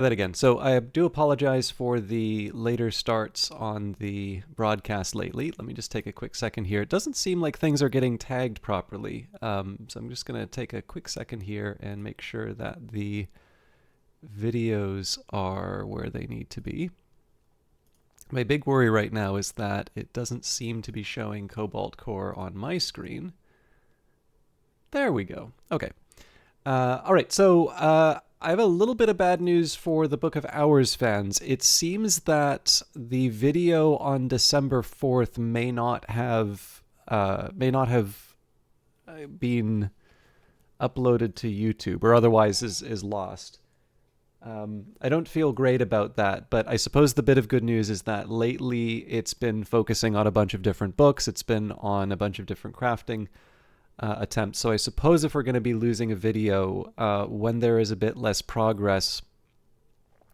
That again. So I do apologize for the later starts on the broadcast lately. Let me just take a quick second here. It doesn't seem like things are getting tagged properly. So I'm just going to take a quick second here and make sure that the videos are where they need to be. My big worry right now is that it doesn't seem to be showing Cobalt Core on my screen. There we go. Okay. All right, so I have a little bit of bad news for the Book of Hours fans. It seems that the video on December 4th may not have been uploaded to YouTube, or otherwise is lost. I don't feel great about that, but I suppose the bit of good news is that lately it's been focusing on a bunch of different books. It's been on a bunch of different crafting attempts. So I suppose if we're going to be losing a video when there is a bit less progress,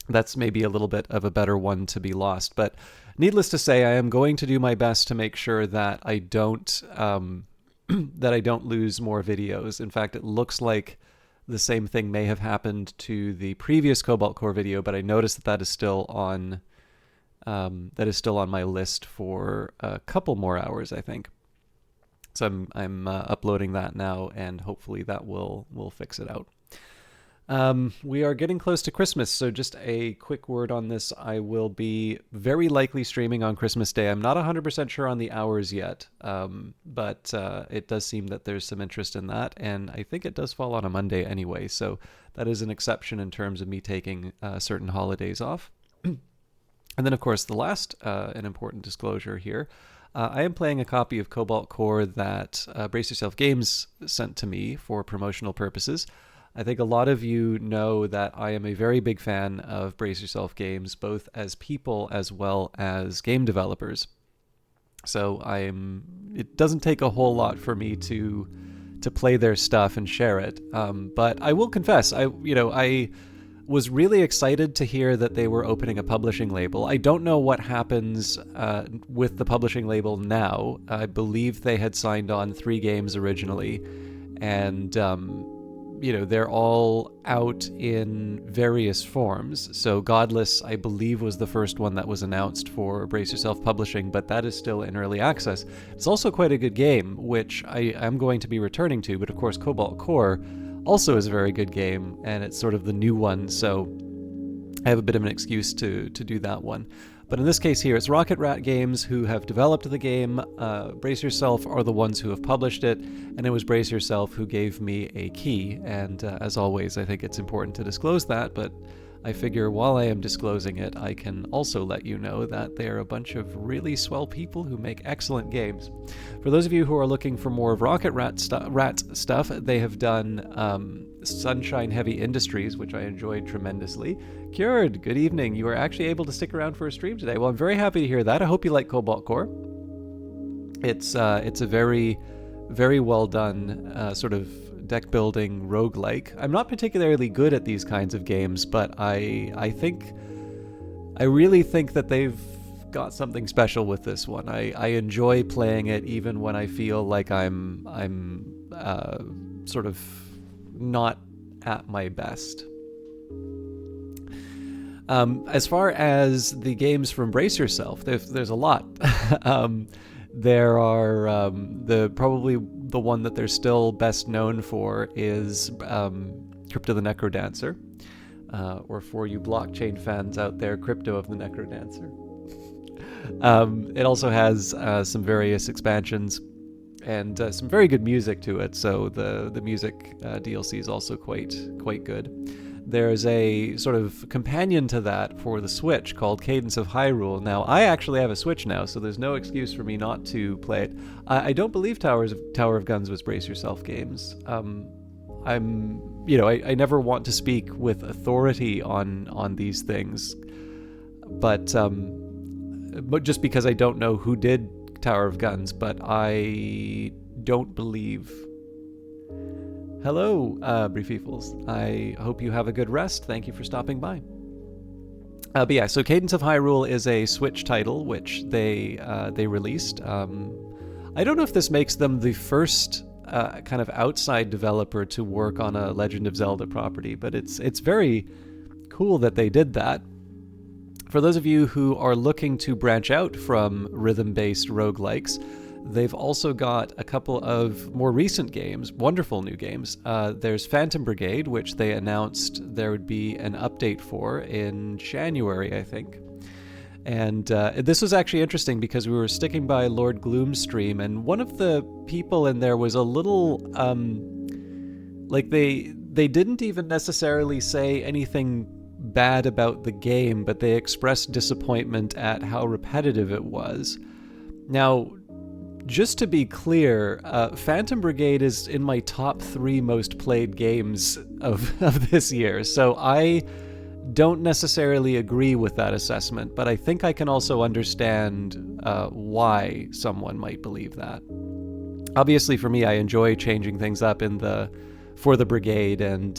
that's maybe a little bit of a better one to be lost. But needless to say, I am going to do my best to make sure that I don't that I don't lose more videos. In fact, it looks like the same thing may have happened to the previous Cobalt Core video, but I noticed that that is still on my list for a couple more hours, I think. So I'm uploading that now, and hopefully that will fix it out. We are getting close to Christmas, so just a quick word on this. I will be very likely streaming on Christmas Day. I'm not 100% sure on the hours yet, but it does seem that there's some interest in that, and I think it does fall on a Monday anyway, so that is an exception in terms of me taking certain holidays off. And then, of course, the last an important disclosure here. I am playing a copy of Cobalt Core that Brace Yourself Games sent to me for promotional purposes. I think a lot of you know that I am a very big fan of Brace Yourself Games, both as people as well as game developers. So it doesn't take a whole lot for me to play their stuff and share it. But I will confess, I was really excited to hear that they were opening a publishing label. I don't know what happens with the publishing label now. I believe they had signed on 3 games originally, and they're all out in various forms. So Godless, I believe, was the first one that was announced for Brace Yourself Publishing, but that is still in early access. It's also quite a good game, which I am going to be returning to, but of course Cobalt Core also is a very good game, and it's sort of the new one, so I have a bit of an excuse to do that one. But in this case here, it's Rocket Rat Games who have developed the game. Brace Yourself are the ones who have published it, and it was Brace Yourself who gave me a key. And as always, I think it's important to disclose that, but I figure while I am disclosing it, I can also let you know that they are a bunch of really swell people who make excellent games. For those of you who are looking for more of Rocket Rat stuff, they have done Sunshine Heavy Industries, which I enjoyed tremendously. Cured, good evening. You were actually able to stick around for a stream today. Well, I'm very happy to hear that. I hope you like Cobalt Core. It's a very, very well done sort of deck building roguelike. I'm not particularly good at these kinds of games, but I really think that they've got something special with this one. I enjoy playing it even when I feel like I'm sort of not at my best. As far as the games from Brace Yourself, there's a lot. There are probably the one that they're still best known for is Crypto the Necrodancer, or for you blockchain fans out there, Crypto of the Necrodancer. It also has some various expansions and some very good music to it, so the music DLC is also quite good. There's a sort of companion to that for the Switch called Cadence of Hyrule. Now, I actually have a Switch now, so there's no excuse for me not to play it. I don't believe Tower of Guns was Brace Yourself Games. I never want to speak with authority on these things, but just because I don't know who did Tower of Guns, but I don't believe. Hello, Briefeefles. I hope you have a good rest. Thank you for stopping by. But yeah, so Cadence of Hyrule is a Switch title, which they released. I don't know if this makes them the first kind of outside developer to work on a Legend of Zelda property, but it's very cool that they did that. For those of you who are looking to branch out from rhythm-based roguelikes, they've also got a couple of more recent games, wonderful new games. There's Phantom Brigade, which they announced there would be an update for in January, I think. And this was actually interesting because we were sticking by Lord Gloom's stream, and one of the people in there was a little, like they didn't even necessarily say anything bad about the game, but they expressed disappointment at how repetitive it was. Now, just to be clear, Phantom Brigade is in my top 3 most played games of this year, so I don't necessarily agree with that assessment, but I think I can also understand why someone might believe that. Obviously, for me, I enjoy changing things up for the brigade and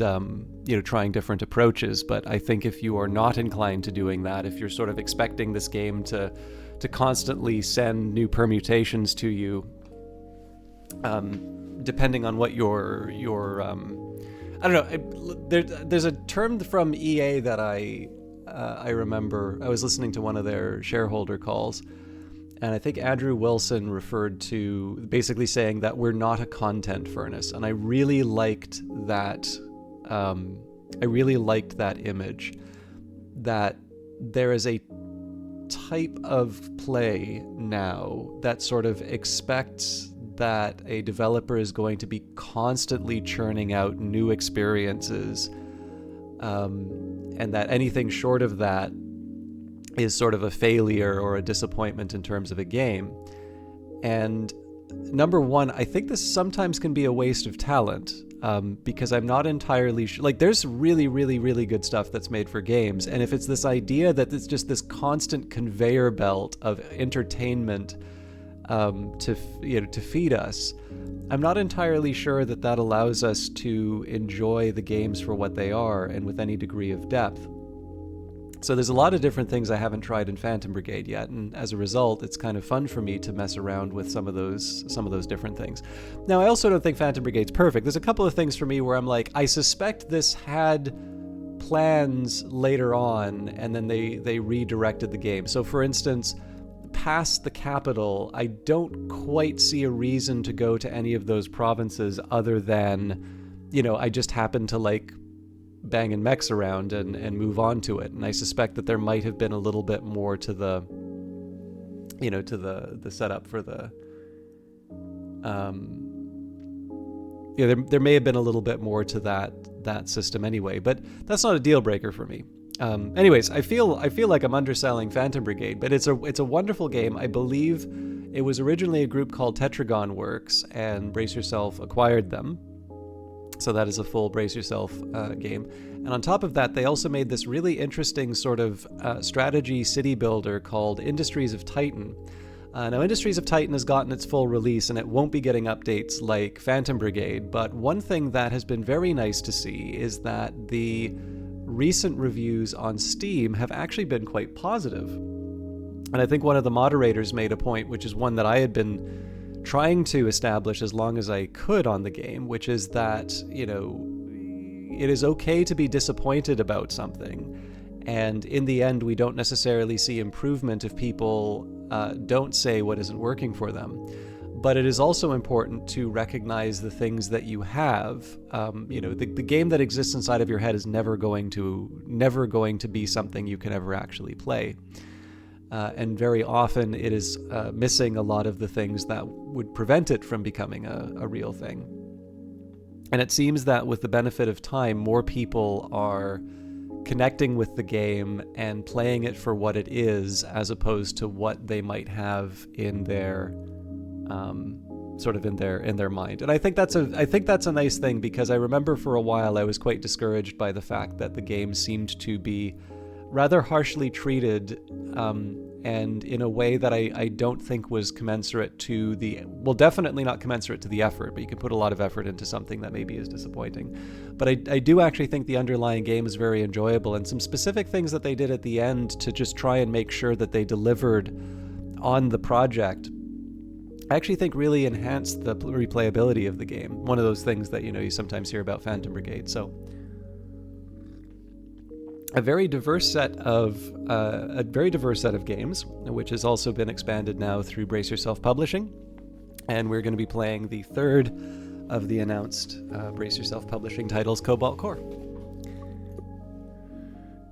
trying different approaches, but I think if you are not inclined to doing that, if you're sort of expecting this game to constantly send new permutations to you, depending on what your I don't know. There's a term from EA that I remember. I was listening to one of their shareholder calls, and I think Andrew Wilson referred to basically saying that we're not a content furnace, and I really liked that. I really liked that image. That there is a type of play now that sort of expects that a developer is going to be constantly churning out new experiences, and that anything short of that is sort of a failure or a disappointment in terms of a game. And number one, I think this sometimes can be a waste of talent, because I'm not entirely sure. Like, there's really, really, really good stuff that's made for games, and if it's this idea that it's just this constant conveyor belt of entertainment to feed us, I'm not entirely sure that allows us to enjoy the games for what they are and with any degree of depth. So there's a lot of different things I haven't tried in Phantom Brigade yet, and as a result, it's kind of fun for me to mess around with some of those different things. Now, I also don't think Phantom Brigade's perfect. There's a couple of things for me where I'm like, I suspect this had plans later on, and then they redirected the game. So, for instance, past the capital, I don't quite see a reason to go to any of those provinces other than, I just happen to like banging mechs around and move on to it. And I suspect that there might have been a little bit more to the setup for the there may have been a little bit more to that system anyway, but that's not a deal breaker for me. Anyways, I feel like I'm underselling Phantom Brigade, but it's a wonderful game. I believe it was originally a group called Tetragon Works, and Brace Yourself acquired them. So that is a full Brace Yourself game. And on top of that, they also made this really interesting sort of strategy city builder called Industries of Titan. Now, Industries of Titan has gotten its full release, and it won't be getting updates like Phantom Brigade, but one thing that has been very nice to see is that the recent reviews on Steam have actually been quite positive. And I think one of the moderators made a point, which is one that I had been trying to establish as long as I could on the game, which is that, it is okay to be disappointed about something. And in the end, we don't necessarily see improvement if people don't say what isn't working for them. But it is also important to recognize the things that you have. The game that exists inside of your head is never going to be something you can ever actually play. And very often it is missing a lot of the things that would prevent it from becoming a real thing. And it seems that with the benefit of time, more people are connecting with the game and playing it for what it is, as opposed to what they might have in their in their mind. And I think that's a nice thing, because I remember for a while I was quite discouraged by the fact that the game seemed to be rather harshly treated, and in a way that I don't think was commensurate to definitely not commensurate to the effort, but you can put a lot of effort into something that maybe is disappointing. But I do actually think the underlying game is very enjoyable, and some specific things that they did at the end to just try and make sure that they delivered on the project, I actually think really enhanced the replayability of the game. One of those things that, you sometimes hear about Phantom Brigade. So a very diverse set of games, which has also been expanded now through Brace Yourself Publishing. And we're going to be playing the third of the announced Brace Yourself Publishing titles, Cobalt Core.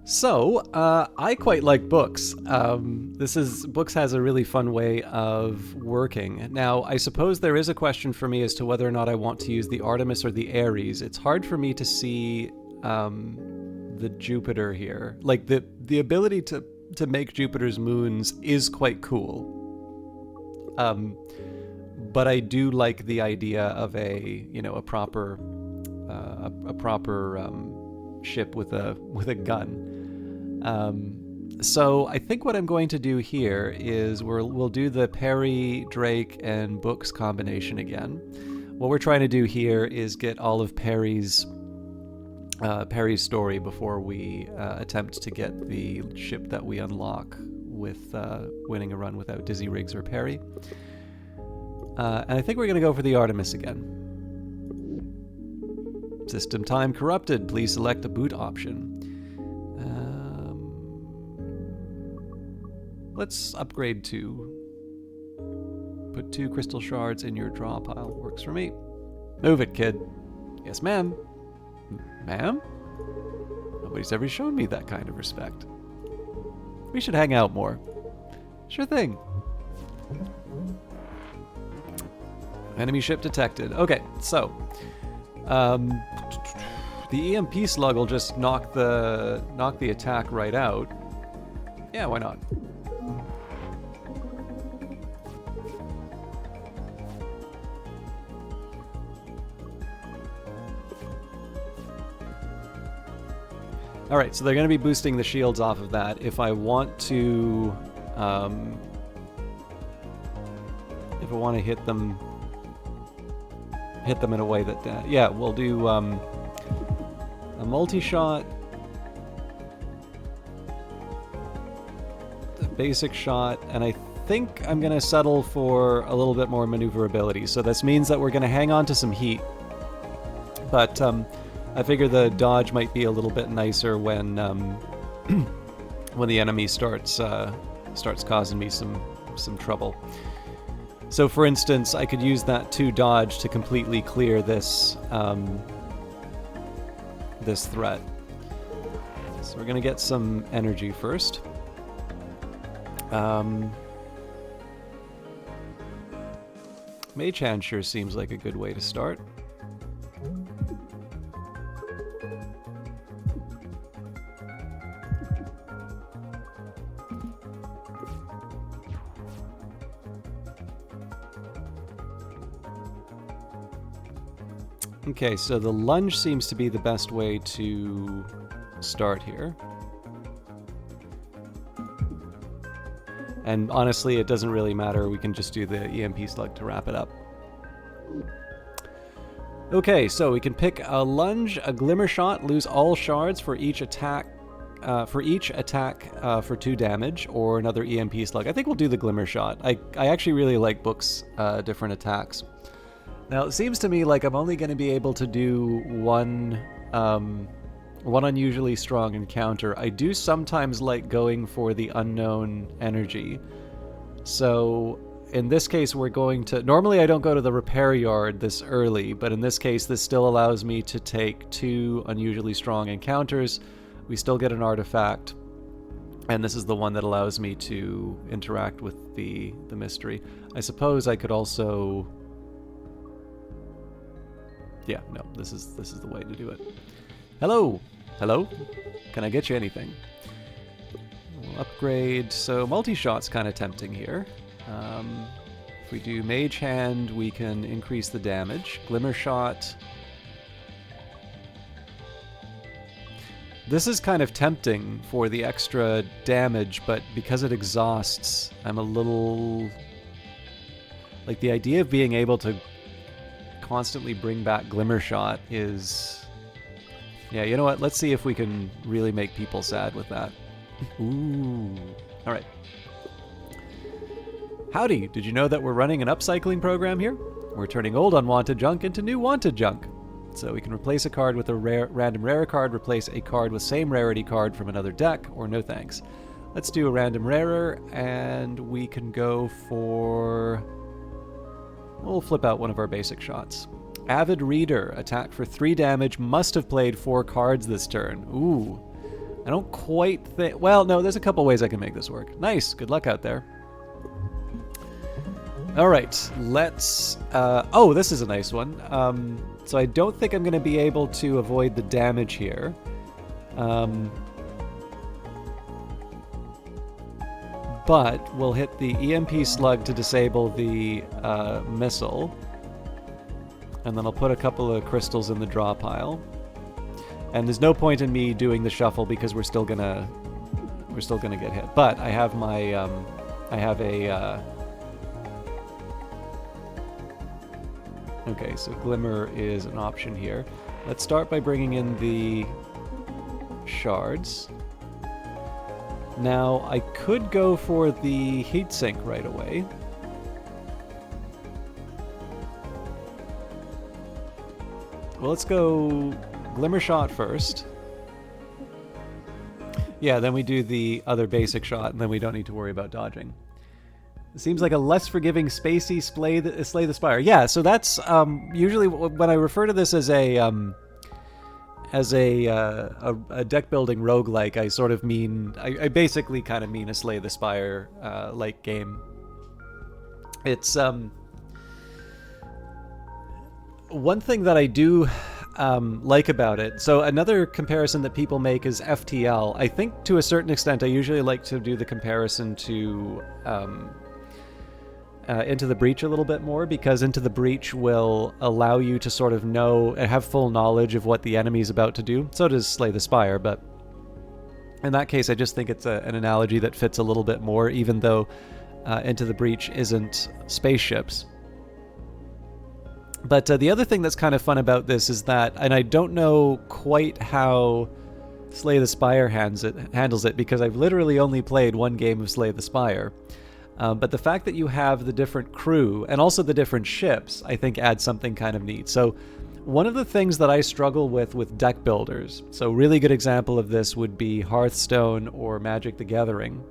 So, I quite like books. Books has a really fun way of working. Now, I suppose there is a question for me as to whether or not I want to use the Artemis or the Ares. It's hard for me to see the Jupiter here. Like, the ability to make Jupiter's moons is quite cool. But I do like the idea of a proper ship with a gun. So I think what I'm going to do here is we'll do the Perry, Drake, and Books combination again. What we're trying to do here is get all of Perry's story before we attempt to get the ship that we unlock with winning a run without Dizzy Riggs or Perry. And I think we're going to go for the Artemis again. System time corrupted. Please select a boot option. Let's upgrade to... Put 2 crystal shards in your draw pile. Works for me. Move it, kid. Yes, ma'am. Ma'am? Nobody's ever shown me that kind of respect. We should hang out more. Sure thing. Enemy ship detected. Okay, so... the EMP slug will just knock the attack right out. Yeah, why not? Alright, so they're going to be boosting the shields off of that. If I want to... if I want to hit them in a way that... yeah, we'll do a multi-shot, a basic shot, and I think I'm going to settle for a little bit more maneuverability. So this means that we're going to hang on to some heat. But I figure the dodge might be a little bit nicer when when the enemy starts causing me some trouble. So, for instance, I could use that 2 dodge to completely clear this this threat. So we're gonna get some energy first. Mage Hand sure seems like a good way to start. Okay, so the lunge seems to be the best way to start here. And honestly, it doesn't really matter. We can just do the EMP slug to wrap it up. Okay, so we can pick a lunge, a glimmer shot, lose all shards for each attack for 2 damage, or another EMP slug. I think we'll do the glimmer shot. I actually really like Book's different attacks. Now, it seems to me like I'm only going to be able to do one unusually strong encounter. I do sometimes like going for the unknown energy. So, in this case, we're going to... Normally, I don't go to the repair yard this early, but in this case, this still allows me to take 2 unusually strong encounters. We still get an artifact, and this is the one that allows me to interact with the mystery. I suppose I could also... Yeah, no, this is the way to do it. Hello! Hello? Can I get you anything? We'll upgrade. So multi-shot's kind of tempting here. If we do Mage Hand, we can increase the damage. Glimmer Shot. This is kind of tempting for the extra damage, but because it exhausts, I'm a little... Like, the idea of being able to constantly bring back Glimmer Shot is... Yeah, you know what? Let's see if we can really make people sad with that. Ooh. Alright. Howdy! Did you know that we're running an upcycling program here? We're turning old unwanted junk into new wanted junk. So we can replace a card with a random rare card, replace a card with same rarity card from another deck, or no thanks. Let's do a random rarer, and we can go for... We'll flip out one of our basic shots. Avid Reader, attack for 3 damage, must have played 4 cards this turn. Ooh. I don't quite think... Well, no, there's a couple ways I can make this work. Nice, good luck out there. Alright, let's... oh, this is a nice one. So I don't think I'm going to be able to avoid the damage here. But we'll hit the EMP slug to disable the missile. And then I'll put a couple of crystals in the draw pile. And there's no point in me doing the shuffle because we're still gonna get hit. But I have my okay, so Glimmer is an option here. Let's start by bringing in the shards. Now, I could go for the heatsink right away. Well, let's go Glimmer Shot first. Yeah, then we do the other basic shot, and then we don't need to worry about dodging. It seems like a less forgiving, spacey Slay the Spire. Yeah, so that's usually when I refer to this as a deck building roguelike, I sort of mean, I basically kind of mean a Slay the Spire like game. It's one thing that I do like about it. So another comparison that people make is FTL. I think to a certain extent I usually like to do the comparison to Into the Breach a little bit more, because Into the Breach will allow you to sort of know and have full knowledge of what the enemy's about to do. So does Slay the Spire, but in that case I just think it's an analogy that fits a little bit more, even though Into the Breach isn't spaceships. But the other thing that's kind of fun about this is that, and I don't know quite how Slay the Spire handles it, because I've literally only played one game of Slay the Spire. But the fact that you have the different crew and also the different ships, I think adds something kind of neat. So one of the things that I struggle with deck builders, so a really good example of this would be Hearthstone or Magic the Gathering.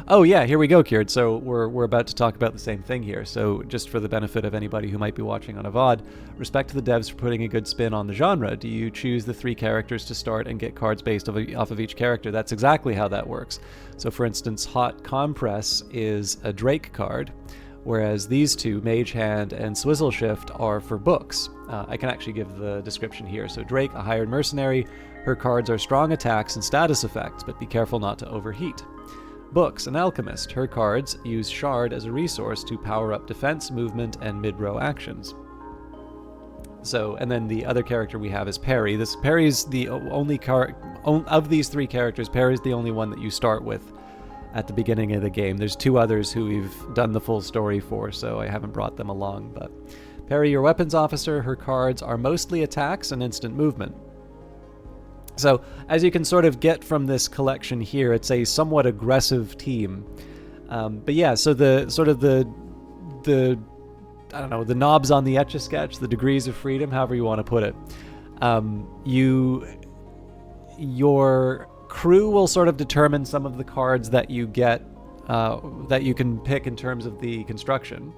Oh yeah, here we go, Kieran. So we're about to talk about the same thing here. So just for the benefit of anybody who might be watching on a VOD, respect to the devs for putting a good spin on the genre. Do you choose the 3 characters to start and get cards based off of each character? That's exactly how that works. So for instance, Hot Compress is a Drake card, whereas these two, Mage Hand and Swizzle Shift, are for books. I can actually give the description here. So Drake, a hired mercenary. Her cards are strong attacks and status effects, but be careful not to overheat. Books, an alchemist. Her cards use Shard as a resource to power up defense, movement, and mid-row actions. So, and then the other character we have is Perry. Perry's the only of these 3 characters. Perry's the only one that you start with at the beginning of the game. There's 2 others who we've done the full story for, so I haven't brought them along. But Perry, your weapons officer. Her cards are mostly attacks and instant movement. So, as you can sort of get from this collection here, it's a somewhat aggressive team. But yeah, so the sort of the I don't know, the knobs on the Etch-a-Sketch, the degrees of freedom, however you want to put it. Your crew will sort of determine some of the cards that you get, that you can pick in terms of the construction.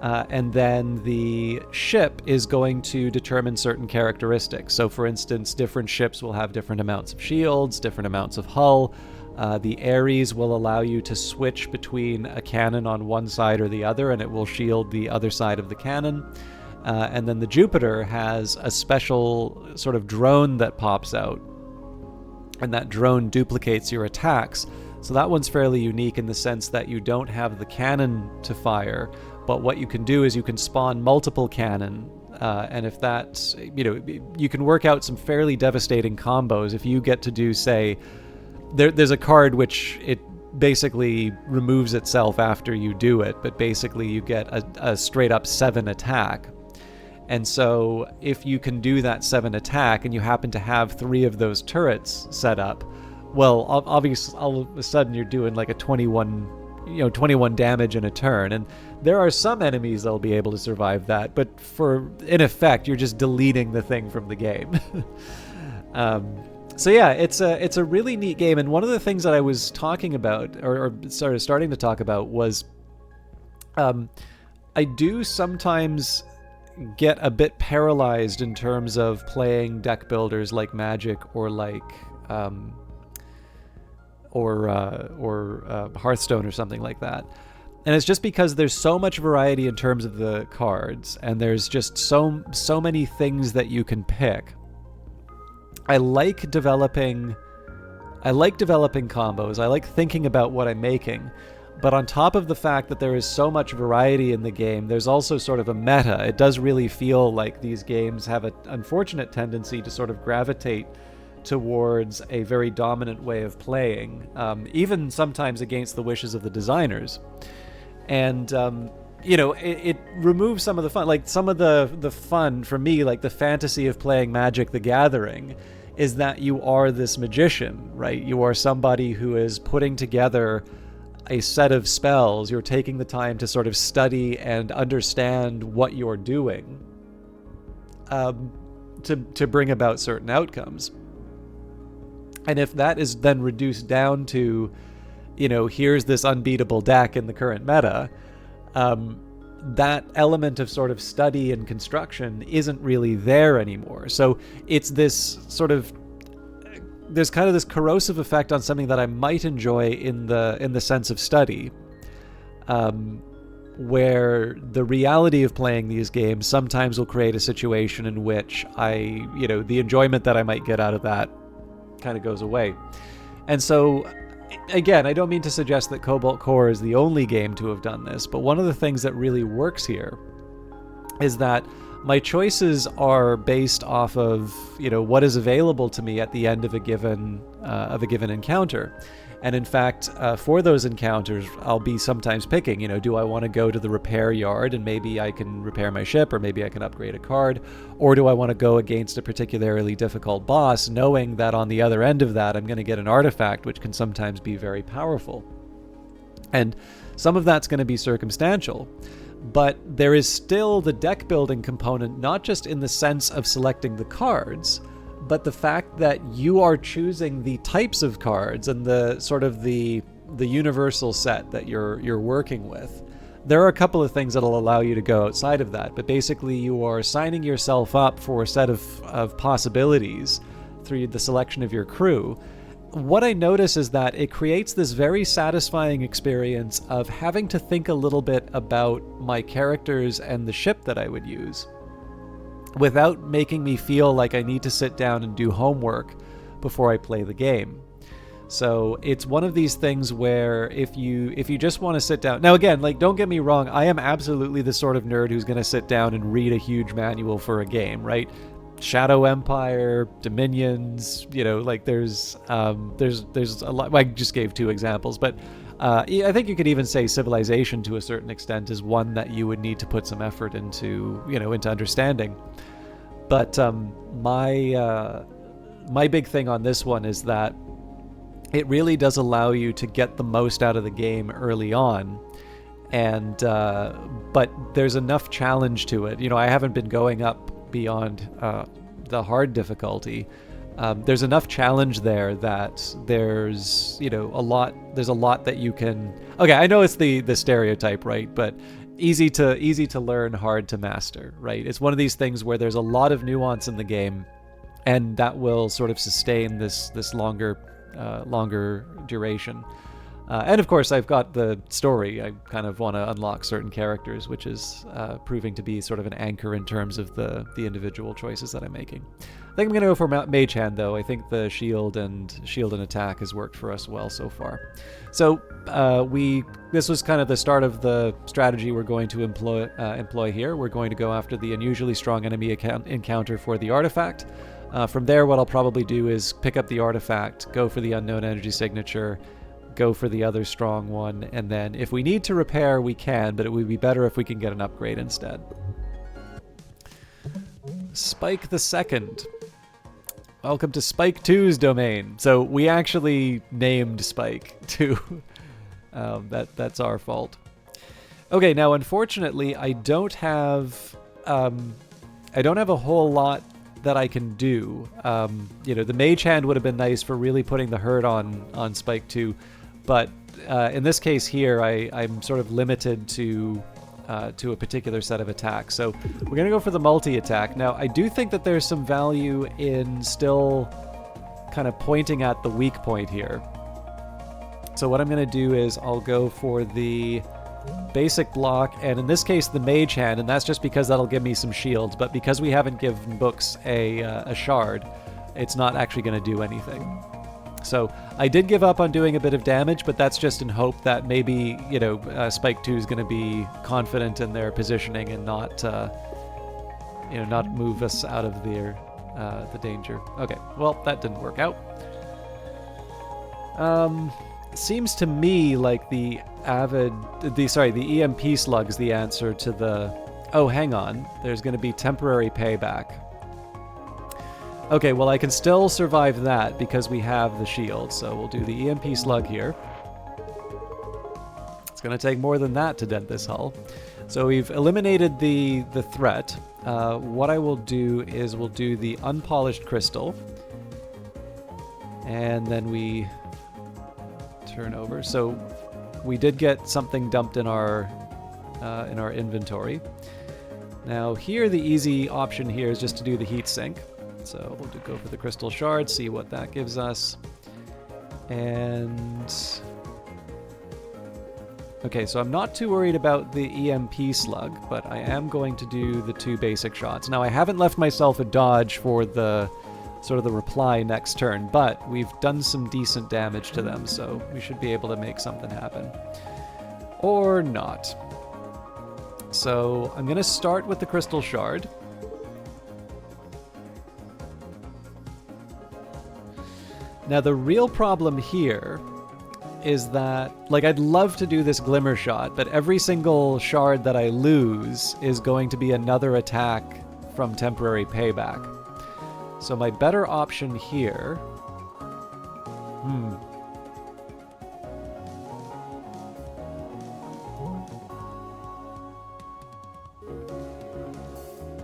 And then the ship is going to determine certain characteristics. So for instance, different ships will have different amounts of shields, different amounts of hull. The Ares will allow you to switch between a cannon on one side or the other, and it will shield the other side of the cannon. And then the Jupiter has a special sort of drone that pops out, and that drone duplicates your attacks. So that one's fairly unique in the sense that you don't have the cannon to fire, but what you can do is you can spawn multiple cannon, and if that's, you can work out some fairly devastating combos. If you get to do, say, there's a card which it basically removes itself after you do it, but basically you get a straight up 7 attack. And so if you can do that 7 attack and you happen to have 3 of those turrets set up, well, obviously all of a sudden you're doing like a 21 21 damage in a turn. And there are some enemies that'll be able to survive that, but in effect, you're just deleting the thing from the game. So yeah, it's a really neat game. And one of the things that I was talking about, or sort of starting to talk about, was I do sometimes get a bit paralyzed in terms of playing deck builders like Magic or like Hearthstone or something like that. And it's just because there's so much variety in terms of the cards, and there's just so many things that you can pick. I like developing combos. I like thinking about what I'm making. But on top of the fact that there is so much variety in the game, there's also sort of a meta. It does really feel like these games have an unfortunate tendency to sort of gravitate towards a very dominant way of playing, even sometimes against the wishes of the designers. And, it removes some of the fun. Like, some of the fun, for me, like the fantasy of playing Magic the Gathering, is that you are this magician, right? You are somebody who is putting together a set of spells. You're taking the time to sort of study and understand what you're doing to bring about certain outcomes. And if that is then reduced down to, here's this unbeatable deck in the current meta, that element of sort of study and construction isn't really there anymore. So it's this sort of, there's kind of this corrosive effect on something that I might enjoy in the sense of study, where the reality of playing these games sometimes will create a situation in which the enjoyment that I might get out of that kind of goes away. And so, again, I don't mean to suggest that Cobalt Core is the only game to have done this, but one of the things that really works here is that my choices are based off of what is available to me at the end of a given encounter. And in fact, for those encounters, I'll be sometimes picking, do I want to go to the repair yard and maybe I can repair my ship, or maybe I can upgrade a card, or do I want to go against a particularly difficult boss, knowing that on the other end of that I'm going to get an artifact, which can sometimes be very powerful. And some of that's going to be circumstantial. But there is still the deck building component, not just in the sense of selecting the cards, but the fact that you are choosing the types of cards and the sort of the universal set that you're working with. There are a couple of things that'll allow you to go outside of that, but basically you are signing yourself up for a set of possibilities through the selection of your crew. What I notice is that it creates this very satisfying experience of having to think a little bit about my characters and the ship that I would use, without making me feel like I need to sit down and do homework before I play the game. So it's one of these things where if you just want to sit down... Now again, don't get me wrong, I am absolutely the sort of nerd who's going to sit down and read a huge manual for a game, right? Shadow Empire, Dominions, there's a lot. I just gave two examples, but I think you could even say Civilization to a certain extent is one that you would need to put some effort into understanding. But my big thing on this one is that it really does allow you to get the most out of the game early on. And but there's enough challenge to it. I haven't been going up beyond the hard difficulty. There's enough challenge there that there's a lot that you can... Okay, I know it's the stereotype, right? But easy to learn, hard to master, right? It's one of these things where there's a lot of nuance in the game, and that will sort of sustain this longer duration. And of course, I've got the story. I kind of want to unlock certain characters, which is proving to be sort of an anchor in terms of the individual choices that I'm making. I think I'm going to go for Mage Hand, though. I think the shield and attack has worked for us well so far. So this was kind of the start of the strategy we're going to employ here. We're going to go after the unusually strong enemy encounter for the artifact. From there, what I'll probably do is pick up the artifact, go for the unknown energy signature, go for the other strong one, and then if we need to repair, we can, but it would be better if we can get an upgrade instead. Spike the Second. Welcome to Spike 2's domain. So we actually named Spike too. That's our fault. Okay, now unfortunately, I don't have a whole lot that I can do. The Mage Hand would have been nice for really putting the hurt on Spike 2, but in this case here, I'm sort of limited to a particular set of attacks. So we're going to go for the multi-attack. Now, I do think that there's some value in still kind of pointing at the weak point here. So what I'm going to do is I'll go for the basic block, and in this case the Mage Hand, and that's just because that'll give me some shields, but because we haven't given Books a shard, it's not actually going to do anything. So I did give up on doing a bit of damage, but that's just in hope that maybe, Spike 2 is going to be confident in their positioning and not move us out of the danger. Okay, well, that didn't work out. Seems to me like the EMP slug's the answer to the... Oh, hang on. There's going to be temporary payback. Okay, well, I can still survive that because we have the shield. So we'll do the EMP slug here. It's going to take more than that to dent this hull. So we've eliminated the threat. What I will do is we'll do the unpolished crystal. And then we turn over. So we did get something dumped in our inventory. Now here, the easy option here is just to do the heat sink. So we'll go for the crystal shard, see what that gives us. And okay, so I'm not too worried about the EMP slug, but I am going to do the 2 basic shots. Now I haven't left myself a dodge for the sort of the reply next turn, but we've done some decent damage to them, so we should be able to make something happen. Or not. So I'm going to start with the crystal shard. Now the real problem here is that, I'd love to do this glimmer shot, but every single shard that I lose is going to be another attack from temporary payback. So my better option here...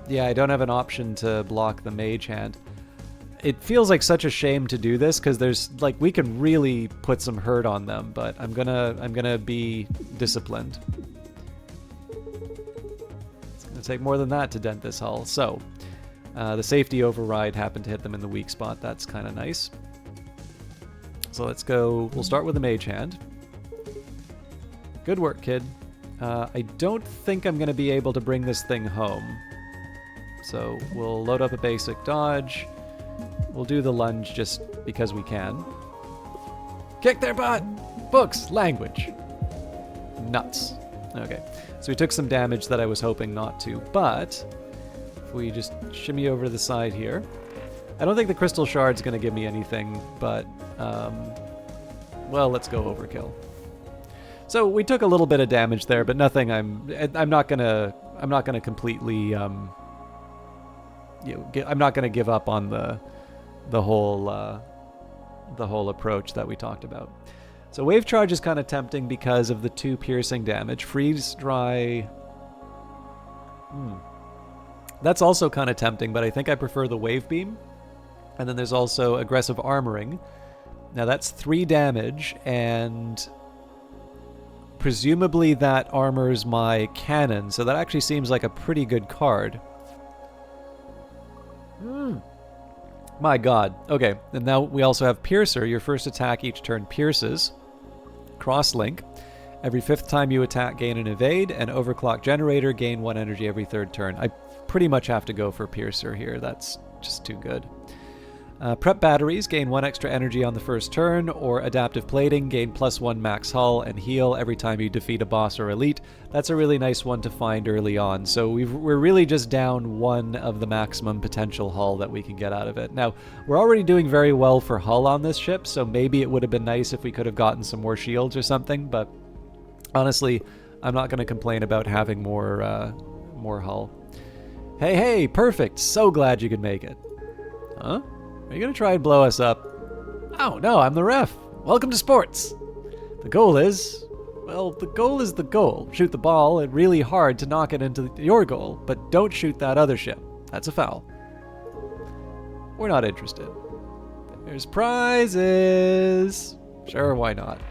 Yeah, I don't have an option to block the Mage Hand. It feels like such a shame to do this because there's we can really put some hurt on them, but I'm gonna be disciplined. It's gonna take more than that to dent this hull. So the safety override happened to hit them in the weak spot. That's kind of nice. So let's go. We'll start with the Mage Hand. Good work, kid. I don't think I'm gonna be able to bring this thing home. So we'll load up a basic dodge. We'll do the lunge just because we can. Kick their butt! Books! Language! Nuts. Okay, so we took some damage that I was hoping not to, but if we just shimmy over to the side here, I don't think the crystal shard's going to give me anything, but, well, let's go overkill. So we took a little bit of damage there, but nothing I'm not gonna completely, I'm not gonna give up on the whole approach that we talked about. So Wave Charge is kind of tempting because of the 2 piercing damage. Freeze Dry... That's also kind of tempting, but I think I prefer the Wave Beam. And then there's also Aggressive Armoring. Now that's 3 damage, and presumably that armors my cannon, so that actually seems like a pretty good card. My god. Okay, and now we also have Piercer. Your first attack each turn pierces. Crosslink. Every 5th time you attack, gain an evade, and Overclock Generator, gain 1 energy every 3rd turn. I pretty much have to go for Piercer here. That's just too good. Prep Batteries, gain 1 extra energy on the first turn, or Adaptive Plating, gain +1 max hull and heal every time you defeat a boss or elite. That's a really nice one to find early on, so we're really just down 1 of the maximum potential hull that we can get out of it. Now, we're already doing very well for hull on this ship, so maybe it would have been nice if we could have gotten some more shields or something, but honestly, I'm not going to complain about having more hull. Hey, perfect! So glad you could make it. Huh? Are you going to try and blow us up? Oh, no, I'm the ref. Welcome to sports. The goal is Well, the goal is the goal. Shoot the ball and really hard to knock it into your goal, but don't shoot that other ship. That's a foul. We're not interested. There's prizes. Sure, why not?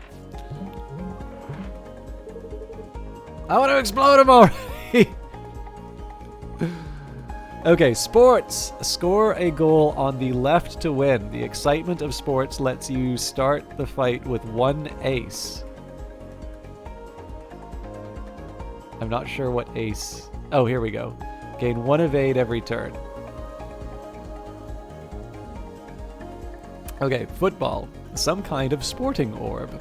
I want to explode him already. Okay, sports. Score a goal on the left to win. The excitement of sports lets you start the fight with 1 ace. I'm not sure what ace... Oh, here we go. Gain 1 evade every turn. Okay, football. Some kind of sporting orb.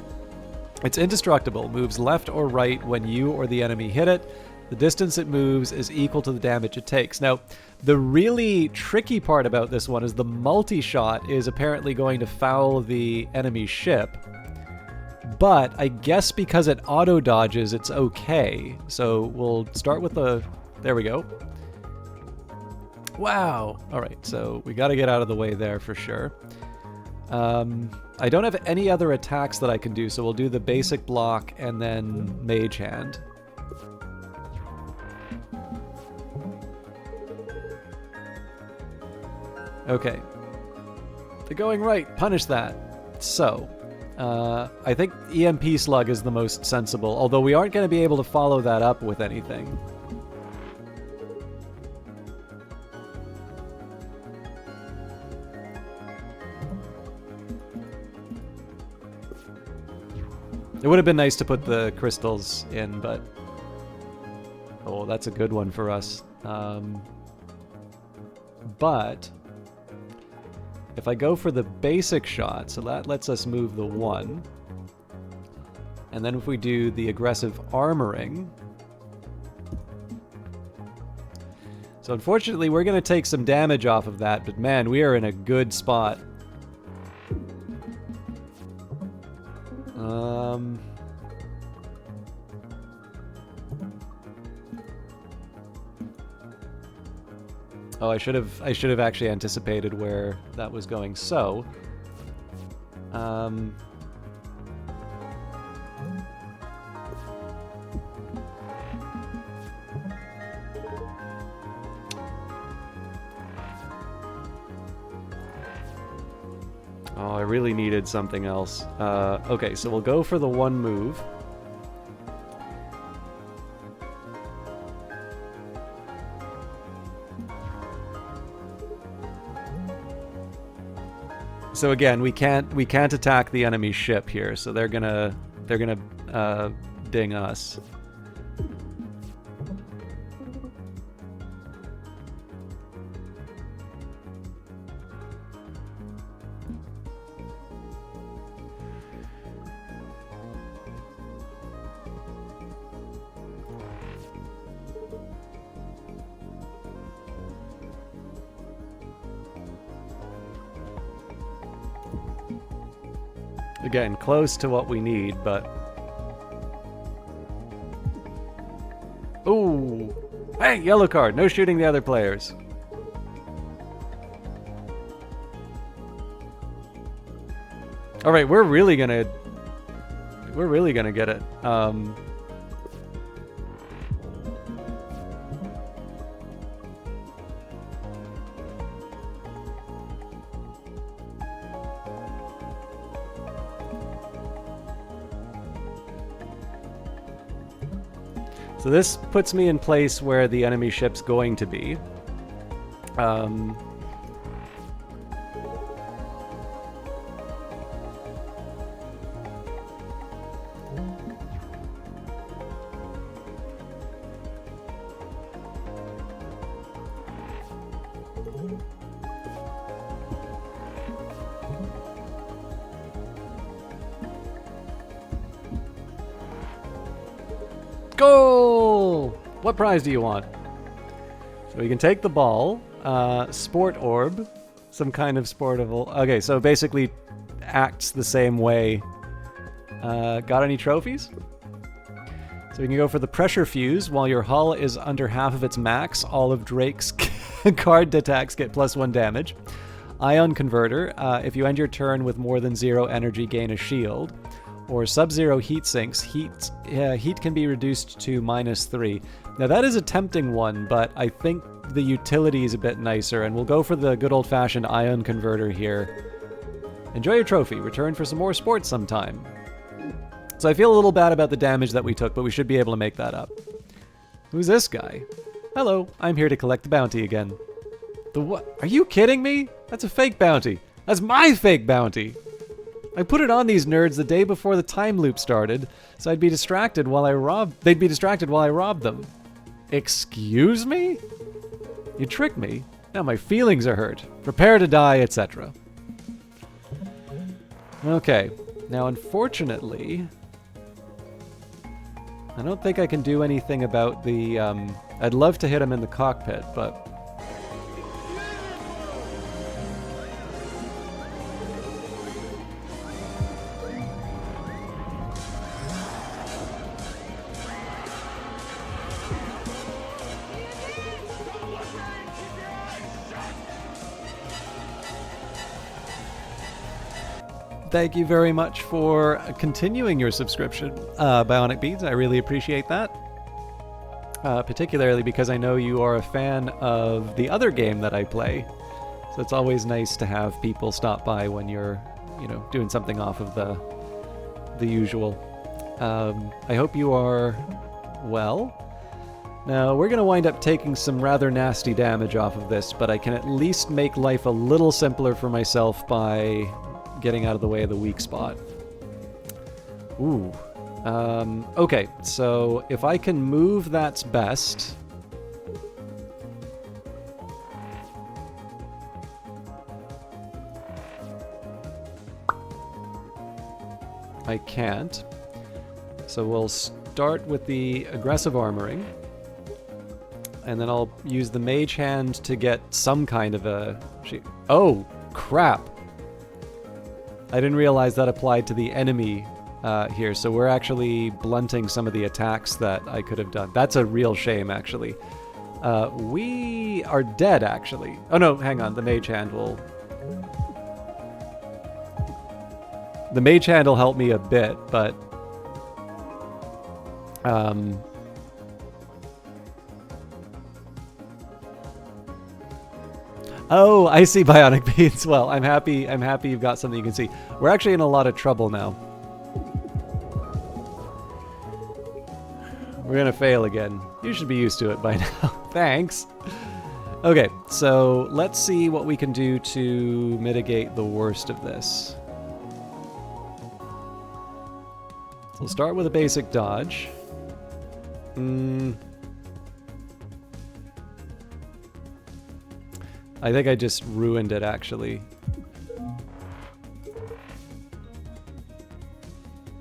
It's indestructible, moves left or right when you or the enemy hit it. The distance it moves is equal to the damage it takes. Now, the really tricky part about this one is the multi-shot is apparently going to foul the enemy ship. But I guess because it auto-dodges, it's okay. So we'll start with the... There we go. Wow. All right, so we got to get out of the way there for sure. I don't have any other attacks that I can do, so we'll do the basic block and then Mage Hand. Okay. They're going right. Punish that. So, I think EMP Slug is the most sensible, although we aren't going to be able to follow that up with anything. It would have been nice to put the crystals in, but... Oh, that's a good one for us. But... if I go for the basic shot, so that lets us move the 1. And then if we do the aggressive armoring... So unfortunately, we're going to take some damage off of that, but man, we are in a good spot. Oh, I should have actually anticipated where that was going. So, oh, I really needed something else. Okay, so we'll go for the 1 move. So again, we can't attack the enemy ship here, so they're gonna ding us. Again, close to what we need, but... Ooh! Hey, yellow card! No shooting the other players. Alright, we're really gonna get it. So this puts me in place where the enemy ship's going to be. Goal! What prize do you want? So we can take the ball, sport orb, some kind of sportable... Okay, so basically acts the same way. Got any trophies? So we can go for the pressure fuse. While your hull is under half of its max, all of Drake's card attacks get +1 damage. Ion converter. If you end your turn with more than 0 energy, gain a shield. or sub-zero heat sinks. Heat can be reduced to -3. Now that is a tempting one, but I think the utility is a bit nicer, and we'll go for the good old-fashioned ion converter here. Enjoy your trophy. Return for some more sports sometime. So I feel a little bad about the damage that we took, but we should be able to make that up. Who's this guy? Hello, I'm here to collect the bounty again. The what? Are you kidding me? That's a fake bounty. That's my fake bounty. I put it on these nerds the day before the time loop started, so they'd be distracted while I robbed them. Excuse me? You tricked me. Now my feelings are hurt. Prepare to die, etc. Okay. Now, unfortunately, I don't think I can do anything about the, I'd love to hit him in the cockpit, but... Thank you very much for continuing your subscription, Bionic Beads. I really appreciate that. Particularly because I know you are a fan of the other game that I play. So it's always nice to have people stop by when you're, doing something off of the usual. I hope you are well. Now, we're going to wind up taking some rather nasty damage off of this, but I can at least make life a little simpler for myself by getting out of the way of the weak spot. Ooh. Okay, so if I can move, that's best. I can't. So we'll start with the aggressive armoring. And then I'll use the mage hand to get some kind of a... Oh, crap! I didn't realize that applied to the enemy here, so we're actually blunting some of the attacks that I could have done. That's a real shame, actually. We are dead, actually. Oh no, hang on, the mage hand will... The mage hand will help me a bit, but... Oh, I see Bionic Beans. Well, I'm happy you've got something you can see. We're actually in a lot of trouble now. We're gonna fail again. You should be used to it by now. Thanks. Okay, so let's see what we can do to mitigate the worst of this. So we'll start with a basic dodge. I think I just ruined it, actually.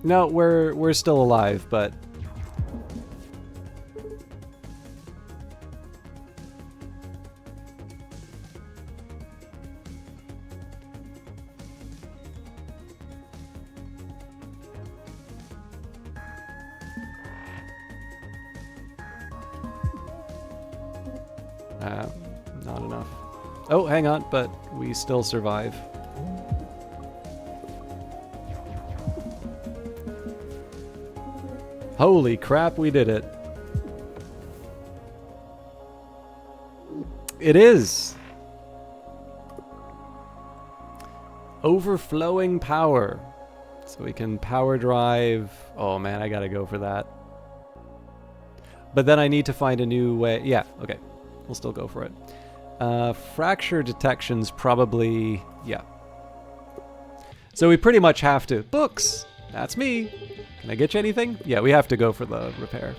No, we're still alive, but... not enough. Oh, hang on, but we still survive. Holy crap, we did it. It is! Overflowing power. So we can power drive... Oh man, I gotta go for that. But then I need to find a new way... Yeah, okay. We'll still go for it. Fracture detection's probably... Yeah. So we pretty much have to... Books! That's me! Can I get you anything? Yeah, we have to go for the repair.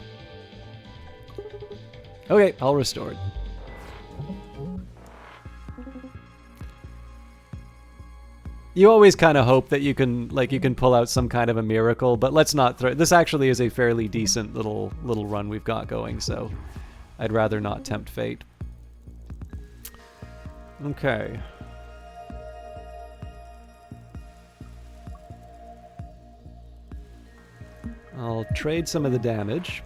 Okay, all restored. You always kind of hope that you can pull out some kind of a miracle, but let's not throw... This actually is a fairly decent little run we've got going, so I'd rather not tempt fate. Okay. I'll trade some of the damage.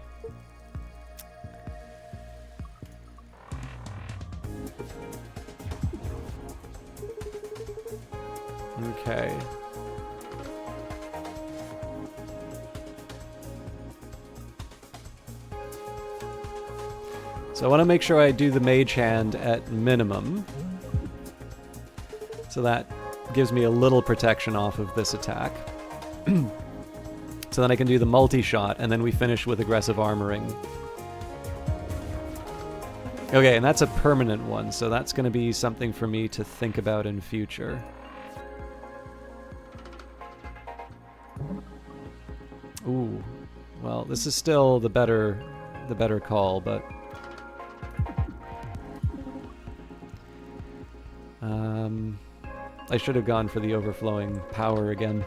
Okay. So I want to make sure I do the mage hand at minimum. So that gives me a little protection off of this attack. So then I can do the multi-shot, and then we finish with aggressive armoring. Okay, and that's a permanent one, so that's going to be something for me to think about in future. Ooh, well, this is still the better call, but I should have gone for the overflowing power again.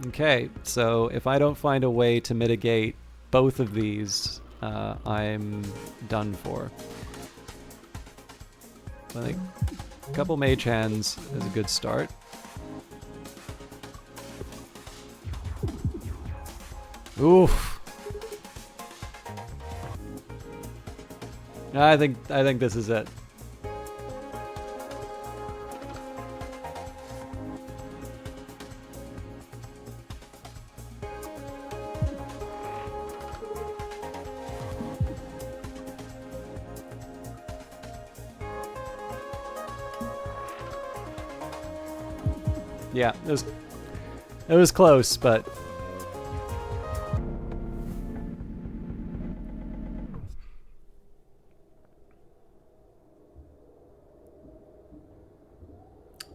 Okay, so if I don't find a way to mitigate both of these, I'm done for. I think a couple mage hands is a good start. Oof. I think this is it. Yeah, it was close, but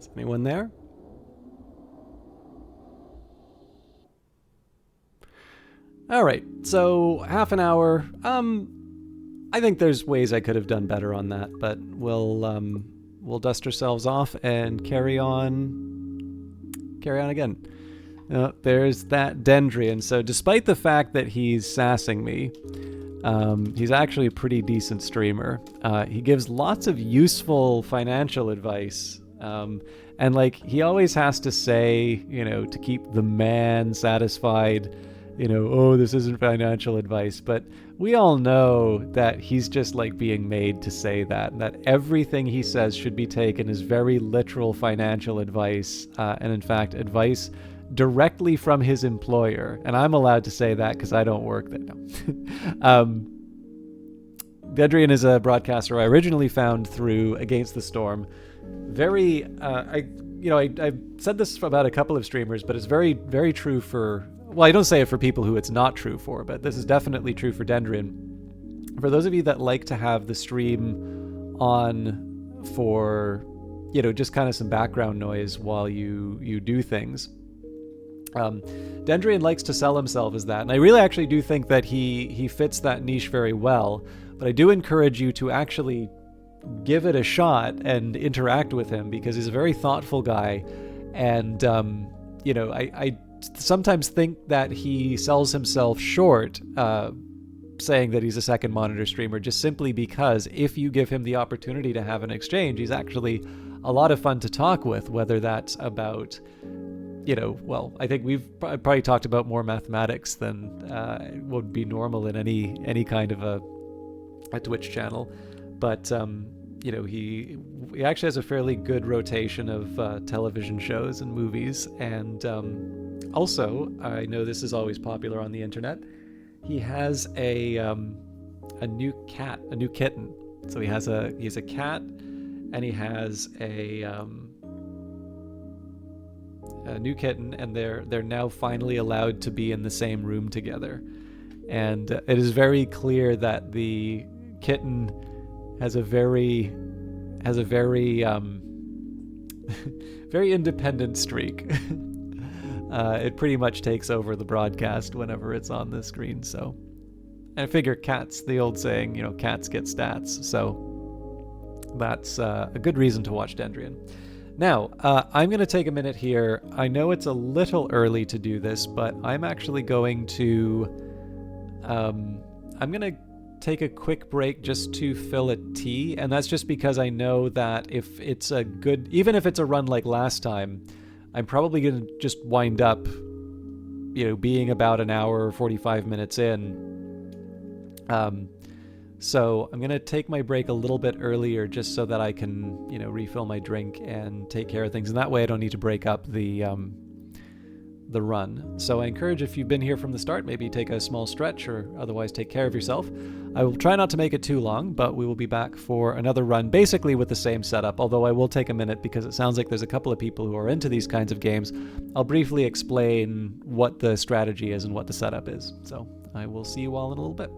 is anyone there? All right, so half an hour. I think there's ways I could have done better on that, but we'll dust ourselves off and carry on again. There's that Dendrian. So despite the fact that he's sassing me, he's actually a pretty decent streamer. He gives lots of useful financial advice. And like, he always has to say, to keep the man satisfied, oh, this isn't financial advice. But we all know that he's just like being made to say that everything he says should be taken as very literal financial advice, and in fact, advice directly from his employer. And I'm allowed to say that because I don't work there. No. Vedrian is a broadcaster I originally found through Against the Storm. Very, I've said this about a couple of streamers, but it's very, very true for, well, I don't say it for people who it's not true for, but this is definitely true for Dendrian. For those of you that like to have the stream on for, just kind of some background noise while you do things, Dendrian likes to sell himself as that, and I really actually do think that he fits that niche very well, but I do encourage you to actually give it a shot and interact with him, because he's a very thoughtful guy, and I sometimes think that he sells himself short saying that he's a second monitor streamer, just simply because if you give him the opportunity to have an exchange, he's actually a lot of fun to talk with, whether that's about, well, I think we've probably talked about more mathematics than would be normal in any kind of a Twitch channel, but he actually has a fairly good rotation of television shows and movies, and also, I know this is always popular on the internet, he has a new kitten. So he's a cat, and he has a new kitten, and they're now finally allowed to be in the same room together. And it is very clear that the kitten has a very very independent streak. It pretty much takes over the broadcast whenever it's on the screen. So I figure cats, the old saying, cats get stats. So that's a good reason to watch Dendrian. Now, I'm going to take a minute here. I know it's a little early to do this, but I'm actually going to take a quick break just to fill a tea, and that's just because I know that if it's even if it's a run like last time, I'm probably going to just wind up, being about an hour or 45 minutes in. So I'm going to take my break a little bit earlier just so that I can, refill my drink and take care of things. And that way I don't need to break up the the run. So I encourage, if you've been here from the start, maybe take a small stretch or otherwise take care of yourself. I will try not to make it too long, but we will be back for another run, basically with the same setup, although I will take a minute because it sounds like there's a couple of people who are into these kinds of games. I'll briefly explain what the strategy is and what the setup is. So I will see you all in a little bit.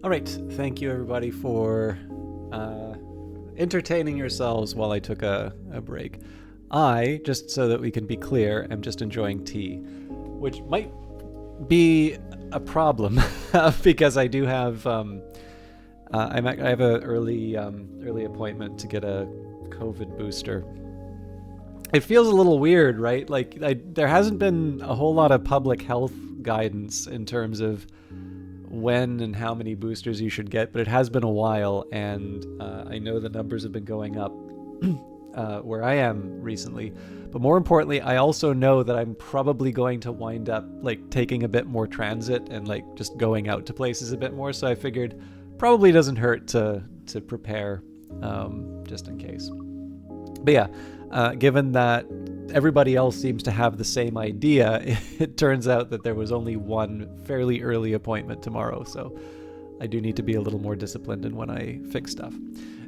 All right, thank you everybody for entertaining yourselves while I took a break. I, just so that we can be clear, am just enjoying tea, which might be a problem because I do have I have an early appointment to get a COVID booster. It feels a little weird, right? Like there hasn't been a whole lot of public health guidance in terms of when and how many boosters you should get, but it has been a while, and I know the numbers have been going up where I am recently. But more importantly, I also know that I'm probably going to wind up like taking a bit more transit and like just going out to places a bit more. So I figured probably doesn't hurt to prepare just in case. But yeah, given that everybody else seems to have the same idea, it turns out that there was only one fairly early appointment tomorrow. So I do need to be a little more disciplined in when I fix stuff.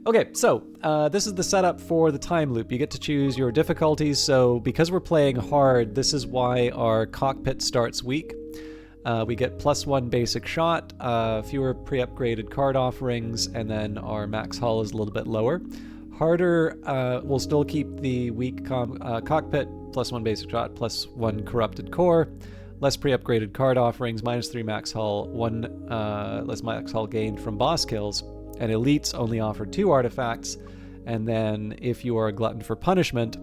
Okay, so this is the setup for the time loop. You get to choose your difficulties. So because we're playing hard, this is why our cockpit starts weak. We get +1 basic shot, fewer pre-upgraded card offerings, and then our max hull is a little bit lower. Harder will still keep the weak cockpit, +1 basic shot, +1 corrupted core, less pre-upgraded card offerings, -3 max hull, 1 less max hull gained from boss kills, and elites only offer 2 artifacts. And then if you are a glutton for punishment,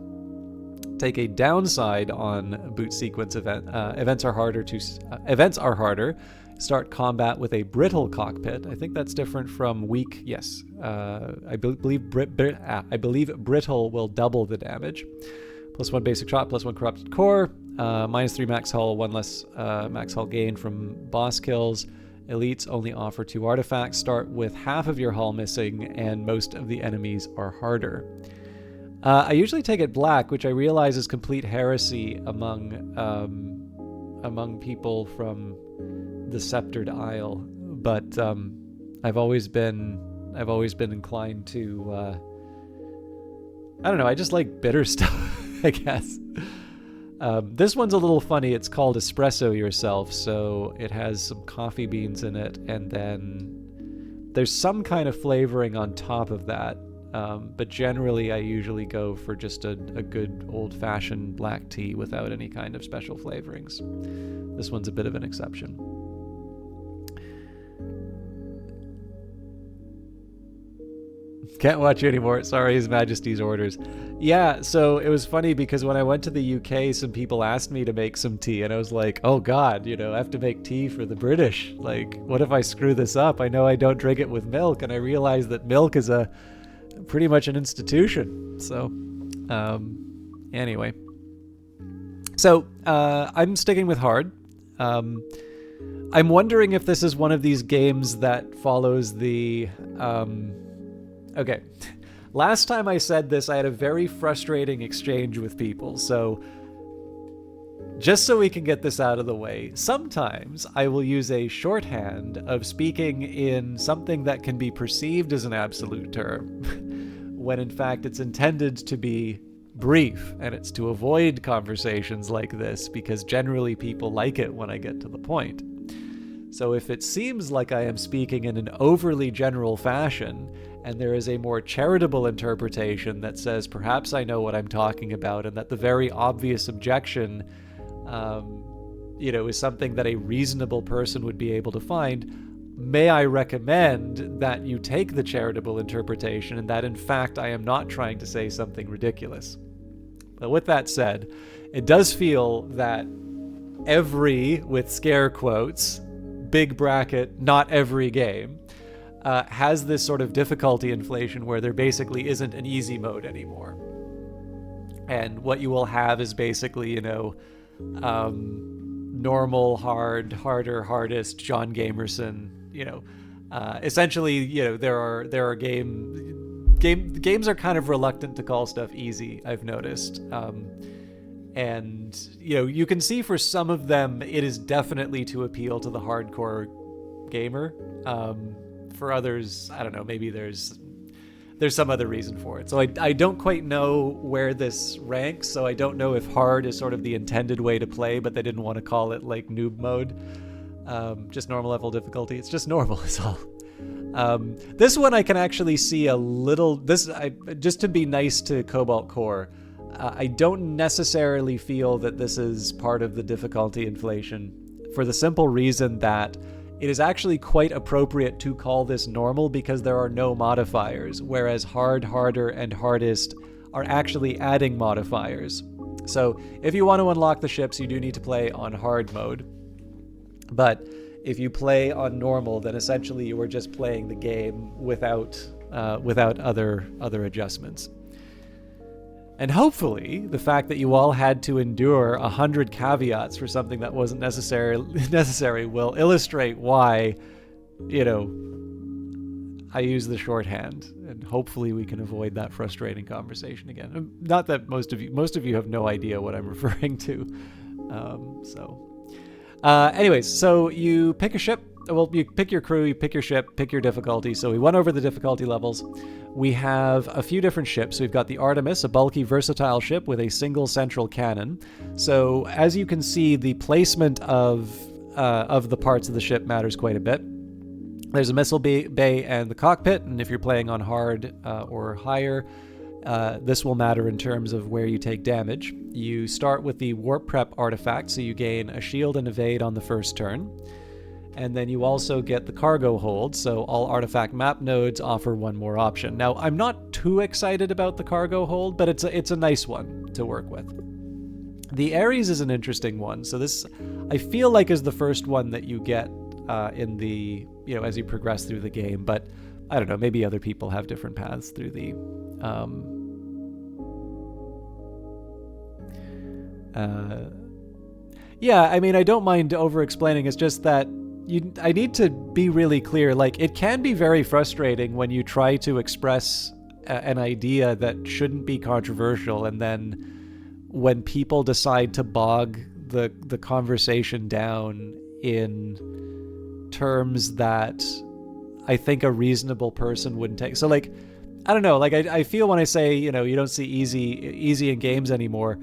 take a downside on boot sequence event. Events are harder. Start combat with a brittle cockpit. I think that's different from weak. Yes, I believe brittle will double the damage. +1 basic shot, +1 corrupted core, -3 max hull, 1 less max hull gain from boss kills. Elites only offer 2 artifacts. Start with half of your hull missing, and most of the enemies are harder. I usually take it black, which I realize is complete heresy among people from the Sceptered Isle, but I've always been inclined to I don't know, I just like bitter stuff, I guess. This one's a little funny. It's called Espresso Yourself, so it has some coffee beans in it, and then there's some kind of flavoring on top of that. But generally, I usually go for just a good old-fashioned black tea without any kind of special flavorings. This one's a bit of an exception. Can't watch you anymore. Sorry, His Majesty's orders. Yeah, so it was funny because when I went to the UK, some people asked me to make some tea, and I was like, oh God, I have to make tea for the British. Like, what if I screw this up? I know I don't drink it with milk, and I realized that milk is pretty much an institution. So, anyway. So, I'm sticking with hard. I'm wondering if this is one of these games that follows the... Okay, last time I said this, I had a very frustrating exchange with people, so just so we can get this out of the way, sometimes I will use a shorthand of speaking in something that can be perceived as an absolute term, when in fact it's intended to be brief, and it's to avoid conversations like this, because generally people like it when I get to the point. So if it seems like I am speaking in an overly general fashion, and there is a more charitable interpretation that says perhaps I know what I'm talking about, and that the very obvious objection, is something that a reasonable person would be able to find, may I recommend that you take the charitable interpretation, and that in fact I am not trying to say something ridiculous. But with that said, it does feel that every, with scare quotes, big bracket, not every game, has this sort of difficulty inflation where there basically isn't an easy mode anymore. And what you will have is basically, normal, hard, harder, hardest, John Gamerson, essentially, there are games are kind of reluctant to call stuff easy, I've noticed. And, you can see for some of them, it is definitely to appeal to the hardcore gamer. For others, I don't know, maybe there's some other reason for it. So I don't quite know where this ranks, so I don't know if hard is sort of the intended way to play, but they didn't want to call it like noob mode. Just normal level difficulty. It's just normal is all. This one I can actually see a little, just to be nice to Cobalt Core, I don't necessarily feel that this is part of the difficulty inflation, for the simple reason that it is actually quite appropriate to call this normal because there are no modifiers, whereas hard, harder, and hardest are actually adding modifiers. So if you want to unlock the ships, you do need to play on hard mode. But if you play on normal, then essentially you are just playing the game without other adjustments. And hopefully, the fact that you all had to endure 100 caveats for something that wasn't necessary will illustrate why, I use the shorthand, and hopefully we can avoid that frustrating conversation again. Not that most of you have no idea what I'm referring to. Anyways, so you pick a ship. Well, you pick your crew, you pick your ship, pick your difficulty. So we went over the difficulty levels. We have a few different ships. We've got the Artemis, a bulky, versatile ship with a single central cannon. So as you can see, the placement of the parts of the ship matters quite a bit. There's a missile bay and the cockpit, and if you're playing on hard or higher, this will matter in terms of where you take damage. You start with the warp prep artifact, so you gain a shield and evade on the first turn. And then you also get the cargo hold, so all artifact map nodes offer one more option. Now, I'm not too excited about the cargo hold, but it's a nice one to work with. The Ares is an interesting one. So this, I feel like, is the first one that you get in the, as you progress through the game. But I don't know, maybe other people have different paths through the... yeah, I mean, I don't mind over-explaining. It's just that I need to be really clear. Like, it can be very frustrating when you try to express an idea that shouldn't be controversial, and then when people decide to bog the conversation down in terms that I think a reasonable person wouldn't take. So, like, I don't know. Like, I feel when I say, you don't see easy in games anymore,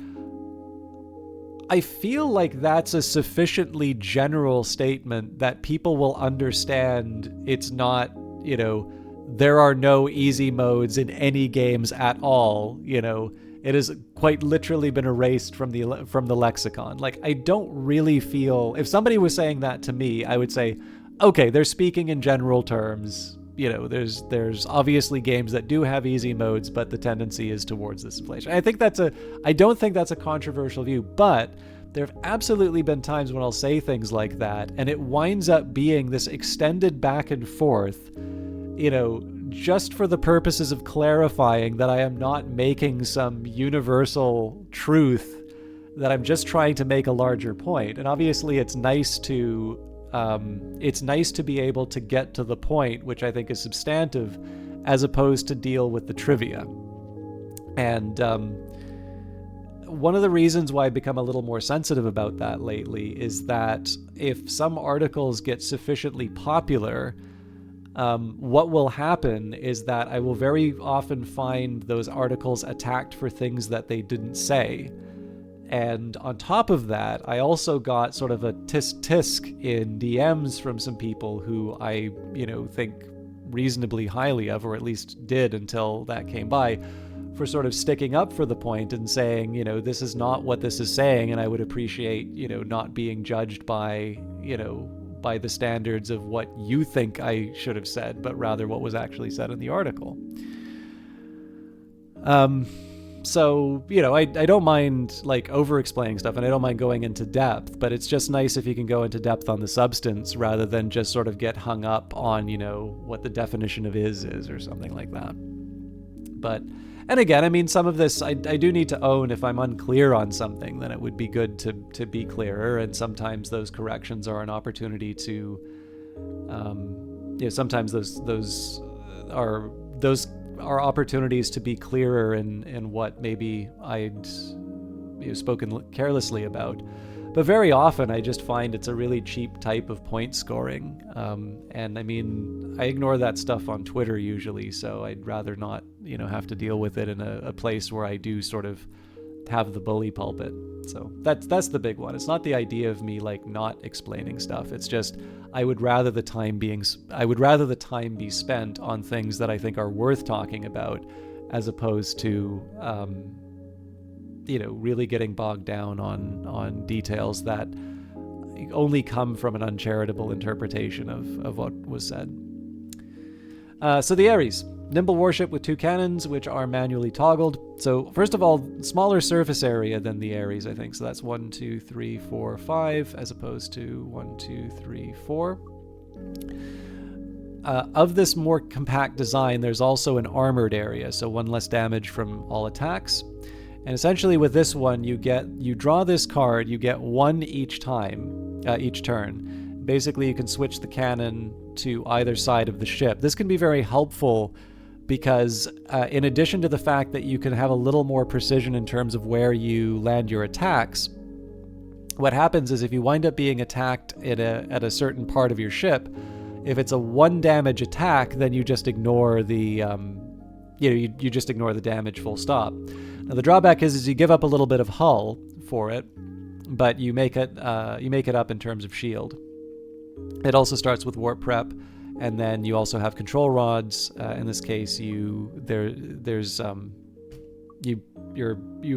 I feel like that's a sufficiently general statement that people will understand. It's not, there are no easy modes in any games at all. It has quite literally been erased from the lexicon. Like, I don't really feel, if somebody was saying that to me, I would say, okay, they're speaking in general terms. There's obviously games that do have easy modes, but the tendency is towards this inflation. I don't think that's a controversial view, but there have absolutely been times when I'll say things like that, and it winds up being this extended back and forth, just for the purposes of clarifying that I am not making some universal truth, that I'm just trying to make a larger point. And obviously it's nice to be able to get to the point, which I think is substantive, as opposed to deal with the trivia. And one of the reasons why I've become a little more sensitive about that lately is that if some articles get sufficiently popular, what will happen is that I will very often find those articles attacked for things that they didn't say. And on top of that, I also got sort of a tisk in DMs from some people who I, think reasonably highly of, or at least did until that came by, for sort of sticking up for the point and saying, this is not what this is saying, and I would appreciate, not being judged by, by the standards of what you think I should have said, but rather what was actually said in the article. So, I don't mind, like, over-explaining stuff, and I don't mind going into depth, but it's just nice if you can go into depth on the substance rather than just sort of get hung up on, what the definition of is or something like that. But, and again, I mean, some of this, I do need to own if I'm unclear on something, then it would be good to be clearer, and sometimes those corrections are an opportunity to, sometimes those are opportunities to be clearer in what maybe I'd spoken carelessly about. But very often I just find it's a really cheap type of point scoring. And I mean, I ignore that stuff on Twitter usually, so I'd rather not, have to deal with it in a place where I do sort of have the bully pulpit. So that's the big one. It's not the idea of me like not explaining stuff. It's just I would rather the time be spent on things that I think are worth talking about, as opposed to really getting bogged down on details that only come from an uncharitable interpretation of what was said. So the Ares. Nimble warship with 2 cannons, which are manually toggled. So first of all, smaller surface area than the Ares, I think. So that's 1, 2, 3, 4, 5, as opposed to 1, 2, 3, 4. Of this more compact design, there's also an armored area, so 1 less damage from all attacks. And essentially with this one, you draw this card, you get 1 each time, each turn. Basically, you can switch the cannon to either side of the ship. This can be very helpful because in addition to the fact that you can have a little more precision in terms of where you land your attacks, what happens is if you wind up being attacked at a certain part of your ship, if it's a 1 damage attack, then you just ignore the you just ignore the damage full stop. Now the drawback is you give up a little bit of hull for it, but you make it up in terms of shield. It also starts with warp prep, and then you also have control rods. In this case, you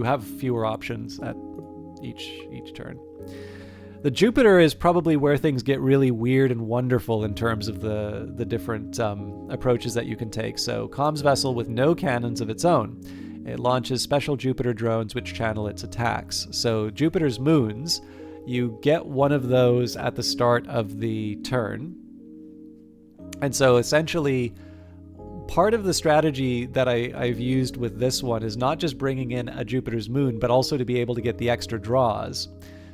have fewer options at each turn. The Jupiter is probably where things get really weird and wonderful in terms of the different approaches that you can take. So, comms vessel with no cannons of its own. It launches special Jupiter drones which channel its attacks. So, Jupiter's moons, you get one of those at the start of the turn. And so, essentially, part of the strategy that I've used with this one is not just bringing in a Jupiter's moon, but also to be able to get the extra draws,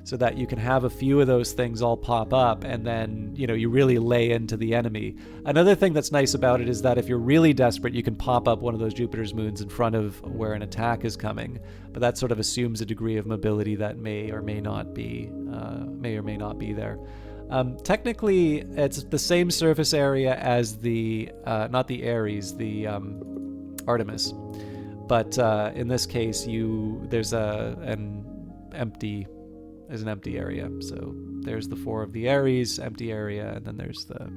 so that you can have a few of those things all pop up, and then, you really lay into the enemy. Another thing that's nice about it is that if you're really desperate, you can pop up one of those Jupiter's moons in front of where an attack is coming, but that sort of assumes a degree of mobility that may or may not be there. Technically, it's the same surface area as the, not the Ares, the Artemis, but in this case, there's an empty area. So there's the 4 of the Ares, empty area, and then there's the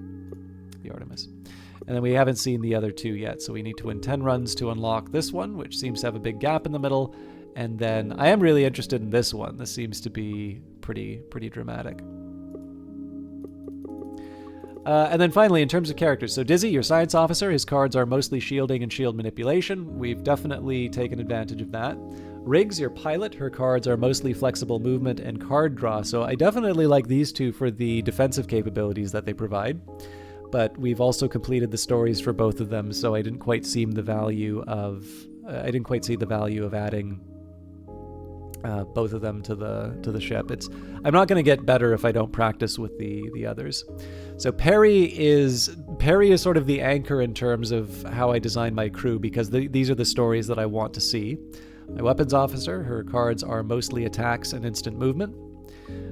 Artemis. And then we haven't seen the other 2 yet, so we need to win 10 runs to unlock this one, which seems to have a big gap in the middle. And then I am really interested in this one. This seems to be pretty dramatic. And then finally, in terms of characters, so Dizzy, your science officer, his cards are mostly shielding and shield manipulation. We've definitely taken advantage of that. Riggs, your pilot, her cards are mostly flexible movement and card draw, so I definitely like these 2 for the defensive capabilities that they provide. But we've also completed the stories for both of them, so I didn't quite see the value of adding both of them to the ship. I'm not going to get better if I don't practice with the others. So Perry is sort of the anchor in terms of how I design my crew, because these are the stories that I want to see. My weapons officer, her cards are mostly attacks and instant movement.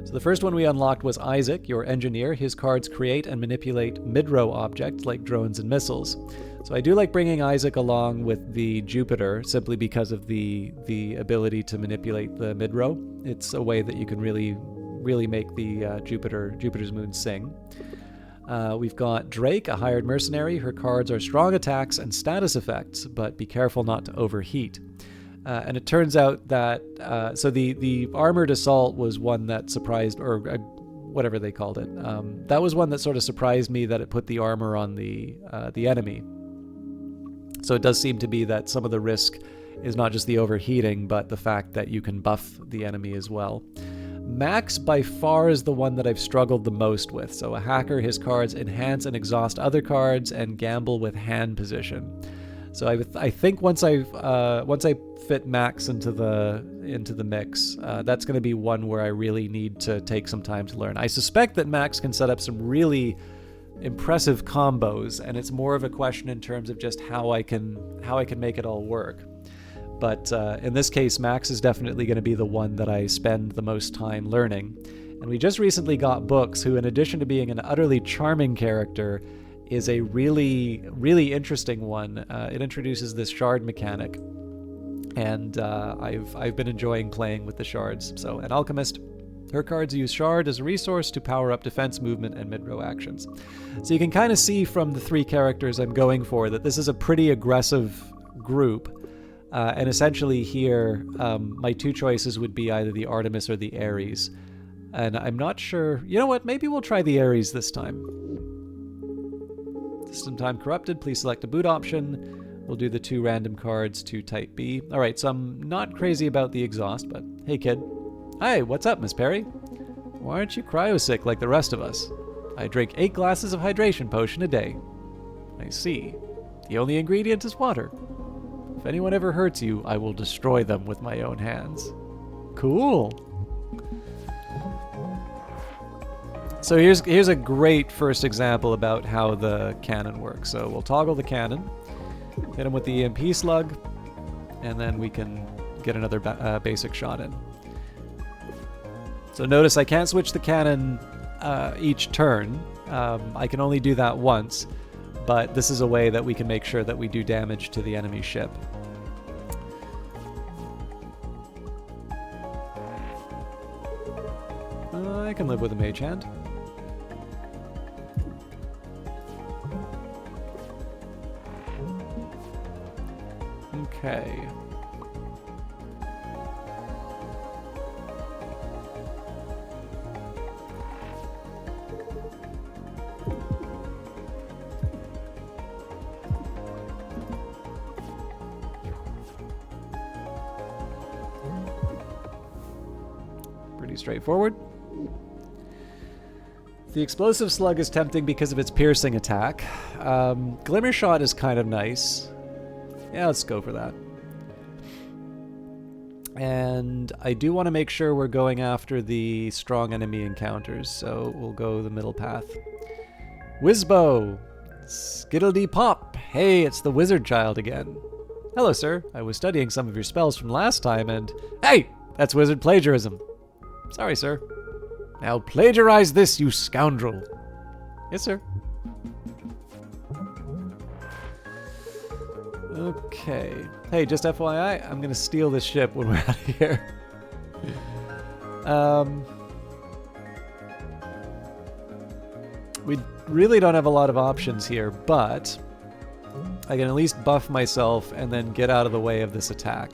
So the first one we unlocked was Isaac, your engineer. His cards create and manipulate mid-row objects like drones and missiles. So I do like bringing Isaac along with the Jupiter simply because of the ability to manipulate the mid-row. It's a way that you can really make the Jupiter's moon sing. We've got Drake, a hired mercenary. Her cards are strong attacks and status effects, but be careful not to overheat. And it turns out that so the armored assault was one that surprised, or whatever they called it. That was one that sort of surprised me, that it put the armor on the enemy. So it does seem to be that some of the risk is not just the overheating, but the fact that you can buff the enemy as well. Max by far is the one that I've struggled the most with. So a hacker, his cards enhance and exhaust other cards and gamble with hand position. So I think once I fit Max into the mix, that's going to be one where I really need to take some time to learn. I suspect that Max can set up some really impressive combos, and it's more of a question in terms of just how I can make it all work. But in this case, Max is definitely going to be the one that I spend the most time learning. And we just recently got Books, who in addition to being an utterly charming character, is a really, really interesting one. It introduces this shard mechanic, and I've been enjoying playing with the shards. So an alchemist, her cards use shard as a resource to power up defense, movement, and mid-row actions. So you can kind of see from the 3 characters I'm going for that this is a pretty aggressive group. And essentially here, my 2 choices would be either the Artemis or the Ares. And I'm not sure, you know what, maybe we'll try the Ares this time. System time corrupted. Please select a boot option. We'll do the 2 random cards to type B. All right, so I'm not crazy about the exhaust, but hey, kid. Hi, what's up, Miss Perry? Why aren't you cryosick like the rest of us? I drink 8 glasses of hydration potion a day. I see. The only ingredient is water. If anyone ever hurts you, I will destroy them with my own hands. Cool. So here's a great first example about how the cannon works. So we'll toggle the cannon, hit him with the EMP slug, and then we can get another basic shot in. So notice I can't switch the cannon each turn. I can only do that once, but this is a way that we can make sure that we do damage to the enemy ship. I can live with a mage hand. Okay. Pretty straightforward. The explosive slug is tempting because of its piercing attack. Glimmer shot is kind of nice. Yeah, let's go for that. And I do want to make sure we're going after the strong enemy encounters, so we'll go the middle path. Whizbo! Skiddledee pop! Hey, it's the wizard child again. Hello, sir. I was studying some of your spells from last time and... Hey! That's wizard plagiarism. Sorry, sir. Now plagiarize this, you scoundrel. Yes, sir. Okay. Hey, just FYI, I'm gonna steal this ship when we're out of here. We really don't have a lot of options here, but I can at least buff myself and then get out of the way of this attack.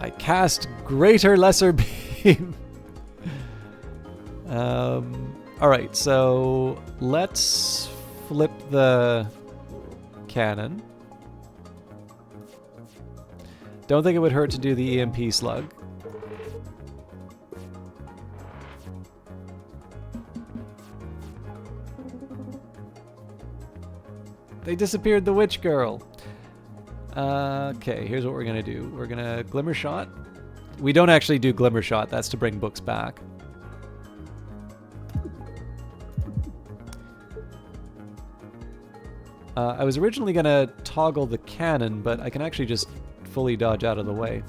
I cast Greater Lesser Beam. Alright, so let's flip the cannon. Don't think it would hurt to do the EMP slug. They disappeared the witch girl. Okay, here's what we're gonna do. We're gonna Glimmer Shot. We don't actually do Glimmer Shot, that's to bring books back. I was originally gonna toggle the cannon, but I can actually just fully dodge out of the way.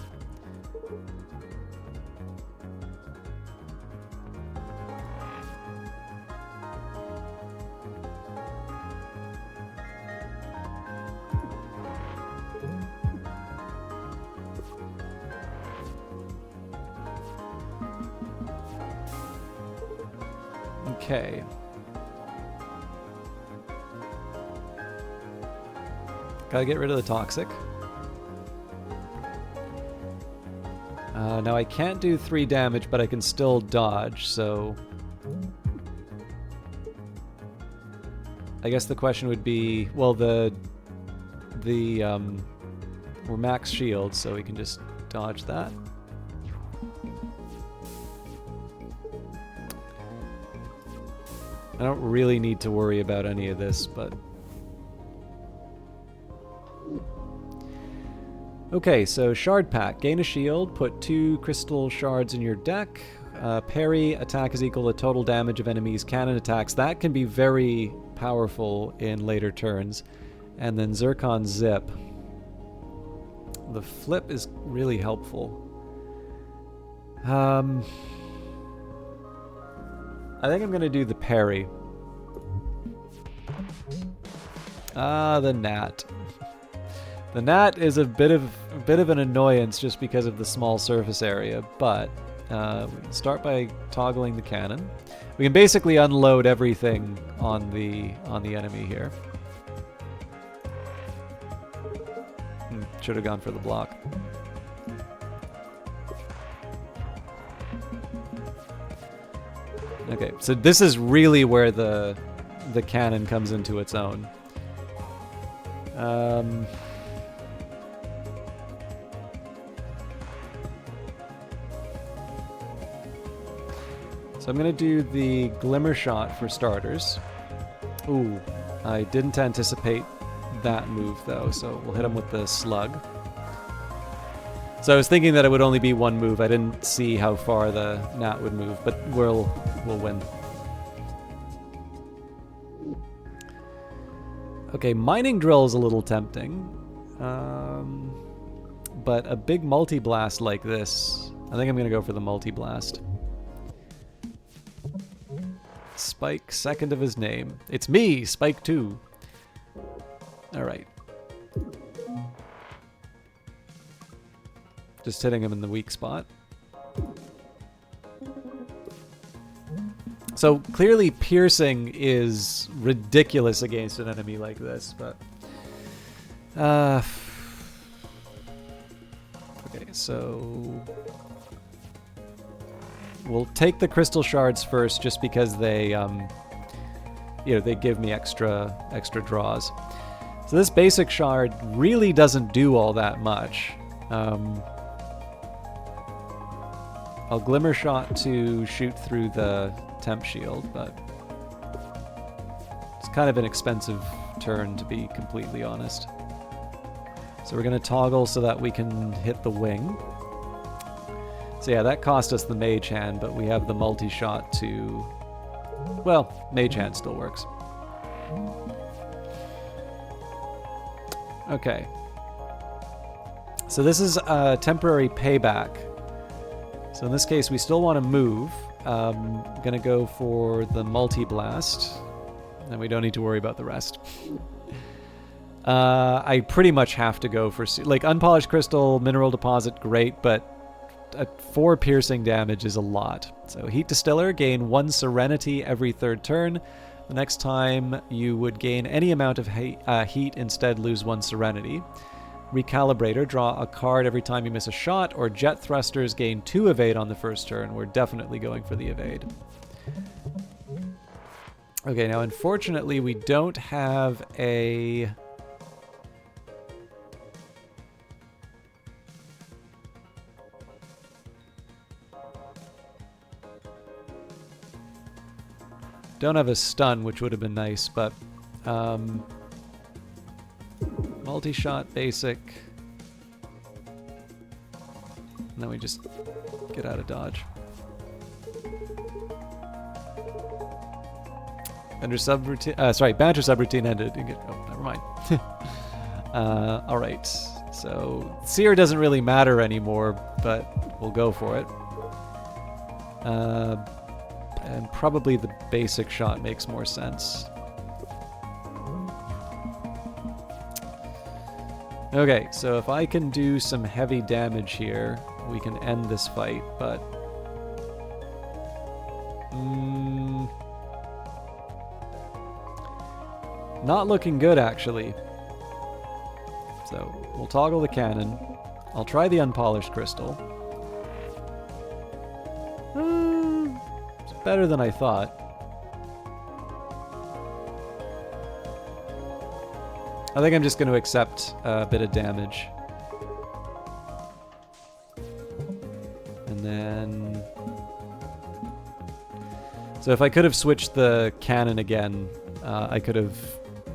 Okay. Gotta get rid of the toxic. Now I can't do 3 damage, but I can still dodge, so... I guess the question would be, well, we're max shield, so we can just dodge that. I don't really need to worry about any of this, but... Okay, so Shard Pack. Gain a shield, put 2 crystal shards in your deck. Parry, attack is equal to total damage of enemies' cannon attacks. That can be very powerful in later turns. And then Zircon Zip. The flip is really helpful. I think I'm going to do the parry. The gnat. The gnat is a bit of an annoyance just because of the small surface area, but we can start by toggling the cannon. We can basically unload everything on the enemy here. Should have gone for the block. Okay, so this is really where the cannon comes into its own. So I'm going to do the Glimmer Shot for starters. Ooh, I didn't anticipate that move though, so we'll hit him with the Slug. So I was thinking that it would only be one move. I didn't see how far the Gnat would move, but we'll win. Okay, Mining Drill is a little tempting. But a big multi-blast like this, I think I'm going to go for the multi-blast. Spike, second of his name. It's me, Spike 2. Alright. Just hitting him in the weak spot. So clearly piercing is ridiculous against an enemy like this, but... okay, so... we'll take the crystal shards first just because they, they give me extra draws. So this basic shard really doesn't do all that much. I'll Glimmer Shot to shoot through the temp shield, but it's kind of an expensive turn to be completely honest. So we're going to toggle so that we can hit the wing. So yeah, that cost us the Mage Hand, but we have the multi-shot to... well, Mage Hand still works. Okay. So this is a temporary payback. So in this case, we still want to move. I'm going to go for the multi-blast, and we don't need to worry about the rest. I pretty much have to go for... like, Unpolished Crystal, Mineral Deposit, great, but 4 piercing damage is a lot. So Heat Distiller, gain 1 Serenity every 3rd turn. The next time you would gain any amount of heat, instead lose 1 Serenity. Recalibrator, draw a card every time you miss a shot, or Jet Thrusters, gain 2 evade on the 1st turn. We're definitely going for the evade. Okay, now unfortunately we don't have a... don't have a stun, which would have been nice, but multi-shot, basic, and then we just get out of dodge. Banter subroutine, banter subroutine ended. Oh, never mind. All right, so Seer doesn't really matter anymore, but we'll go for it. And probably the basic shot makes more sense. Okay, so if I can do some heavy damage here, we can end this fight, but... not looking good, actually. So, we'll toggle the cannon. I'll try the Unpolished Crystal. It's better than I thought. I think I'm just going to accept a bit of damage. And then... so if I could have switched the cannon again, I could have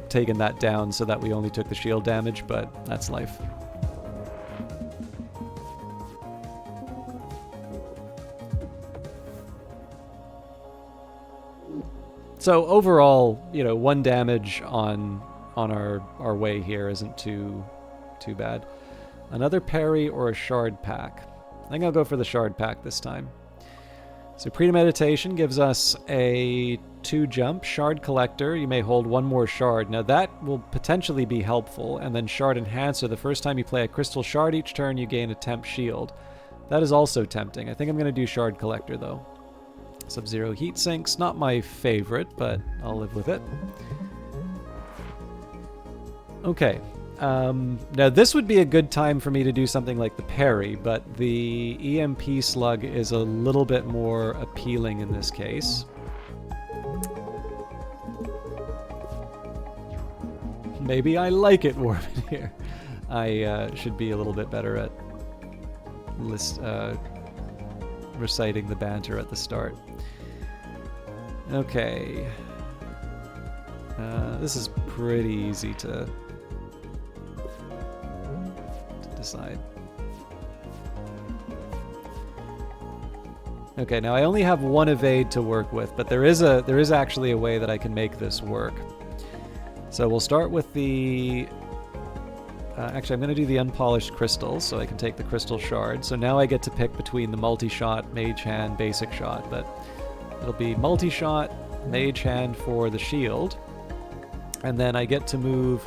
taken that down so that we only took the shield damage, but that's life. So overall, 1 damage on our way here isn't too bad. Another parry or a shard pack. I think I'll go for the shard pack this time. So Premeditation gives us a 2-jump. Shard Collector, you may hold 1 more shard. Now that will potentially be helpful. And then Shard Enhancer, the first time you play a crystal shard each turn, you gain a temp shield. That is also tempting. I think I'm going to do Shard Collector though. Sub-Zero Heat Sinks, not my favorite, but I'll live with it. Okay, now this would be a good time for me to do something like the parry, but the EMP slug is a little bit more appealing in this case. Maybe I like it warm in here. I should be a little bit better at reciting the banter at the start. Okay. This is pretty easy to decide. Okay, now I only have one evade to work with, but there is actually a way that I can make this work. So we'll start with the... actually, I'm going to do the unpolished crystals, so I can take the crystal shard. So now I get to pick between the multi-shot, mage hand, basic shot, but it'll be multi-shot, mage hand for the shield. And then I get to move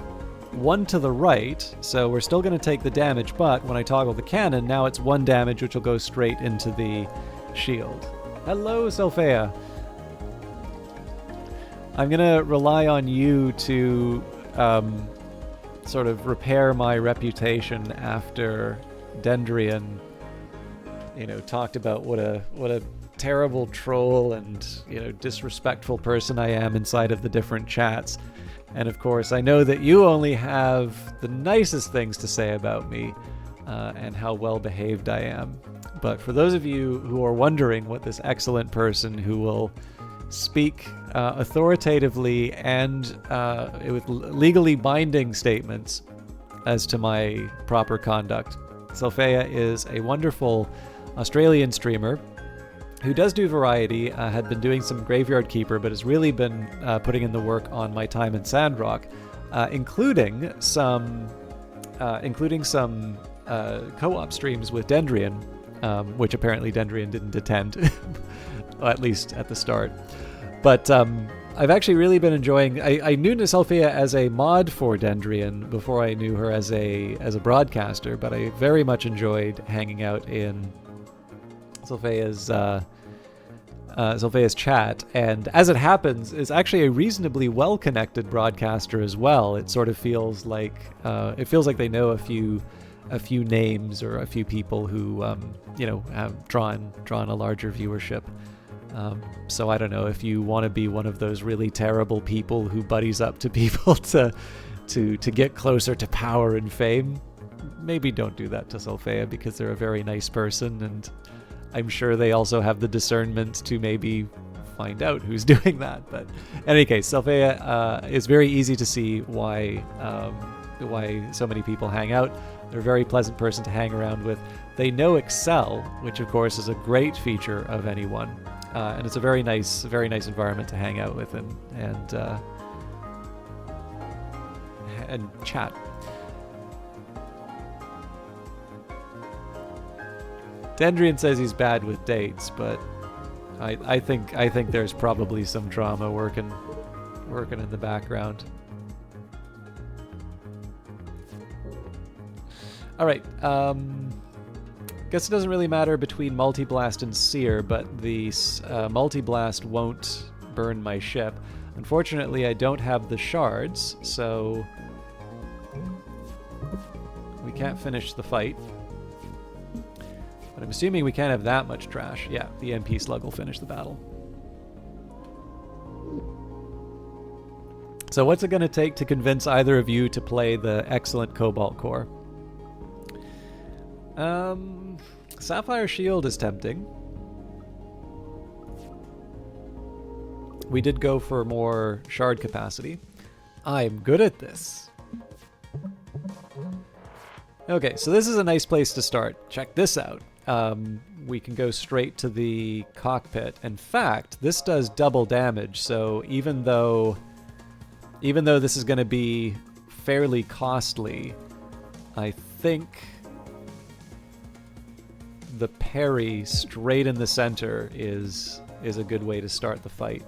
one to the right, so we're still going to take the damage, but when I toggle the cannon, now it's one damage, which will go straight into the shield. Hello, Sylphea. I'm going to rely on you to sort of repair my reputation after Dendrian, talked about what a terrible troll and, disrespectful person I am inside of the different chats. And of course, I know that you only have the nicest things to say about me and how well behaved I am. But for those of you who are wondering what this excellent person who will speak authoritatively and with legally binding statements as to my proper conduct, Sylphea is a wonderful Australian streamer who does do variety, had been doing some Graveyard Keeper, but has really been putting in the work on my time in Sandrock, including some co-op streams with Dendrian, which apparently Dendrian didn't attend, well, at least at the start. But I've actually really been enjoying... I knew Sylphea as a mod for Dendrian before I knew her as a broadcaster, but I very much enjoyed hanging out in Sylphea's chat, and as it happens, is actually a reasonably well-connected broadcaster as well. It sort of feels like they know a few names or a few people who have drawn a larger viewership. So I don't know if you want to be one of those really terrible people who buddies up to people to get closer to power and fame. Maybe don't do that to Sylphea, because they're a very nice person, and I'm sure they also have the discernment to maybe find out who's doing that. But in any case, Sylphea is very easy to see why so many people hang out. They're a very pleasant person to hang around with. They know Excel, which of course is a great feature of anyone, and it's a very nice environment to hang out with and chat. Dendrian says he's bad with dates, but I think there's probably some drama working in the background. All right. Guess it doesn't really matter between Multi-Blast and Sear, but the Multi-Blast won't burn my ship. Unfortunately, I don't have the shards, so we can't finish the fight. But I'm assuming we can't have that much trash. Yeah, the MP Slug will finish the battle. So what's it going to take to convince either of you to play the excellent Cobalt core? Sapphire Shield is tempting. We did go for more shard capacity. I'm good at this. Okay, so this is a nice place to start. Check this out. We can go straight to the cockpit. In fact, this does double damage, so even though this is going to be fairly costly, I think the parry straight in the center is a good way to start the fight.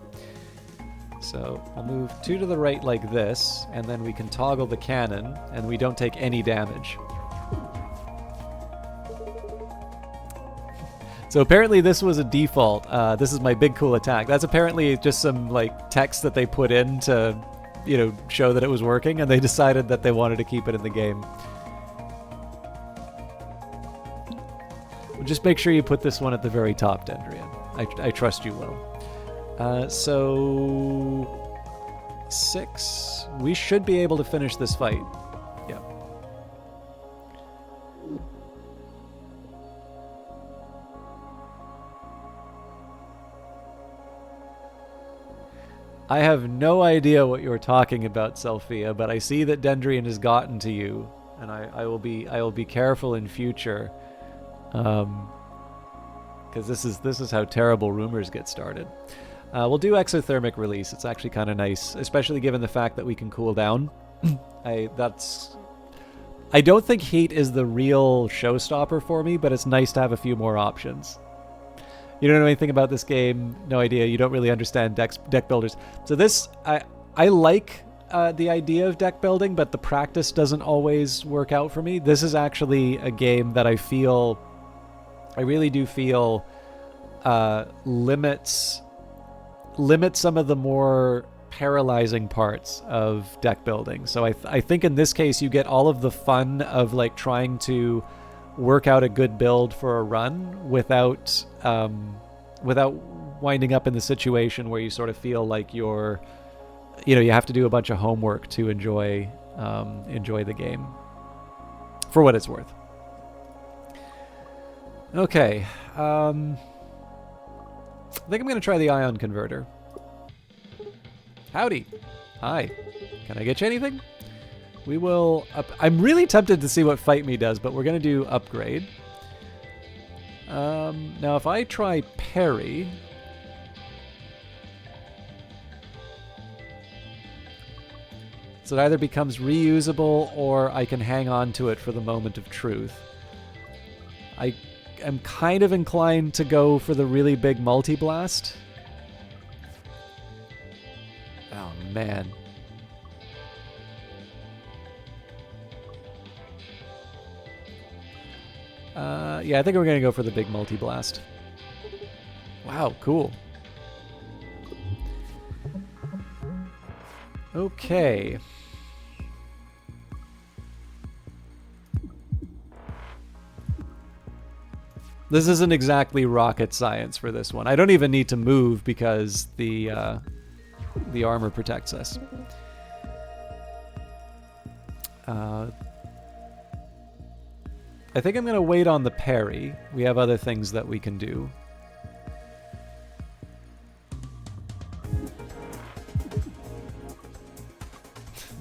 So I'll move 2 to the right like this, and then we can toggle the cannon, and we don't take any damage. So apparently this was a default. This is my big cool attack. That's apparently just some like text that they put in to, show that it was working, and they decided that they wanted to keep it in the game. Just make sure you put this one at the very top, Dendrian. I trust you will. So 6. We should be able to finish this fight. Yeah. I have no idea what you're talking about, Selphia, but I see that Dendrian has gotten to you, and I will be careful in future, because this is how terrible rumors get started. We'll do exothermic release. It's actually kind of nice, especially given the fact that we can cool down. I don't think heat is the real showstopper for me, but it's nice to have a few more options. You don't know anything about this game, no idea. You don't really understand deck builders. So this, I like the idea of deck building, but the practice doesn't always work out for me. This is actually a game that I really do feel limits some of the more paralyzing parts of deck building. So I think in this case you get all of the fun of like trying to work out a good build for a run without winding up in the situation where you sort of feel like you have to do a bunch of homework to enjoy the game for what it's worth. Okay, I think I'm going to try the ion converter. Howdy. Hi. Can I get you anything? We will I'm really tempted to see what Fight Me does, but we're going to do upgrade. Now if I try parry, so it either becomes reusable or I can hang on to it for the moment of truth. I am kind of inclined to go for the really big multi-blast. Oh man. Yeah, I think we're going to go for the big multi-blast. Wow, cool. Okay. This isn't exactly rocket science for this one. I don't even need to move because the armor protects us. I think I'm going to wait on the parry. We have other things that we can do.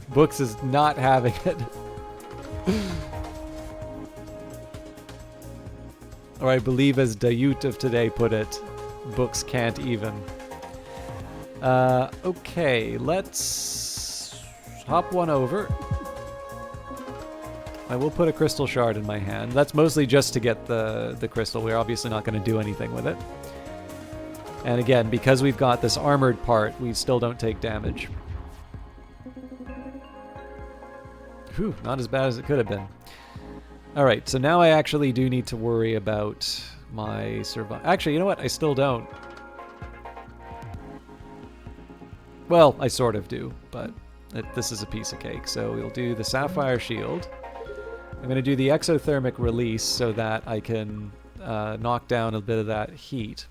Books is not having it. Or I believe as Dayut of today put it, Books can't even. Okay, let's hop one over. I will put a crystal shard in my hand. That's mostly just to get the crystal. We're obviously not going to do anything with it. And again, because we've got this armored part, we still don't take damage. Whew, not as bad as it could have been. Alright, so now I actually do need to worry about my survival. Actually, you know what? I still don't. Well, I sort of do, but this is a piece of cake. So we'll do the Sapphire Shield. I'm going to do the exothermic release so that I can knock down a bit of that heat.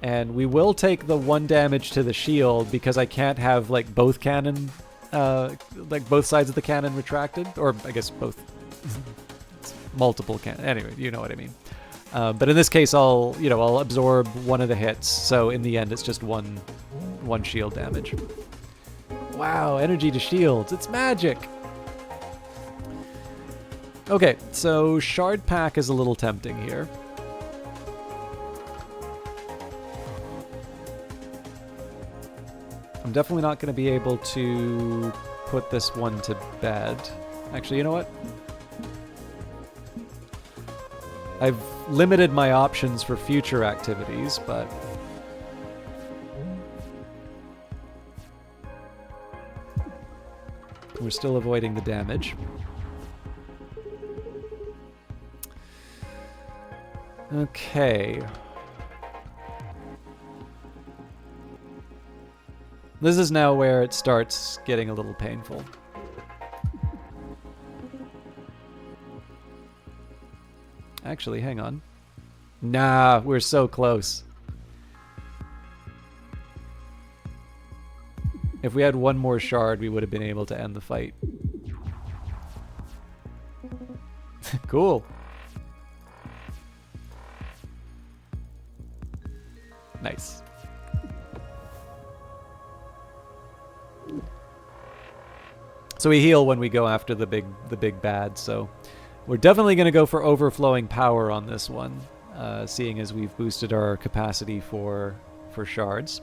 And we will take the 1 damage to the shield because I can't have like both cannon, like both sides of the cannon retracted, or I guess both, multiple cannon. Anyway, you know what I mean. But in this case, I'll absorb one of the hits. So in the end, it's just one shield damage. Wow, energy to shields. It's magic. Okay, so Shard Pack is a little tempting here. I'm definitely not going to be able to put this one to bed. Actually, you know what? I've limited my options for future activities, but... we're still avoiding the damage. Okay. This is now where it starts getting a little painful. Actually, hang on. Nah, we're so close. If we had one more shard, we would have been able to end the fight. Cool. Nice. So we heal when we go after the big bad, so we're definitely going to go for overflowing power on this one, seeing as we've boosted our capacity for shards.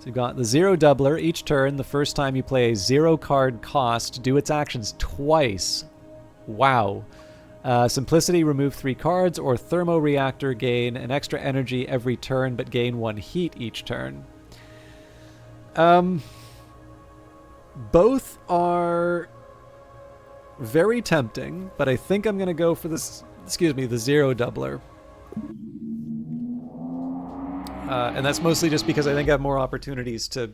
So we've got the zero doubler. Each turn, the first time you play a 0-card cost, do its actions twice. Wow. Simplicity, remove 3 cards, or thermoreactor, gain an extra energy every turn, but gain 1 heat each turn. Both are very tempting, but I think I'm going to go for this, the zero doubler. And that's mostly just because I think I have more opportunities to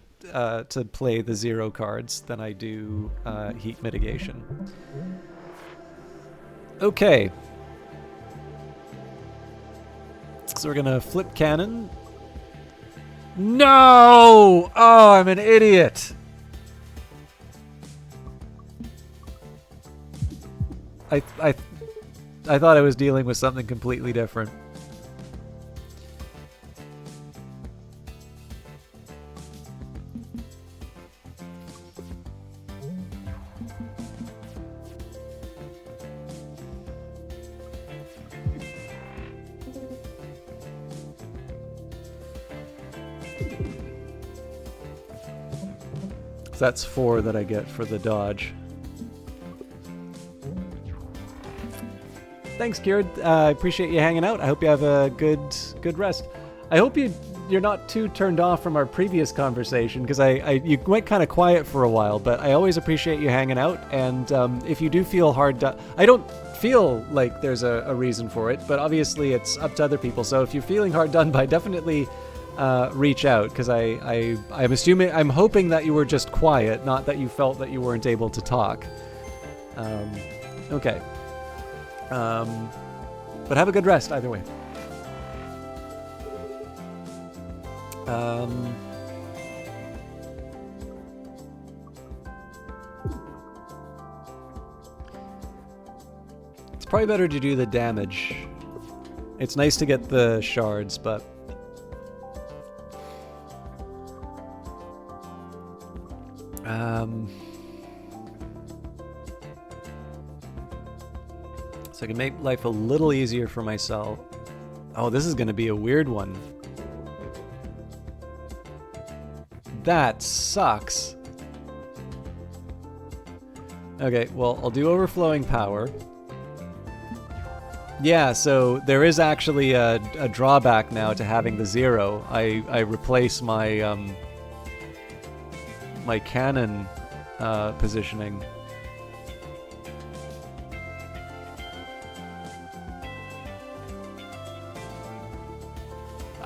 play the 0 cards than I do heat mitigation. Okay. So we're going to flip cannon. No! Oh, I'm an idiot! I thought I was dealing with something completely different. So that's 4 that I get for the dodge. Thanks, Kieran. I appreciate you hanging out. I hope you have a good rest. I hope you're not too turned off from our previous conversation, because you went kind of quiet for a while, but I always appreciate you hanging out. And if you do feel hard done, I don't feel like there's a reason for it, but obviously it's up to other people. So if you're feeling hard done by, definitely reach out, because I'm hoping that you were just quiet, not that you felt that you weren't able to talk. Okay. But have a good rest either way. It's probably better to do the damage. It's nice to get the shards, but so I can make life a little easier for myself. Oh, this is going to be a weird one. That sucks. Okay, well, I'll do overflowing power. Yeah, so there is actually a drawback now to having the 0. I replace my my cannon positioning.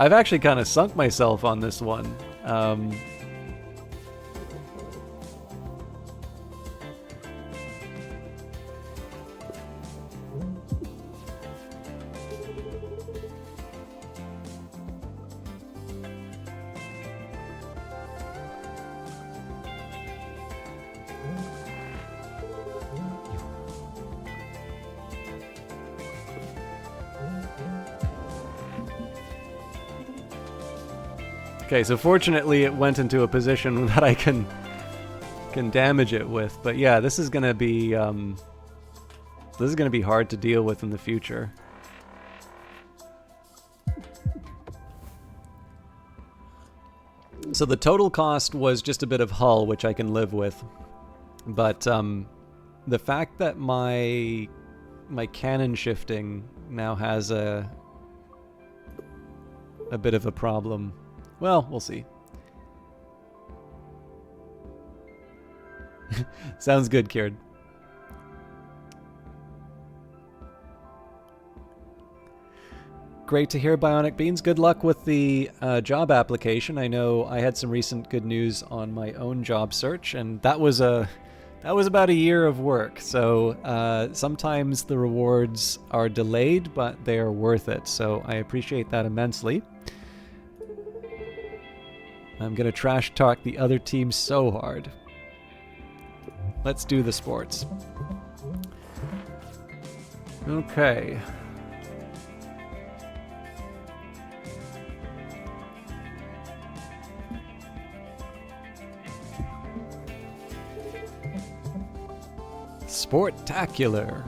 I've actually kind of sunk myself on this one. Okay, so fortunately it went into a position that I can damage it with, but yeah, this is gonna be hard to deal with in the future. So the total cost was just a bit of hull, which I can live with, but the fact that my cannon shifting now has a bit of a problem. Well, we'll see. Sounds good, Kieran. Great to hear, Bionic Beans. Good luck with the job application. I know I had some recent good news on my own job search, and that was about a year of work. So sometimes the rewards are delayed, but they are worth it. So I appreciate that immensely. I'm gonna trash talk the other team so hard. Let's do the sports. Okay. Sportacular.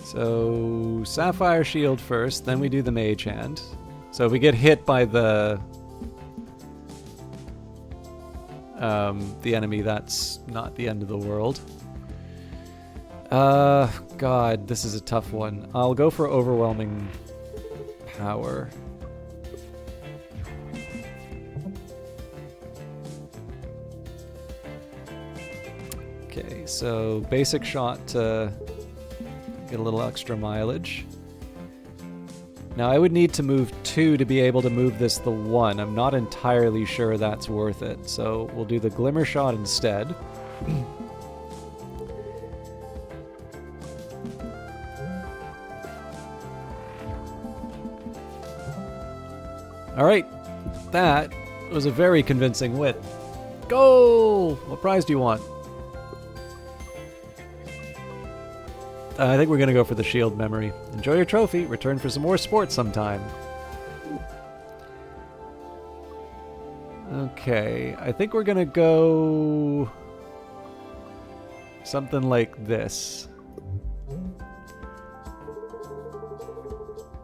So, Sapphire Shield first, then we do the Mage Hand. So if we get hit by the enemy, that's not the end of the world. God, this is a tough one. I'll go for Overwhelming Power. Okay, so basic shot to get a little extra mileage. Now I would need to move 2 to be able to move this the 1. I'm not entirely sure that's worth it, so we'll do the Glimmer Shot instead. Alright, that was a very convincing win. Goal! What prize do you want? I think we're going to go for the shield memory. Enjoy your trophy. Return for some more sports sometime. Okay, I think we're going to go something like this.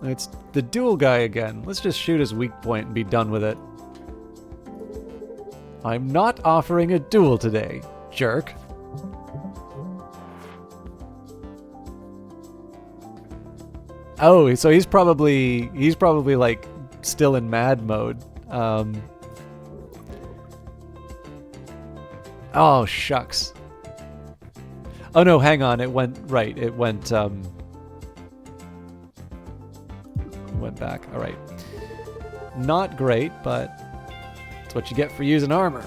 It's the duel guy again. Let's just shoot his weak point and be done with it. I'm not offering a duel today, jerk. Oh, so he's probably like still in mad mode. Oh shucks. Oh no, hang on. It went right. It went back. All right. Not great, but it's what you get for using armor.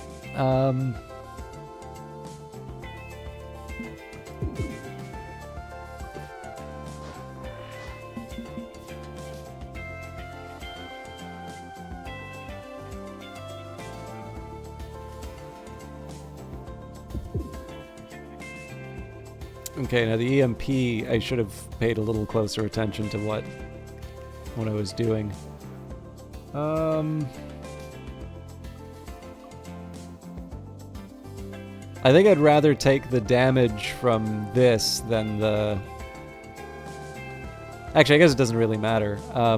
Okay, now the EMP, I should have paid a little closer attention to what I was doing. I think I'd rather take the damage from this than the... Actually, I guess it doesn't really matter. I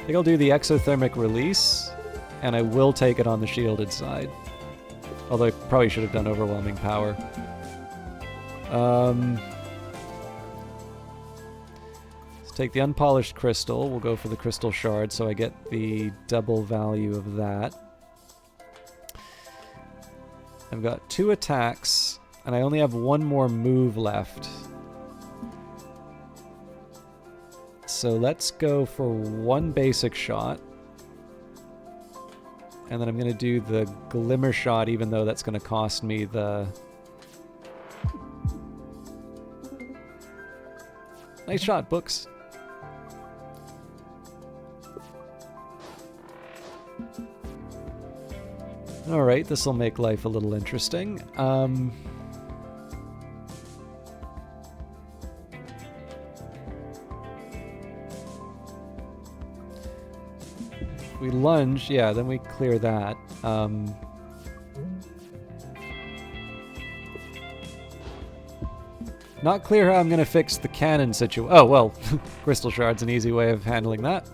think I'll do the exothermic release, and I will take it on the shielded side. Although I probably should have done overwhelming power. Let's take the unpolished crystal. We'll go for the crystal shard, so I get the double value of that. I've got 2 attacks, and I only have 1 more move left. So let's go for 1 basic shot. And then I'm going to do the glimmer shot, even though that's going to cost me the... Nice shot, books. Alright, this will make life a little interesting. We lunge, yeah, then we clear that. Not clear how I'm going to fix the cannon situation. Oh, well, crystal shard's an easy way of handling that.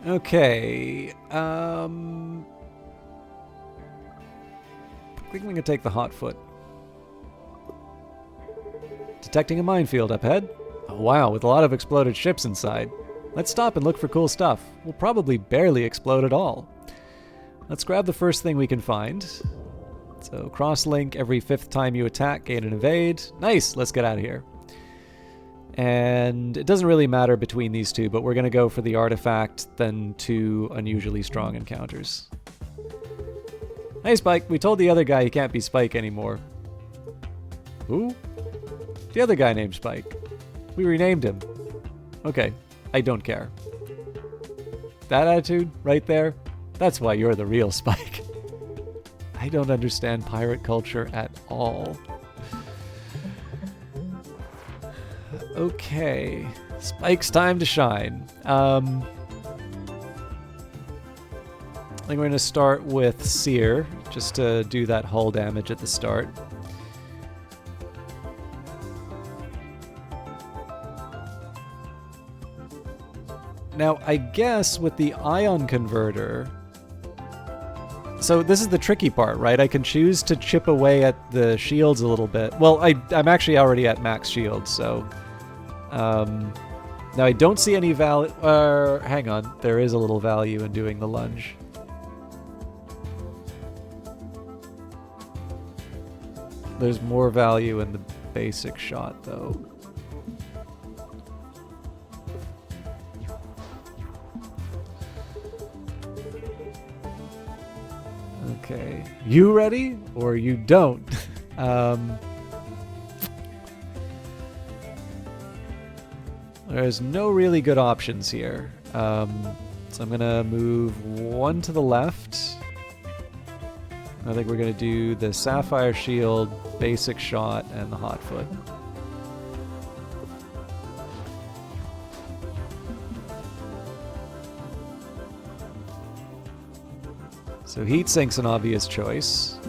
Okay, I think we can take the hot foot. Detecting a minefield up ahead. Oh, wow, with a lot of exploded ships inside. Let's stop and look for cool stuff. We'll probably barely explode at all. Let's grab the first thing we can find. So cross link every 5th time you attack, gain and evade. Nice, let's get out of here. And it doesn't really matter between these two, but we're going to go for the artifact, then 2 unusually strong encounters. Hey Spike, we told the other guy he can't be Spike anymore. Who? The other guy named Spike. We renamed him. Okay, I don't care. That attitude right there, that's why you're the real Spike. I don't understand pirate culture at all. Okay, Spike's time to shine. I think we're going to start with Seer, just to do that hull damage at the start. Now, I guess with the Ion Converter... So this is the tricky part, right? I can choose to chip away at the shields a little bit. Well, I'm actually already at max shield, so... now, I don't see any value... hang on. There is a little value in doing the lunge. There's more value in the basic shot, though. Okay. You ready? Or you don't? There's no really good options here. So I'm going to move 1 to the left. I think we're going to do the Sapphire Shield, Basic Shot, and the Hot Foot. So Heat Sink's an obvious choice.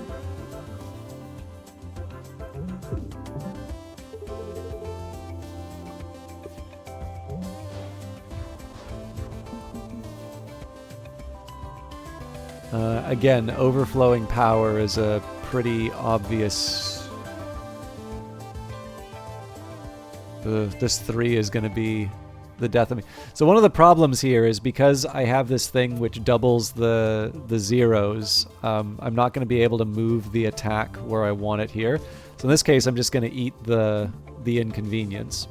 Again, Overflowing Power is a pretty obvious... this 3 is going to be the death of me. So one of the problems here is because I have this thing which doubles the zeros, I'm not going to be able to move the attack where I want it here. So in this case, I'm just going to eat the inconvenience.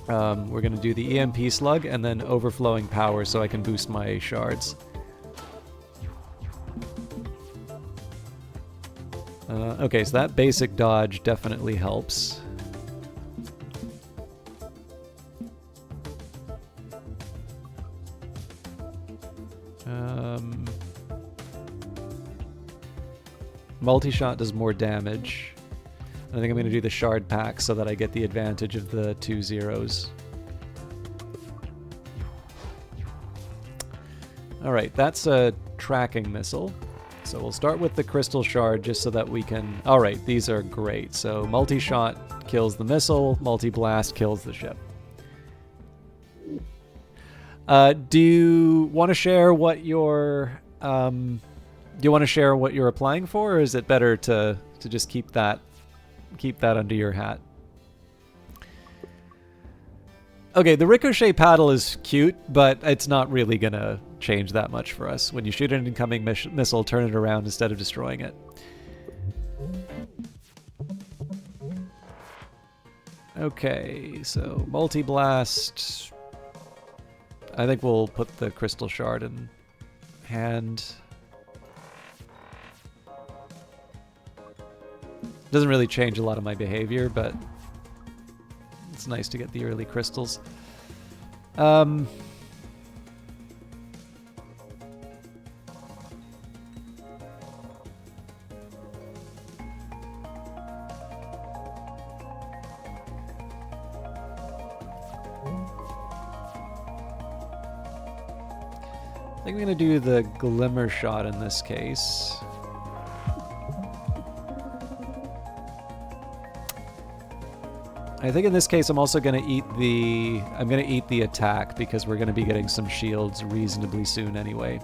We're going to do the EMP Slug and then Overflowing Power so I can boost my shards. Okay, so that basic dodge definitely helps. Multi-shot does more damage. I think I'm going to do the shard pack so that I get the advantage of the 2 zeros. Alright, that's a tracking missile. So we'll start with the crystal shard just so that we can... Alright, these are great. So multi-shot kills the missile, multi-blast kills the ship. Do you want to share what you're... do you want to share what you're applying for, or is it better to just keep that under your hat? Okay, the ricochet paddle is cute, but it's not really gonna change that much for us. When you shoot an incoming missile, turn it around instead of destroying it. Okay, so multi-blast. I think we'll put the crystal shard in hand. Doesn't really change a lot of my behavior, but it's nice to get the early crystals. I think I'm going to do the glimmer shot in this case. I think in this case I'm also going to eat the attack because we're going to be getting some shields reasonably soon anyway.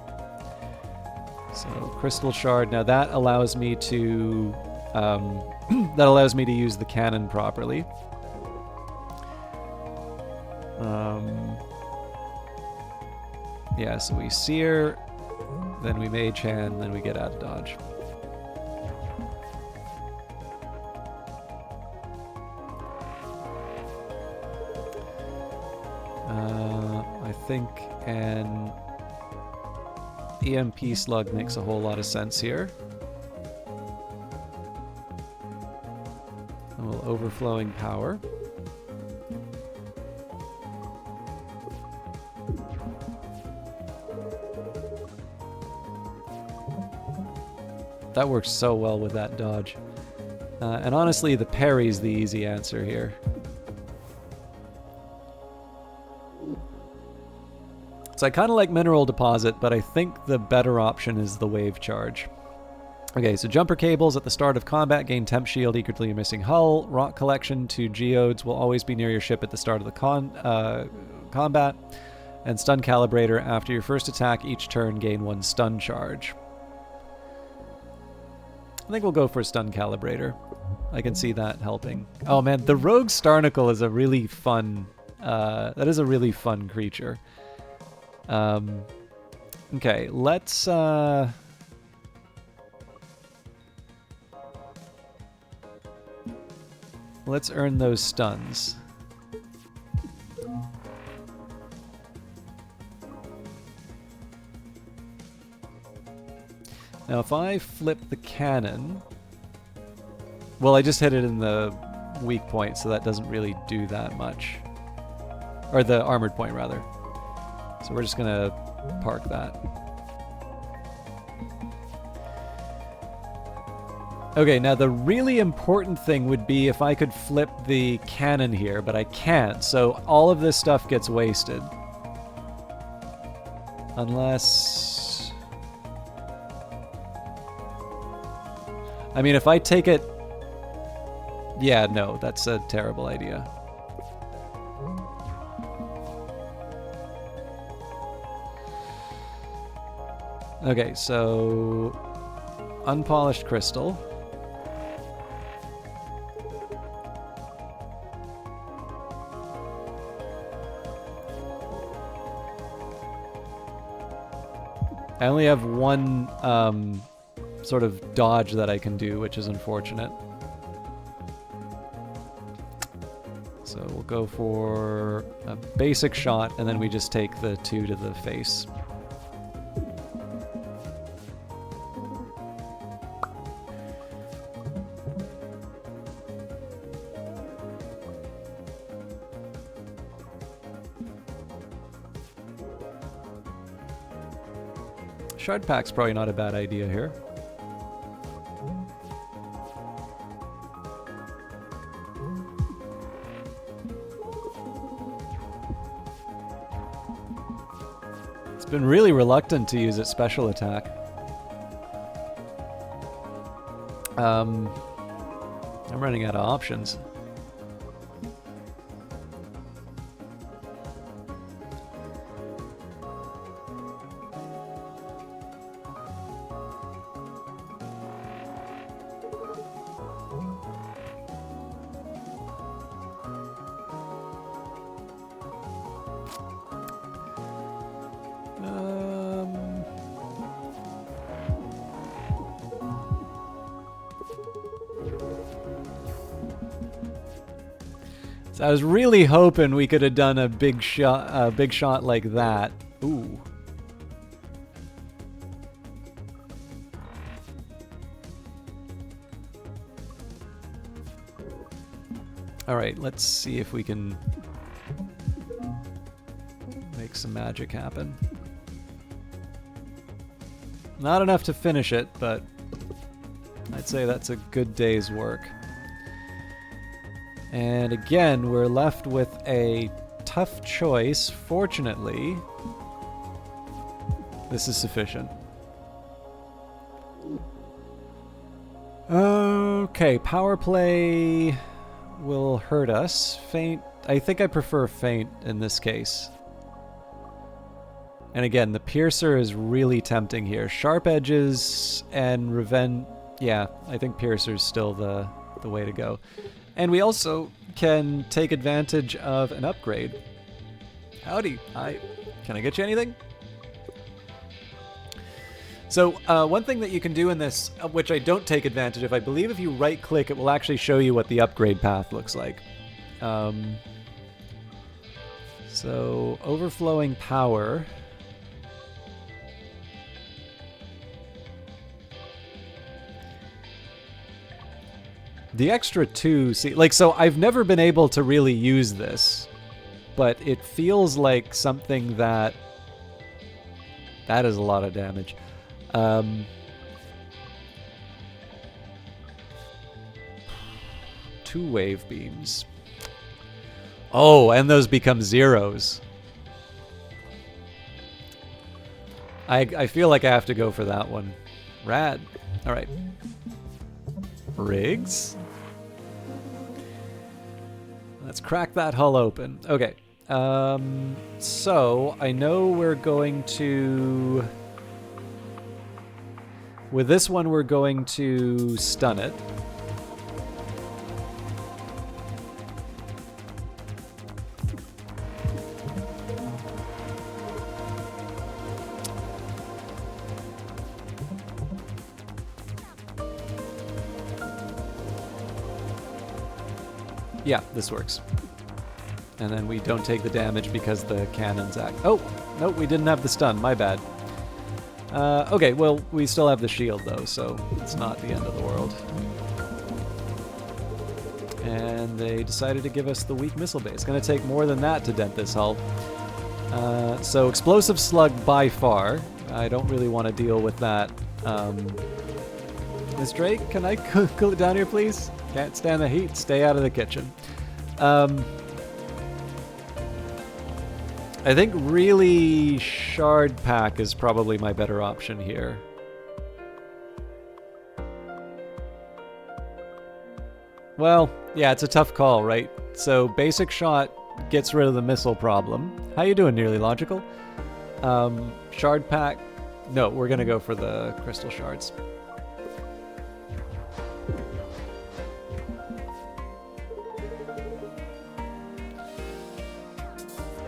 So crystal shard. Now that allows me to use the cannon properly. Yeah, so we sear, then we mage hand, then we get out of dodge. think an EMP slug makes a whole lot of sense here. A little overflowing power. That works so well with that dodge. And honestly, the parry's the easy answer here. So I kind of like Mineral Deposit, but I think the better option is the Wave Charge. Okay, so Jumper Cables at the start of combat gain Temp Shield equal to your missing hull. Rock Collection to Geodes will always be near your ship at the start of the combat. And Stun Calibrator after your first attack each turn gain 1 stun charge. I think we'll go for Stun Calibrator. I can see that helping. Oh man, the Rogue Starnacle is a really fun... that is a really fun creature. Okay, let's... let's earn those stuns. Now if I flip the cannon... Well, I just hit it in the weak point, so that doesn't really do that much. Or the armored point, rather. So we're just gonna park that. Okay, now the really important thing would be if I could flip the cannon here, but I can't, so all of this stuff gets wasted. Unless... I mean, if I take it... Yeah, no, that's a terrible idea. Okay, so... Unpolished crystal. I only have one sort of dodge that I can do, which is unfortunate. So we'll go for a basic shot, and then we just take the 2 to the face. Shard Pack's probably not a bad idea here. It's been really reluctant to use its special attack. I'm running out of options. I was really hoping we could have done a big shot like that. Ooh. All right, let's see if we can make some magic happen. Not enough to finish it, but I'd say that's a good day's work. And again, we're left with a tough choice. Fortunately, this is sufficient. Okay, power play will hurt us. Feint, I think I prefer feint in this case. And again, the piercer is really tempting here. Sharp edges and revenge. Yeah, I think piercer's still the way to go. And we also can take advantage of an upgrade. Howdy. Hi. Can I get you anything? So one thing that you can do in this, which I don't take advantage of, I believe if you right-click, it will actually show you what the upgrade path looks like. So, overflowing power. The extra 2, see, like, so I've never been able to really use this, but it feels like something that is a lot of damage. 2 wave beams. Oh, and those become zeros. I feel like I have to go for that one. Rad. All right. Rigs. Let's crack that hull open. Okay. So I know we're going to... With this one, we're going to stun it. Yeah, this works. And then we don't take the damage because the cannons act. Oh, no, we didn't have the stun. My bad. Okay, well, we still have the shield, though, so it's not the end of the world. And they decided to give us the weak missile base. It's going to take more than that to dent this hull. So explosive slug by far. I don't really want to deal with that. Miss Drake, can I cool it down here, please? Can't stand the heat. Stay out of the kitchen. I think really Shard Pack is probably my better option here. Well, yeah, it's a tough call, right? So basic shot gets rid of the missile problem. How you doing, Nearly Logical? Shard Pack. No, we're gonna go for the crystal shards.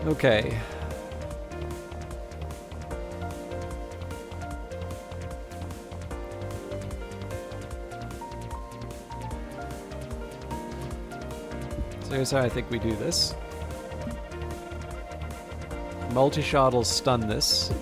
Okay. So here's how I think we do this. Multi-shot will stun this.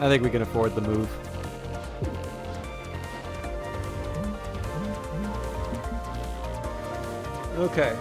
I think we can afford the move. Okay.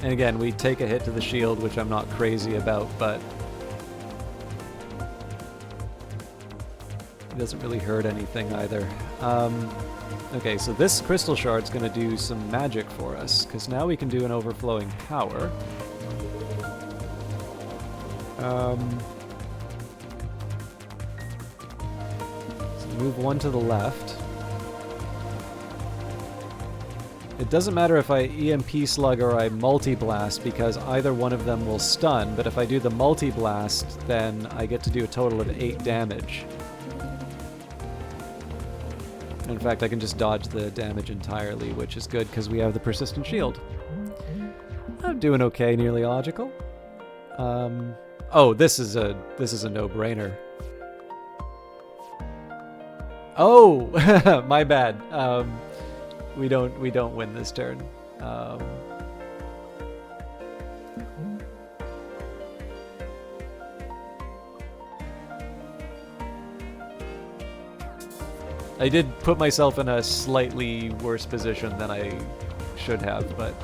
And again, we take a hit to the shield, which I'm not crazy about, but it doesn't really hurt anything either. Okay, so this crystal shard's going to do some magic for us, because now we can do an overflowing power. So move one to the left. It doesn't matter if I EMP slug or I multi-blast, because either one of them will stun, but if I do the multi-blast, then I get to do a total of 8 damage. In fact, I can just dodge the damage entirely, which is good because we have the persistent shield. I'm doing okay, Nearly Logical. Oh, this is a no-brainer. Oh, my bad. We don't win this turn. I did put myself in a slightly worse position than I should have, but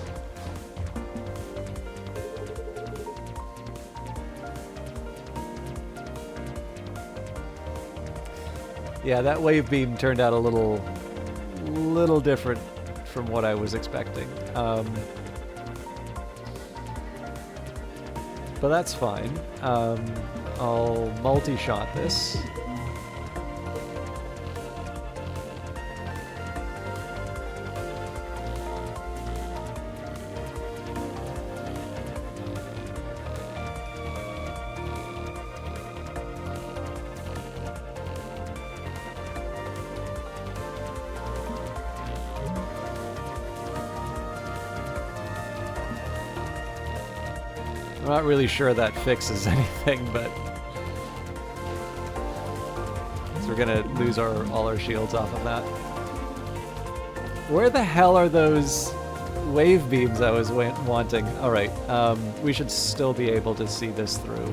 yeah, that wave beam turned out a little little different from what I was expecting. But that's fine. I'll multi-shot this. I'm not really sure that fixes anything, but so we're gonna lose all our shields off of that. Where the hell are those wave beams I was wanting? All right, we should still be able to see this through.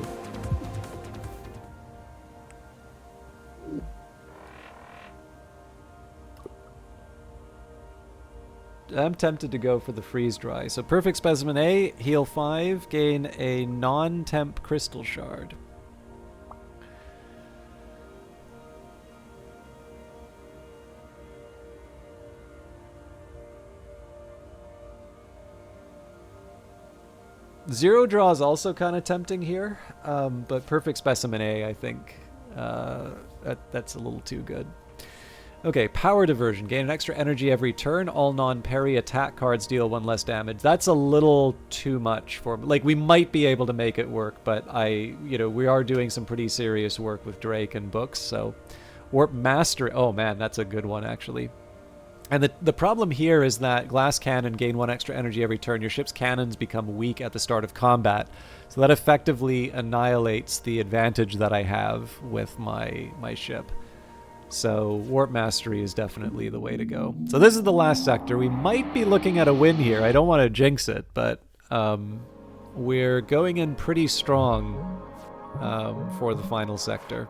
I'm tempted to go for the freeze dry. So perfect specimen A, heal 5, gain a non-temp crystal shard. Zero draw is also kind of tempting here, but perfect specimen A, I think that's a little too good. Okay, power diversion. Gain an extra energy every turn. All non-parry attack cards deal 1 less damage. That's a little too much for me. Like, we might be able to make it work, but we are doing some pretty serious work with Drake and books, so. Warp Mastery. Oh man, that's a good one, actually. And the problem here is that Glass Cannon gain 1 extra energy every turn. Your ship's cannons become weak at the start of combat. So that effectively annihilates the advantage that I have with my ship. So Warp Mastery is definitely the way to go. So this is the last sector. We might be looking at a win here. I don't want to jinx it, but we're going in pretty strong for the final sector.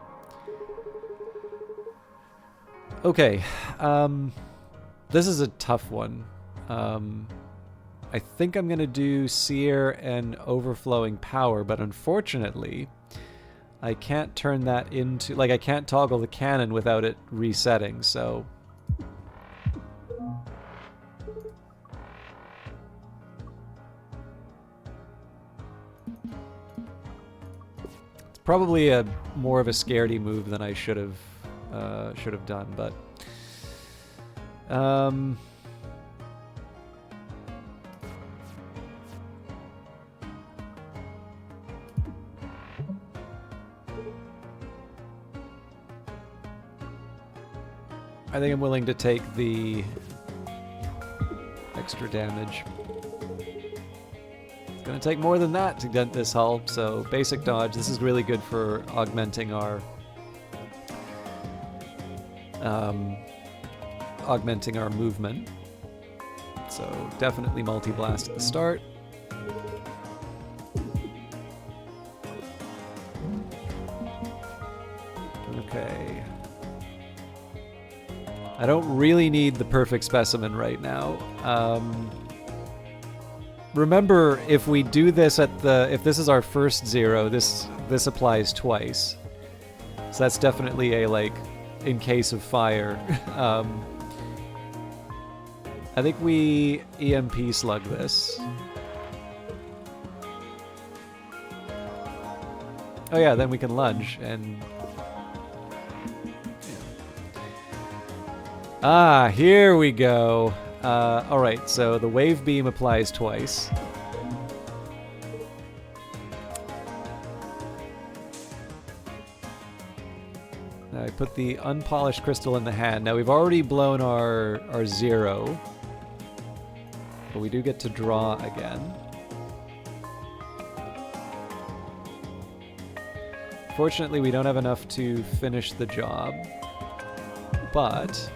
Okay, this is a tough one. I think I'm going to do Seer and Overflowing Power, but unfortunately I can't turn that into, like, I can't toggle the cannon without it resetting, so. It's probably more of a scaredy move than I should have done, but. I think I'm willing to take the extra damage. It's gonna take more than that to dent this hull, so basic dodge. This is really good for augmenting our movement. So definitely multi-blast at the start. Okay. I don't really need the perfect specimen right now. Remember, if we do this if this is our first 0, this applies twice. So that's definitely a, like, in case of fire. I think we EMP slug this. Oh yeah, then we can lunge and... Ah, here we go. Alright, so the wave beam applies twice. Now I put the unpolished crystal in the hand. Now we've already blown our 0. But we do get to draw again. Fortunately, we don't have enough to finish the job. But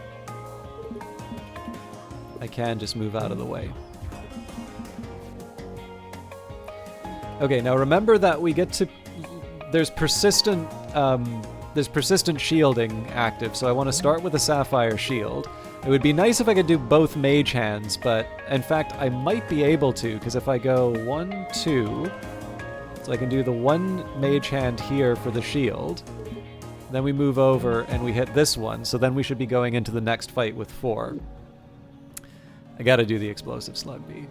I can just move out of the way. Okay, now remember that we get to... There's persistent shielding active, so I want to start with a Sapphire Shield. It would be nice if I could do both Mage Hands, but in fact I might be able to, because if I go 1, 2, so I can do the 1 Mage Hand here for the shield, then we move over and we hit this one, so then we should be going into the next fight with 4. I gotta do the explosive slug bee.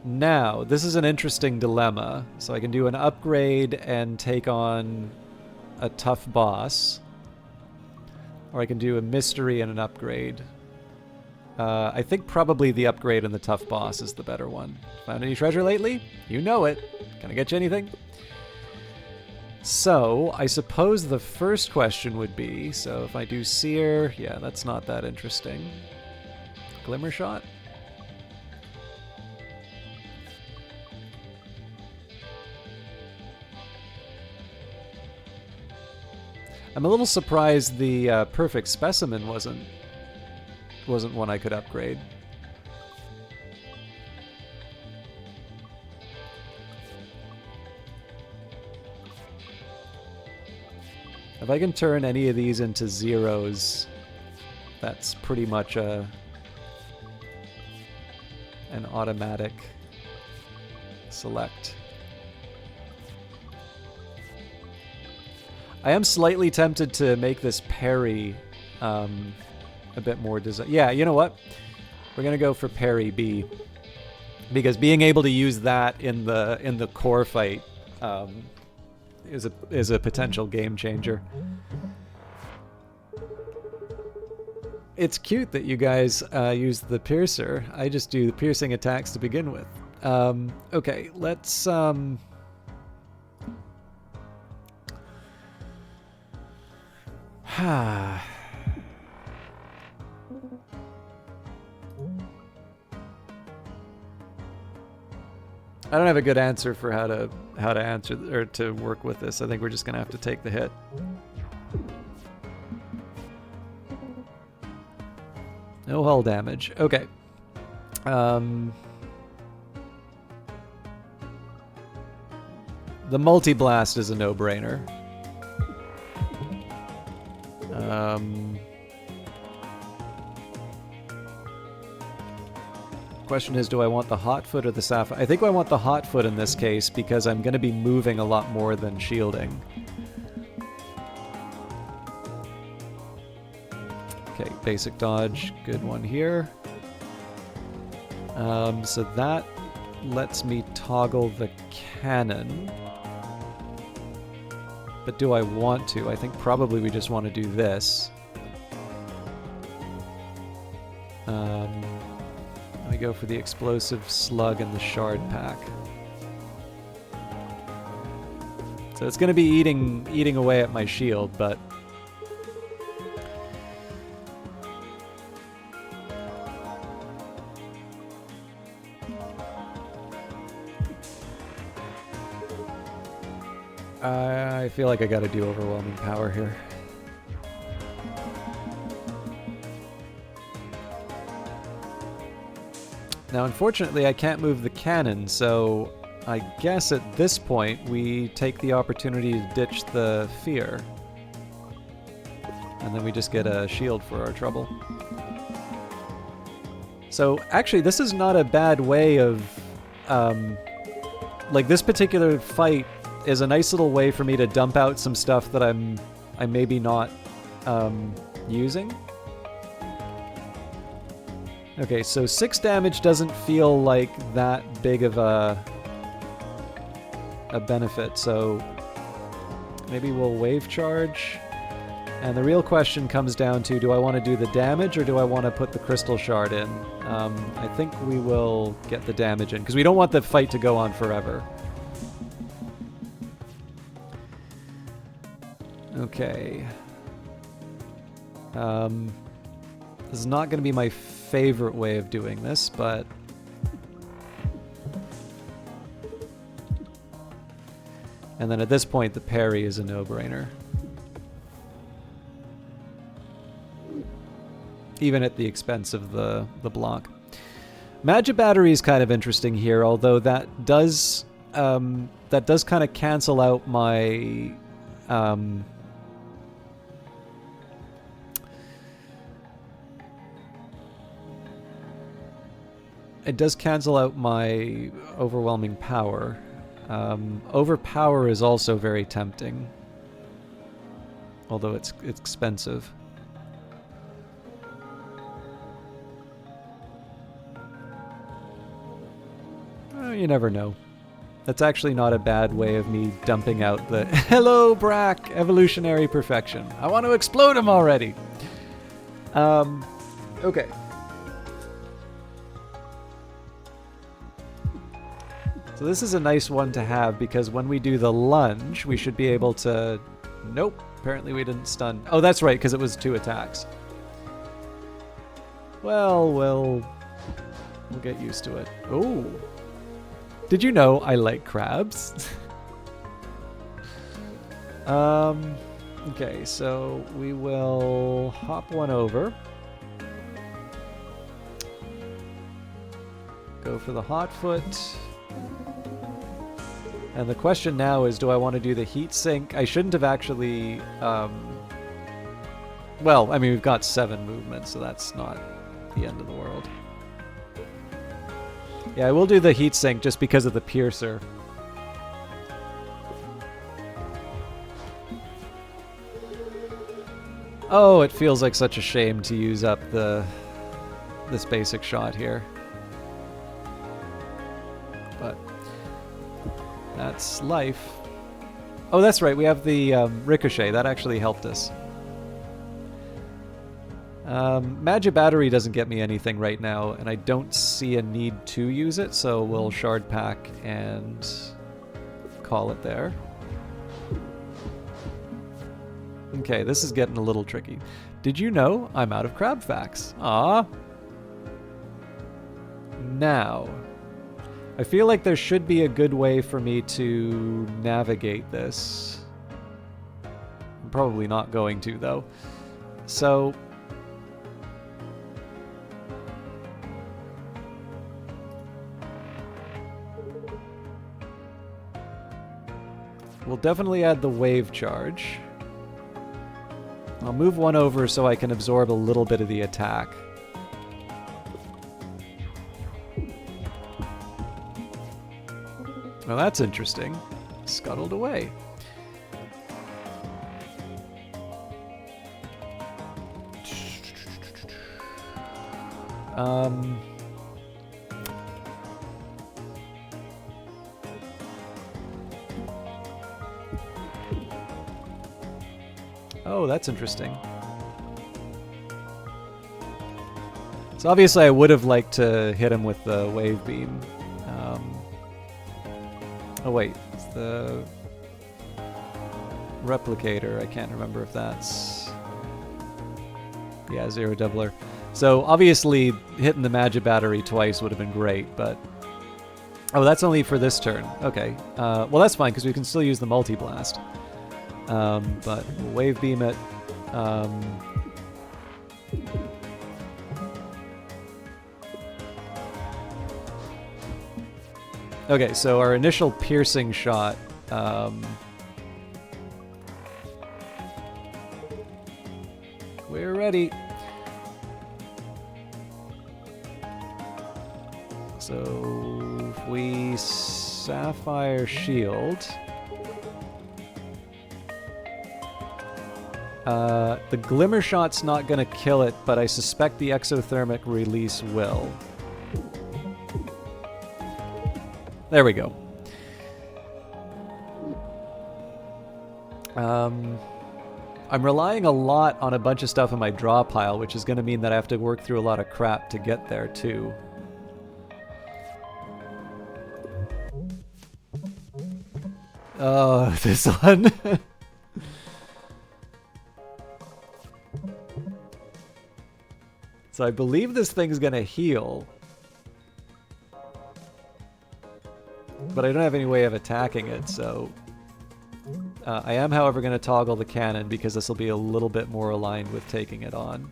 Now, this is an interesting dilemma. So I can do an upgrade and take on a tough boss. Or I can do a mystery and an upgrade. I think probably the upgrade and the tough boss is the better one. Found any treasure lately? You know it. Can I get you anything? So, I suppose the first question would be, so if I do Seer, yeah, that's not that interesting. Glimmer Shot? I'm a little surprised the Perfect Specimen wasn't one I could upgrade. If I can turn any of these into zeros, that's pretty much an automatic select. I am slightly tempted to make this parry a bit more design. Yeah, you know what? We're gonna go for parry B, because being able to use that in the core fight is a potential game changer. It's cute that you guys use the piercer. I just do the piercing attacks to begin with. Okay, let's I don't have a good answer for how to answer or to work with this. I think we're just gonna have to take the hit. No hull damage. Okay. The multi-blast is a no-brainer. Question is, do I want the hot foot or the sapphire? I think I want the hot foot in this case because I'm going to be moving a lot more than shielding. Okay, basic dodge, good one here. So that lets me toggle the cannon. But do I want to? I think probably we just want to do this. Let me go for the explosive slug and the shard pack. So it's going to be eating away at my shield, but I feel like I gotta do overwhelming power here. Now, unfortunately, I can't move the cannon, so I guess at this point we take the opportunity to ditch the fear. And then we just get a shield for our trouble. So, actually, this is not a bad way of... like, this particular fight is a nice little way for me to dump out some stuff that I'm maybe not using. Okay, so 6 damage doesn't feel like that big of a benefit, so maybe we'll wave charge. And the real question comes down to, do I want to do the damage or do I want to put the crystal shard in? I think we will get the damage in, because we don't want the fight to go on forever. Okay. This is not going to be my favorite way of doing this, but... And then at this point, the parry is a no-brainer. Even at the expense of the block. Magic Battery is kind of interesting here, although that does kind of cancel out my... it does cancel out my overwhelming power. Overpower is also very tempting, although it's expensive. You never know. That's actually not a bad way of me dumping out the hello, Brack, evolutionary perfection. I want to explode him already. Okay. So this is a nice one to have because when we do the lunge, we should be able to... Nope, apparently we didn't stun. Oh, that's right, because it was 2 attacks. Well, we'll get used to it. Oh. Did you know I like crabs? Okay, so we will hop one over. Go for the hot foot. And the question now is, do I want to do the heat sink? I shouldn't have actually... well, I mean, we've got 7 movements, so that's not the end of the world. Yeah, I will do the heat sink just because of the piercer. Oh, it feels like such a shame to use up this basic shot here. But that's life. Oh, that's right, we have the ricochet. That actually helped us. Magic Battery doesn't get me anything right now, and I don't see a need to use it, so we'll Shard Pack and call it there. Okay, this is getting a little tricky. Did you know I'm out of crab facts? Ah. Now, I feel like there should be a good way for me to navigate this. I'm probably not going to, though. So... we'll definitely add the wave charge. I'll move one over so I can absorb a little bit of the attack. Well, that's interesting. Scuttled away. Oh, that's interesting. So obviously I would have liked to hit him with the wave beam. Oh wait, it's the replicator. I can't remember if that's... yeah, Zero Doubler. So obviously hitting the Magic Battery twice would have been great, but... oh, that's only for this turn. Okay. Well, that's fine, because we can still use the Multi-Blast. But we'll wave beam it. Okay, so our initial piercing shot. We're ready. So if we Sapphire Shield. The Glimmer Shot's not going to kill it, but I suspect the Exothermic Release will. There we go. I'm relying a lot on a bunch of stuff in my draw pile, which is going to mean that I have to work through a lot of crap to get there, too. Oh, this one. So I believe this thing's going to heal. But I don't have any way of attacking it, so... I am, however, going to toggle the cannon because this will be a little bit more aligned with taking it on.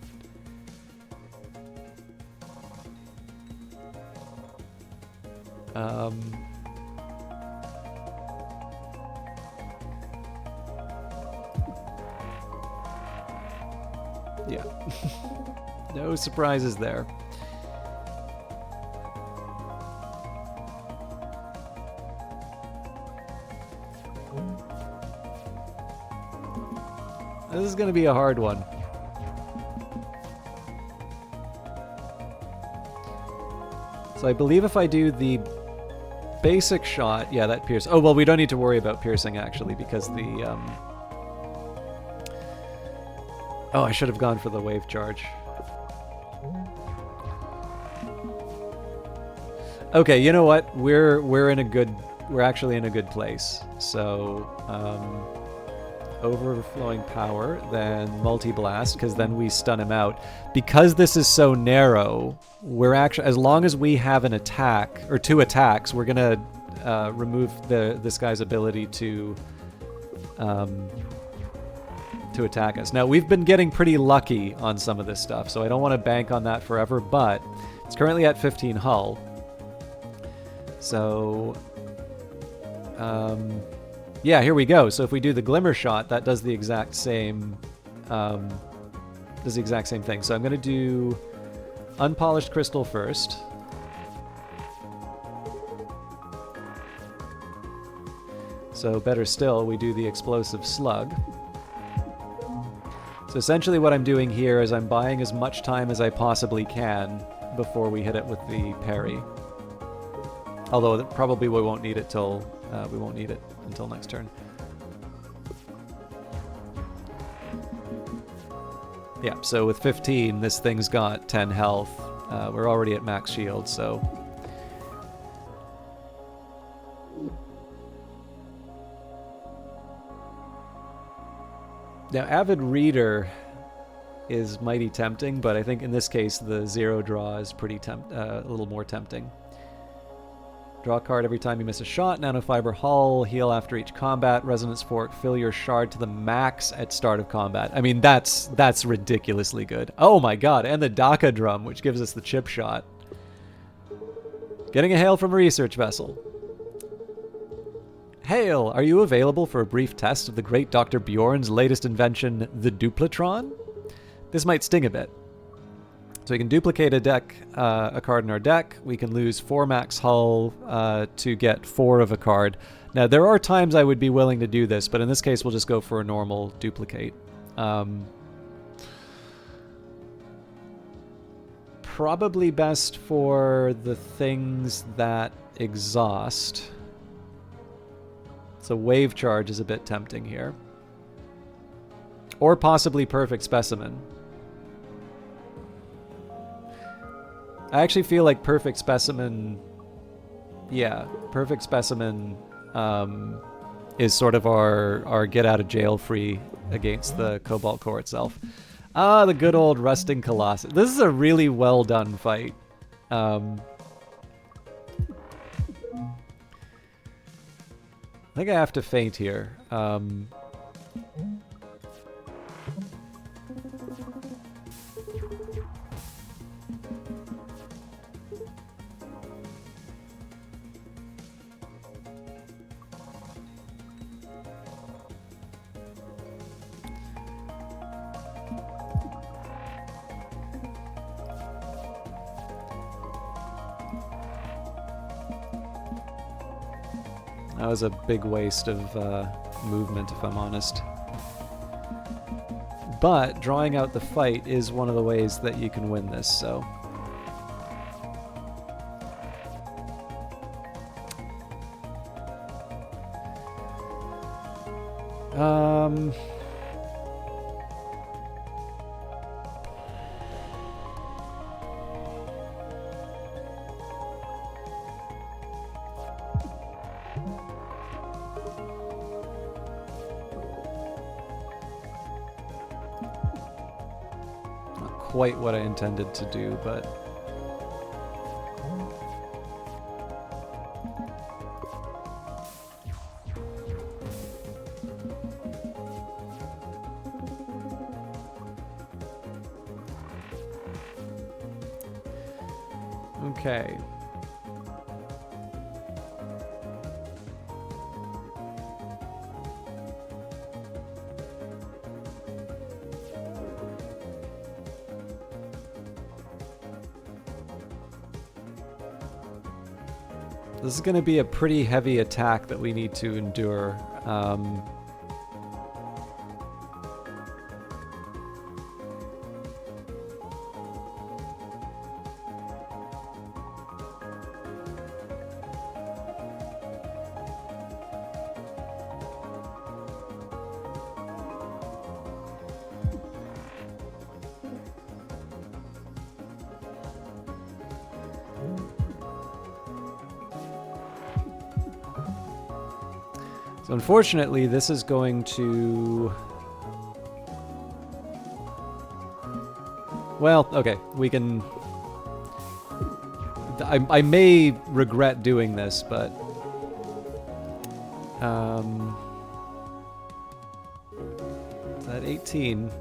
Yeah. No surprises there. This is going to be a hard one. So I believe if I do the basic shot, yeah, that pierce. Oh, well, we don't need to worry about piercing, actually, because the... Oh, I should have gone for the wave charge. Okay, you know what? We're actually in a good place. So, overflowing power, then multi-blast, because then we stun him out. Because this is so narrow, we're actually, as long as we have an attack, or 2 attacks, we're gonna remove this guy's ability to attack us. Now, we've been getting pretty lucky on some of this stuff, so I don't want to bank on that forever, but it's currently at 15 hull. So, yeah, here we go. So if we do the glimmer shot, that does the exact same thing. So I'm going to do unpolished crystal first. So better still, we do the explosive slug. So essentially what I'm doing here is I'm buying as much time as I possibly can before we hit it with the parry. Although probably we won't need it until next turn. Yeah, so with 15, this thing's got 10 health. We're already at max shield, so... Now, Avid Reader is mighty tempting, but I think in this case the 0 draw is pretty a little more tempting. Draw a card every time you miss a shot, nanofiber hull, heal after each combat, resonance fork, fill your shard to the max at start of combat. I mean, that's ridiculously good. Oh my god, and the Daka drum, which gives us the chip shot. Getting a hail from a research vessel. Hail, are you available for a brief test of the great Dr. Bjorn's latest invention, the Duplatron? This might sting a bit. So we can duplicate a card in our deck. We can lose 4 max hull to get 4 of a card. Now, there are times I would be willing to do this, but in this case, we'll just go for a normal duplicate. Probably best for the things that exhaust. So wave charge is a bit tempting here. Or possibly perfect specimen. I actually feel like perfect specimen... Yeah, perfect specimen is sort of our get out of jail free against the Cobalt core itself. Ah, the good old rusting Colossus. This is a really well done fight. I think I have to faint here. That was a big waste of movement, if I'm honest. But drawing out the fight is one of the ways that you can win this, so... quite what I intended to do, but... Okay. This is going to be a pretty heavy attack that we need to endure. So unfortunately, this is going to... Well, okay, we can... I may regret doing this, but... Is that 18?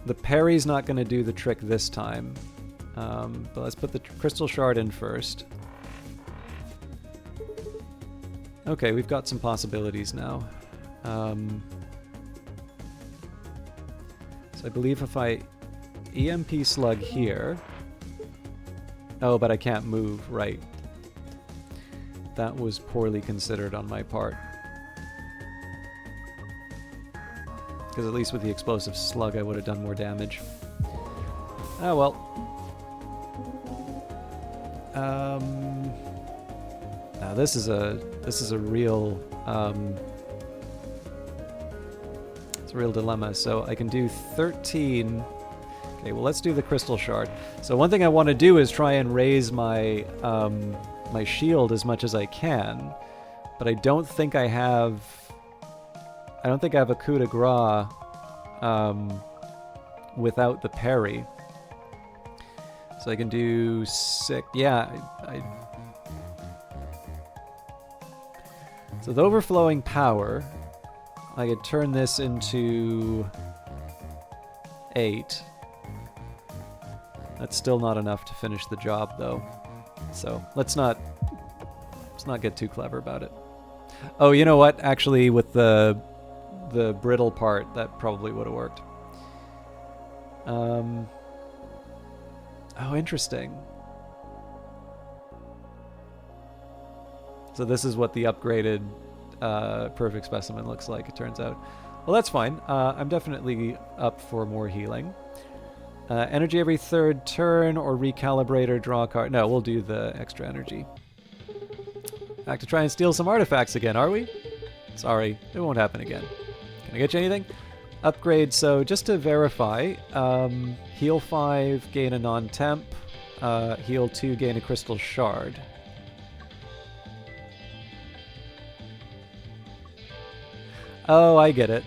The parry's not going to do the trick this time. But let's put the crystal shard in first. Okay, we've got some possibilities now. So I believe if I EMP slug here... Oh, but I can't move, right. That was poorly considered on my part. Because at least with the explosive slug I would have done more damage. Oh well. Now this is a real it's a real dilemma. So I can do 13. Okay, well let's do the crystal shard. So one thing I want to do is try and raise my my shield as much as I can, but I don't think I have a coup de grace without the parry. So I can do 6. Yeah, so the overflowing power, I could turn this into 8. That's still not enough to finish the job, though. So let's not get too clever about it. Oh, you know what? Actually, with the brittle part, that probably would have worked. Oh, interesting. So this is what the upgraded perfect specimen looks like, it turns out. Well, that's fine. I'm definitely up for more healing. Energy every third turn, or recalibrate or draw a card. No, we'll do the extra energy. Back to try and steal some artifacts again, are we? Sorry, it won't happen again. Can I get you anything? Upgrade, so just to verify, heal 5, gain a non-temp, heal 2, gain a crystal shard. Oh, I get it.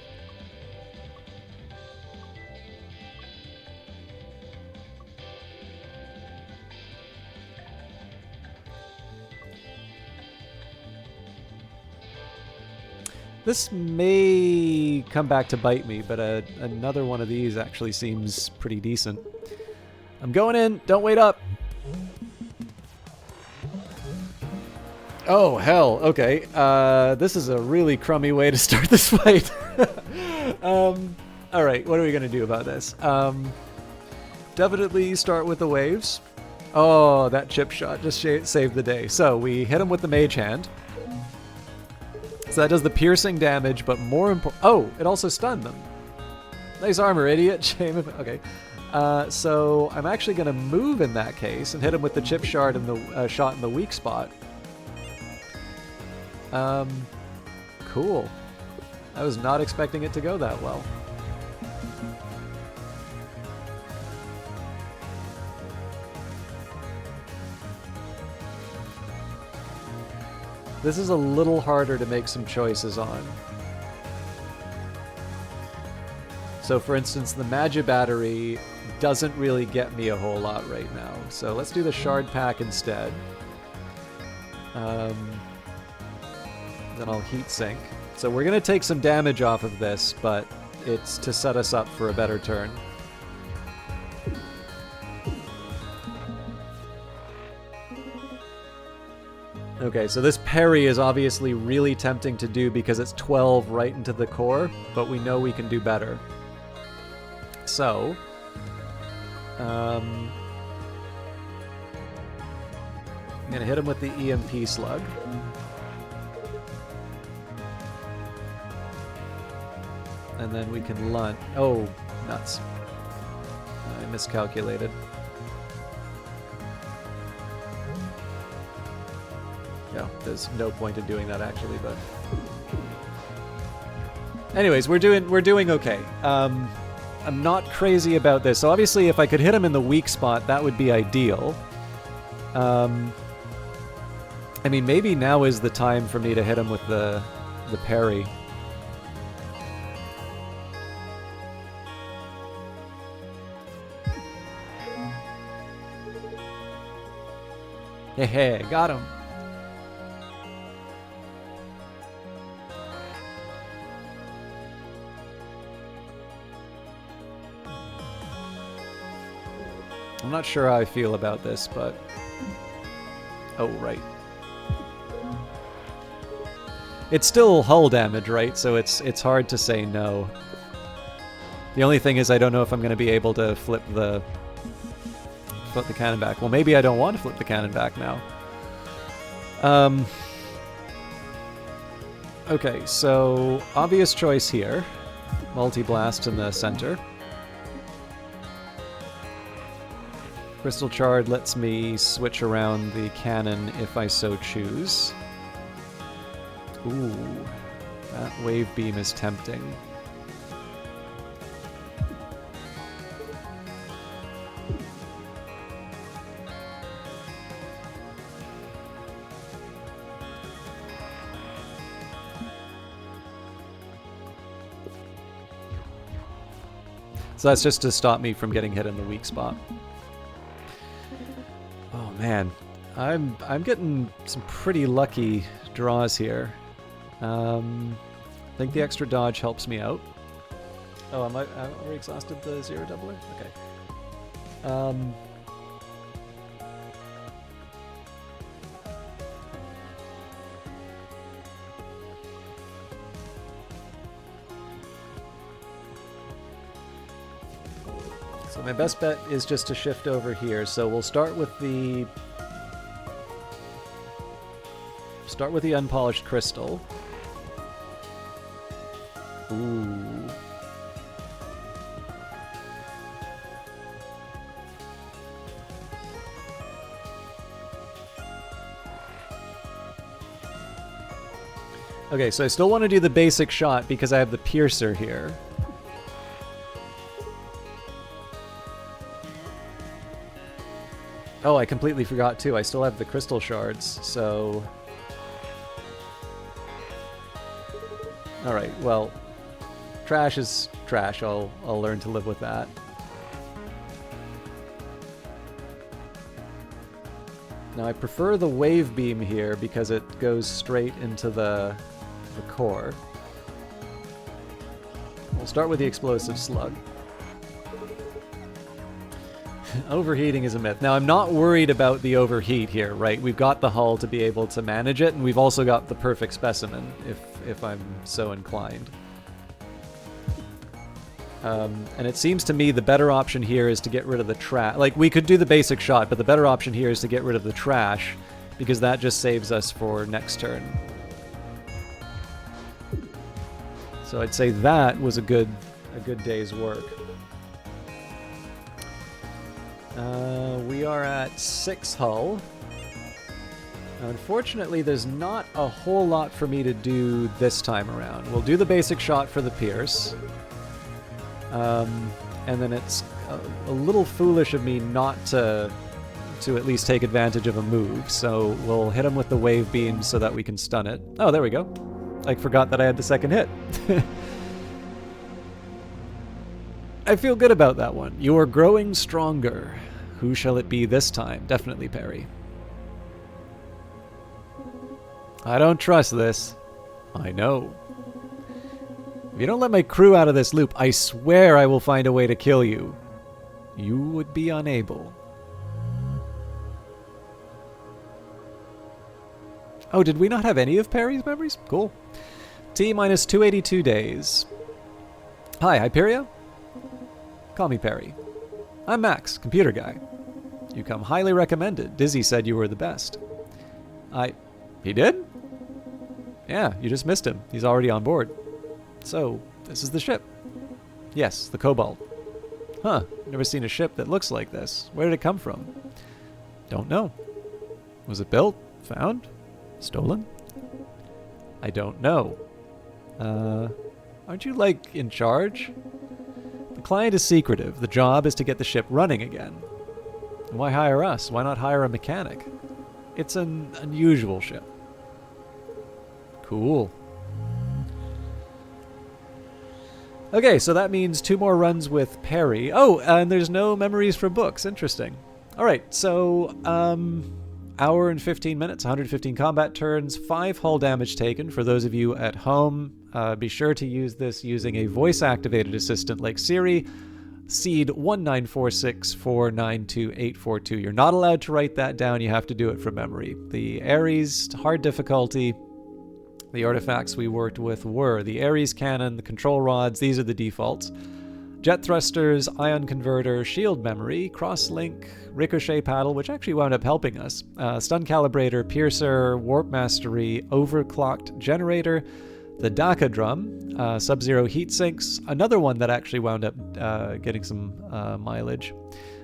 This may come back to bite me, but another one of these actually seems pretty decent. I'm going in. Don't wait up. Oh, hell. Okay. This is a really crummy way to start this fight. All right. What are we going to do about this? Definitely start with the waves. Oh, that chip shot just saved the day. So we hit him with the mage hand. So that does the piercing damage, but more important... Oh, it also stunned them. Nice armor, idiot. Shame if... Okay. So I'm actually going to move in that case and hit him with the chip shard and the shot in the weak spot. Cool. I was not expecting it to go that well. This is a little harder to make some choices on. So for instance, the Magi Battery doesn't really get me a whole lot right now. So let's do the Shard Pack instead. Then I'll Heat Sink. So we're going to take some damage off of this, but it's to set us up for a better turn. Okay, so this parry is obviously really tempting to do because it's 12 right into the core, but we know we can do better. So, I'm going to hit him with the EMP slug. And then we can lunge. Oh, nuts. I miscalculated. No, there's no point in doing that actually, but anyways, we're doing okay. I'm not crazy about this. So obviously, if I could hit him in the weak spot, that would be ideal. I mean, maybe now is the time for me to hit him with the parry. Hey, got him. I'm not sure how I feel about this, but... Oh, right. It's still hull damage, right? So it's hard to say no. The only thing is I don't know if I'm going to be able to flip the cannon back. Well, maybe I don't want to flip the cannon back now. Okay, so obvious choice here. Multi-blast in the center. Crystal Shard lets me switch around the cannon if I so choose. Ooh, that wave beam is tempting. So that's just to stop me from getting hit in the weak spot. Oh man, I'm getting some pretty lucky draws here. I think the extra dodge helps me out. Oh, I already exhausted the zero doubler? Okay. So my best bet is just to shift over here. So we'll start with the unpolished crystal. Ooh. Okay, so I still want to do the basic shot because I have the piercer here. Oh, I completely forgot too. I still have the crystal shards, so... Alright, well, trash is trash. I'll learn to live with that. Now I prefer the wave beam here because it goes straight into the core. We'll start with the explosive slug. Overheating is a myth. Now I'm not worried about the overheat here, right? We've got the hull to be able to manage it, and we've also got the perfect specimen, if I'm so inclined. And it seems to me the better option here is to get rid of the trash. Like, we could do the basic shot, but the better option here is to get rid of the trash, because that just saves us for next turn. So I'd say that was a good day's work. We are at 6 hull. Now, unfortunately, there's not a whole lot for me to do this time around. We'll do the basic shot for the pierce. And then it's a little foolish of me not to at least take advantage of a move. So we'll hit him with the wave beam so that we can stun it. Oh, there we go. I forgot that I had the second hit. I feel good about that one. You are growing stronger. Who shall it be this time? Definitely Perry. I don't trust this. I know. If you don't let my crew out of this loop, I swear I will find a way to kill you. You would be unable. Oh, did we not have any of Perry's memories? Cool. T minus 282 days. Hi, Hyperia? Call me Perry. I'm Max, computer guy. You come highly recommended. Dizzy said you were the best. He did? Yeah, you just missed him. He's already on board. So, this is the ship. Yes, the Cobalt. Huh, never seen a ship that looks like this. Where did it come from? Don't know. Was it built? Found? Stolen? I don't know. Aren't you, like, in charge? The client is secretive. The job is to get the ship running again. Why hire us? Why not hire a mechanic? It's an unusual ship. Cool. Okay, so that means 2 more runs with Perry. Oh, and there's no memories for books. Interesting. All right, so hour and 15 minutes, 115 combat turns, 5 hull damage taken. For those of you at home, be sure to use this using a voice-activated assistant like Siri. Seed 19464928842. You're not allowed to write that down. You have to do it from memory. The Ares, hard difficulty. The artifacts we worked with were the Ares cannon, the control rods. These are the defaults. Jet thrusters, ion converter, shield memory, cross-link, ricochet paddle, which actually wound up helping us, stun calibrator, piercer, warp mastery, overclocked generator, the DACA drum, sub-zero heat sinks, another one that actually wound up getting some mileage,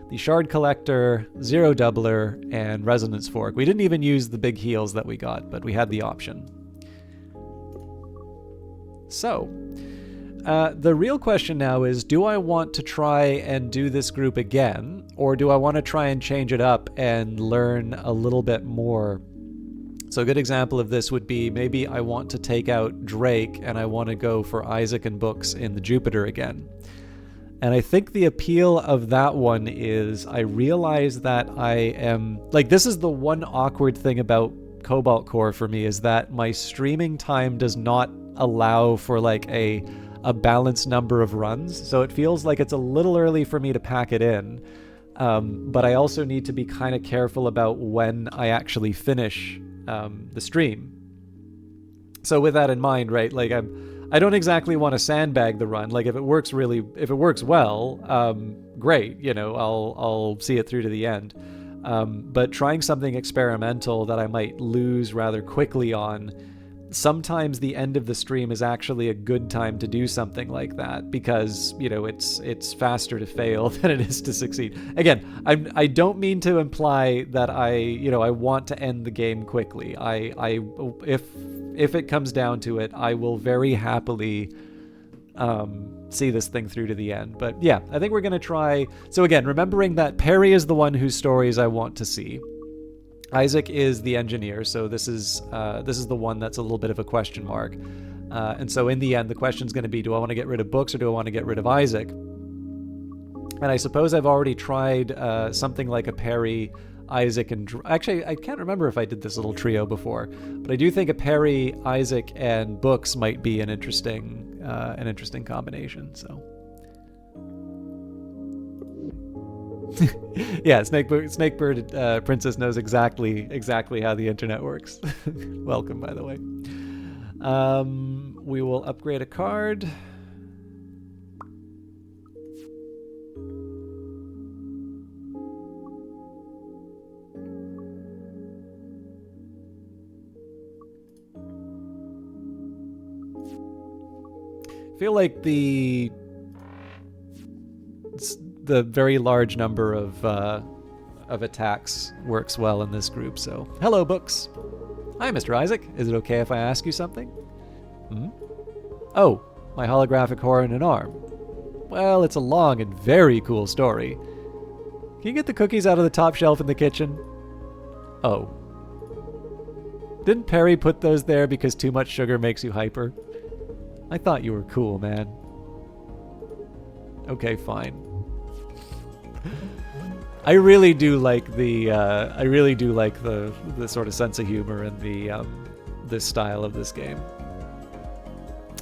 the shard collector, zero doubler, and resonance fork. We didn't even use the big heals that we got, but we had the option. So, the real question now is, do I want to try and do this group again, or do I want to try and change it up and learn a little bit more? So a good example of this would be, maybe I want to take out Drake and I want to go for Isaac and Books in the Jupiter again. And I think the appeal of that one is, I realize that I am, like, this is the one awkward thing about Cobalt Core for me, is that my streaming time does not allow for like a balanced number of runs, so it feels like it's a little early for me to pack it in, but I also need to be kind of careful about when I actually finish the stream. So with that in mind, right, like I don't exactly want to sandbag the run. Like if it works well, great, you know, I'll see it through to the end. But trying something experimental that I might lose rather quickly on, sometimes the end of the stream is actually a good time to do something like that, because, you know, it's faster to fail than it is to succeed. Again, I don't mean to imply that I want to end the game quickly. If it comes down to it, I will very happily see this thing through to the end. But yeah, I think we're going to try. So again, remembering that Perry is the one whose stories I want to see. Isaac is the engineer, so this is the one that's a little bit of a question mark. And so in the end, the question is going to be, do I want to get rid of Books or do I want to get rid of Isaac? And I suppose I've already tried something like a Perry, Isaac, and... Actually, I can't remember if I did this little trio before, but I do think a Perry, Isaac, and Books might be an interesting combination, so... Yeah, Snakebird Princess knows exactly how the internet works. Welcome, by the way. We will upgrade a card. I feel like the very large number of attacks works well in this group. So, hello, Books. Hi, Mr. Isaac. Is it okay if I ask you something? Oh, my holographic horn and arm. Well, it's a long and very cool story. Can you get the cookies out of the top shelf in the kitchen? Oh. Didn't Perry put those there because too much sugar makes you hyper? I thought you were cool, man. Okay, fine. I really do like the sort of sense of humor and the style of this game.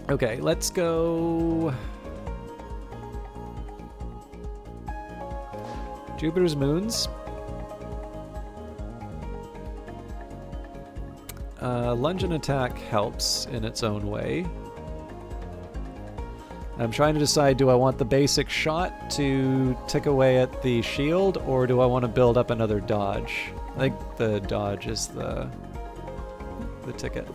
Okay, let's go. Jupiter's moons. Lunge and attack helps in its own way. I'm trying to decide, do I want the basic shot to tick away at the shield, or do I want to build up another dodge? I think the dodge is the ticket.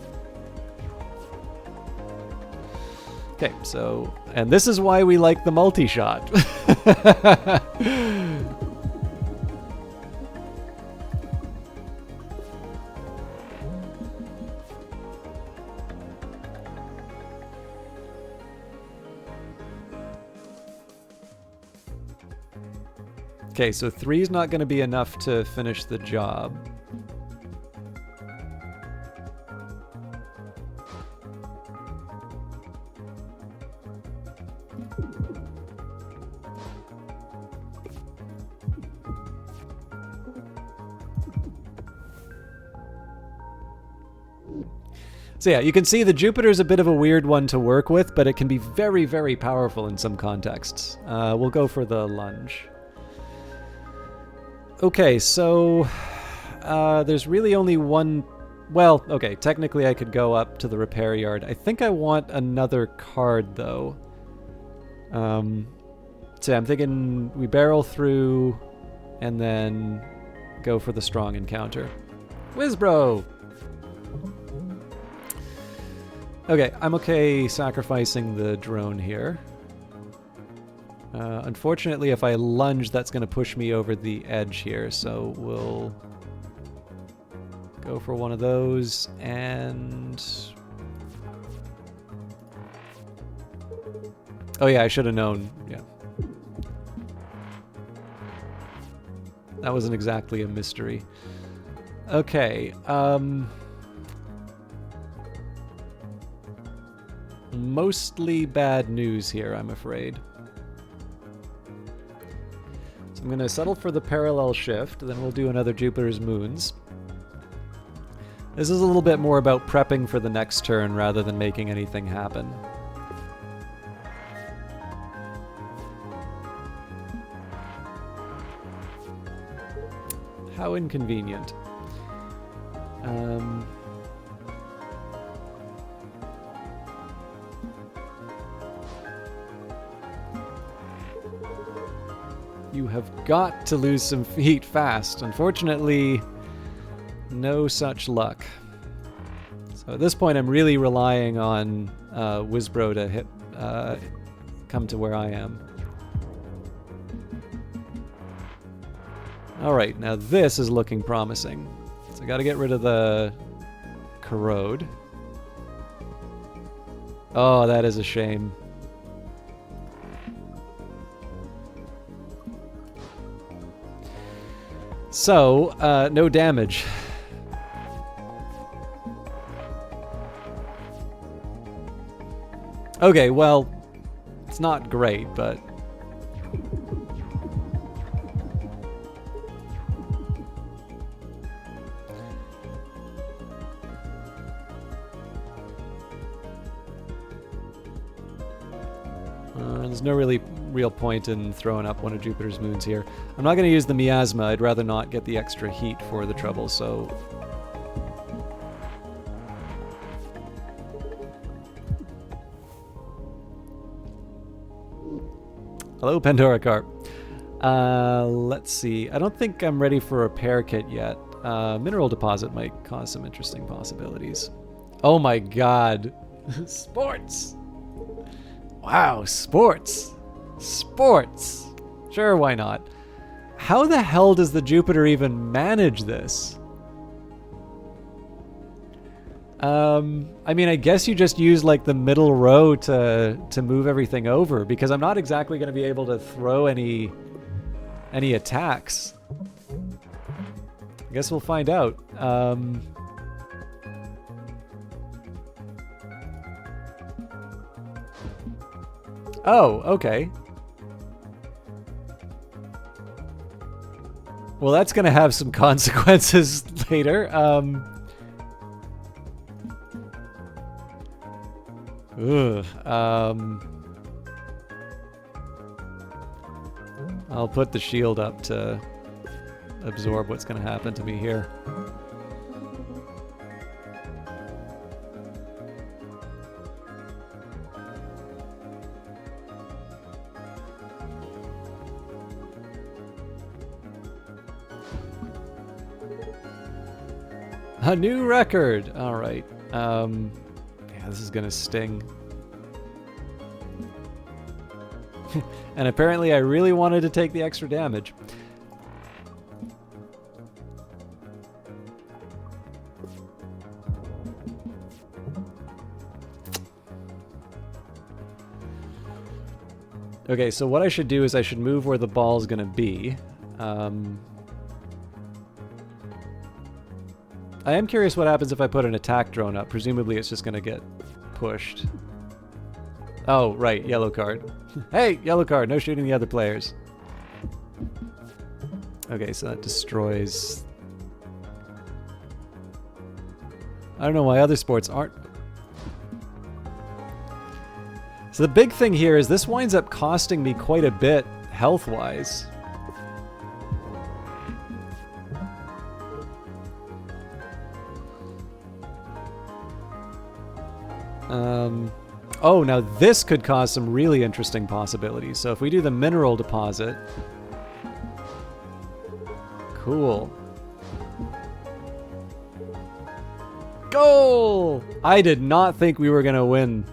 Okay, so, and this is why we like the multi-shot. Okay, so 3 is not going to be enough to finish the job. So yeah, you can see the Jupiter's a bit of a weird one to work with, but it can be very, very powerful in some contexts. We'll go for the lunge. Okay, so there's really only one... Well, okay, technically I could go up to the repair yard. I think I want another card, though. So I'm thinking we barrel through and then go for the strong encounter. Whizbro! Okay, I'm okay sacrificing the drone here. Unfortunately, if I lunge, that's going to push me over the edge here, so we'll go for one of those, and... Oh yeah, I should have known, yeah. That wasn't exactly a mystery. Okay, mostly bad news here, I'm afraid. So I'm going to settle for the parallel shift, then we'll do another Jupiter's Moons. This is a little bit more about prepping for the next turn rather than making anything happen. How inconvenient. You have got to lose some feet fast. Unfortunately, no such luck. So at this point, I'm really relying on Whizbro to hit, come to where I am. Alright, now this is looking promising. So I gotta get rid of the corrode. Oh, that is a shame. So, no damage. Okay, well, it's not great, but... there's no real point in throwing up one of Jupiter's moons here. I'm not going to use the miasma. I'd rather not get the extra heat for the trouble, so... Hello, Pandora Carp. Let's see. I don't think I'm ready for a repair kit yet. Mineral deposit might cause some interesting possibilities. Oh my god. Sports! Wow, sports! Sports! Sure, why not? How the hell does the Jupiter even manage this? I mean, I guess you just use like the middle row to move everything over, because I'm not exactly going to be able to throw any attacks. I guess we'll find out. Oh, okay. Well, that's going to have some consequences later. I'll put the shield up to absorb what's going to happen to me here. A new record! Alright. Yeah, this is gonna sting. And apparently I really wanted to take the extra damage. Okay, so what I should do is I should move where the ball's gonna be. I am curious what happens if I put an attack drone up. Presumably it's just going to get pushed. Oh, right, yellow card. Hey, yellow card, no shooting the other players. Okay, so that destroys... I don't know why other sports aren't... So the big thing here is this winds up costing me quite a bit health-wise. Oh, now this could cause some really interesting possibilities. So if we do the mineral deposit... Cool. Goal! I did not think we were going to win.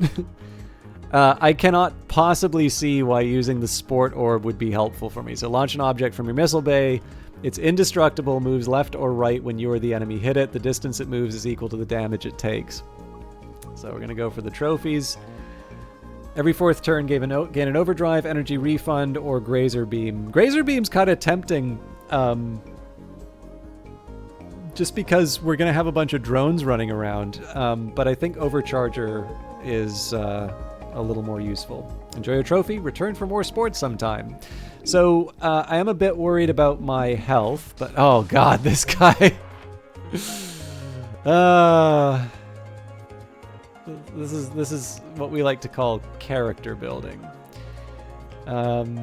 I cannot possibly see why using the sport orb would be helpful for me. So launch an object from your missile bay. It's indestructible, moves left or right when you or the enemy hit it. The distance it moves is equal to the damage it takes. So we're going to go for the trophies. Every fourth turn, gain an overdrive, energy refund, or grazer beam. Grazer beam's kind of tempting, just because we're going to have a bunch of drones running around. But I think overcharger is a little more useful. Enjoy your trophy. Return for more sports sometime. So I am a bit worried about my health, but oh god, this guy. This is what we like to call character building. So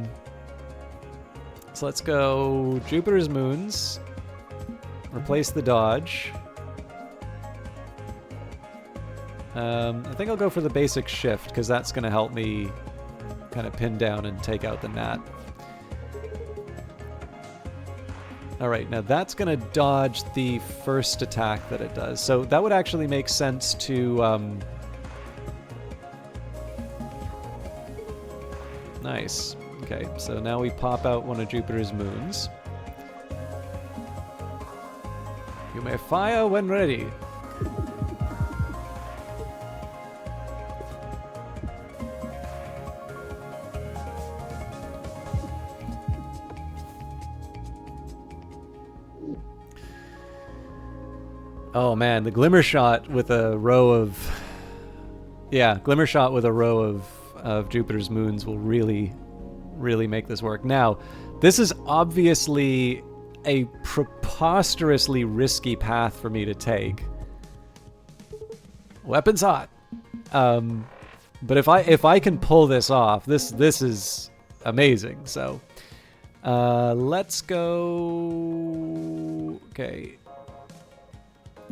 let's go Jupiter's moons. Replace the dodge. I think I'll go for the basic shift because that's going to help me kind of pin down and take out the gnat. Alright, now that's going to dodge the first attack that it does. So that would actually make sense to... Nice. Okay, so now we pop out one of Jupiter's moons. You may fire when ready. Oh man, the glimmer shot with a row of... Yeah, glimmer shot with a row of Jupiter's moons will really, really make this work. Now, this is obviously a preposterously risky path for me to take. Weapons hot. But if I can pull this off, this is amazing. So, let's go... Okay.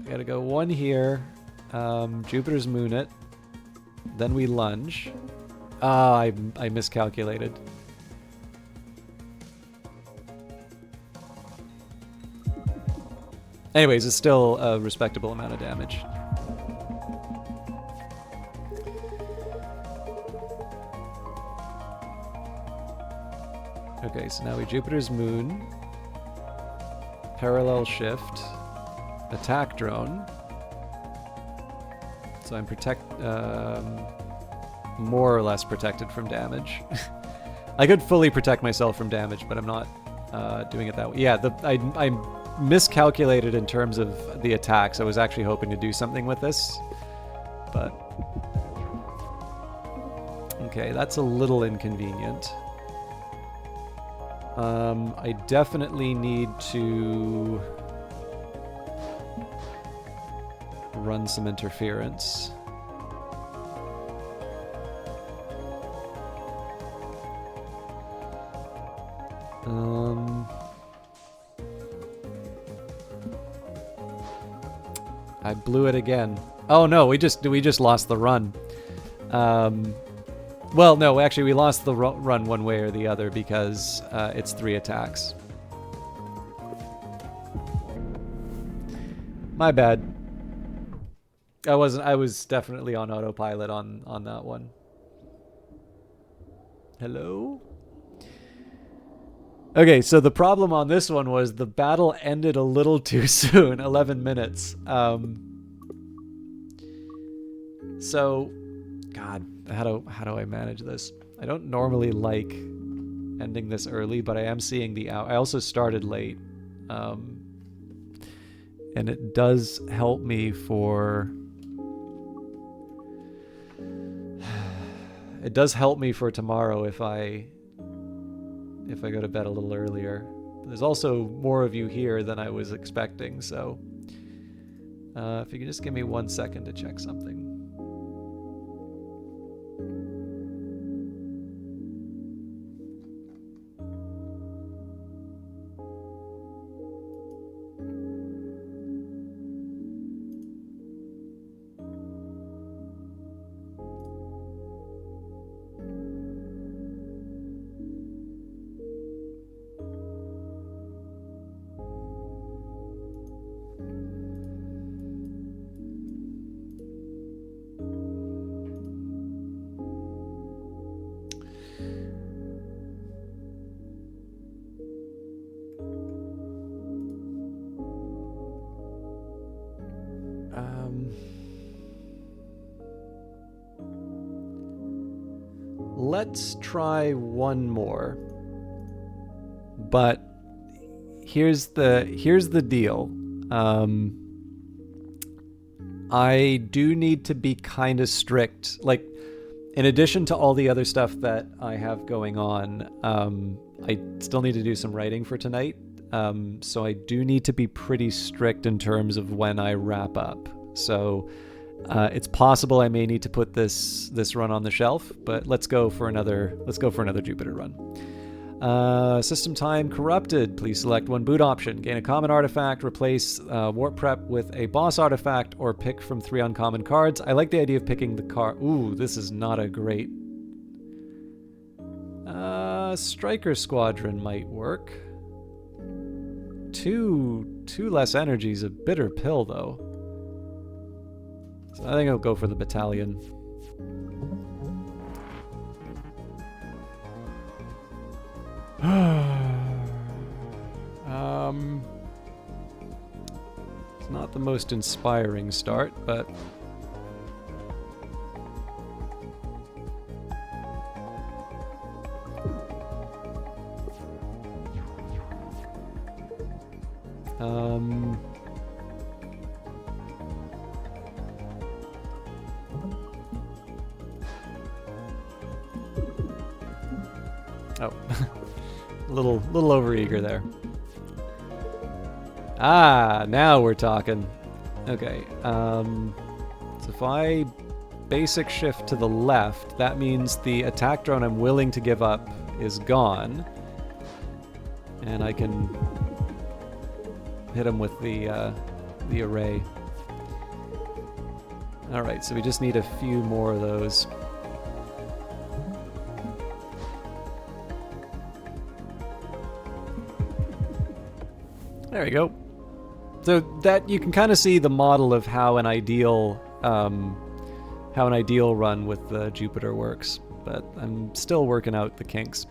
Gotta go one here. Jupiter's moon it. Then we lunge. Ah, I miscalculated. Anyways, it's still a respectable amount of damage. Okay, so now we Jupiter's moon. Parallel shift. Attack drone. So I'm more or less protected from damage. I could fully protect myself from damage, but I'm not doing it that way. Yeah, I miscalculated in terms of the attacks. I was actually hoping to do something with this, but... Okay, that's a little inconvenient. I definitely need to run some interference. I blew it again. Oh no, we just lost the run. Well, no, actually we lost the run one way or the other because it's 3 attacks. My bad. I was definitely on autopilot on that one. Hello? Okay, so the problem on this one was the battle ended a little too soon, 11 minutes. So, God, how do I manage this? I don't normally like ending this early, but I am seeing the out. I also started late, and it does help me for. It does help me for tomorrow if I go to bed a little earlier. There's also more of you here than I was expecting, so if you can just give me 1 second to check something. Let's try one more. But here's the deal. I do need to be kind of strict. Like, in addition to all the other stuff that I have going on, I still need to do some writing for tonight. So I do need to be pretty strict in terms of when I wrap up. So it's possible I may need to put this run on the shelf, but let's go for another Jupiter run. System time corrupted. Please select one boot option. Gain a common artifact, replace warp prep with a boss artifact, or pick from 3 uncommon cards. I like the idea of picking the card. Ooh, this is not a great. Striker Squadron might work. Two less energy is a bitter pill, though. So I think I'll go for the battalion. It's not the most inspiring start, but oh, a little overeager there. Ah, now we're talking. Okay, so if I basic shift to the left, that means the attack drone I'm willing to give up is gone. And I can hit him with the array. Alright, so we just need a few more of those. There you go. So that you can kind of see the model of how an ideal run with the Jupiter works, but I'm still working out the kinks.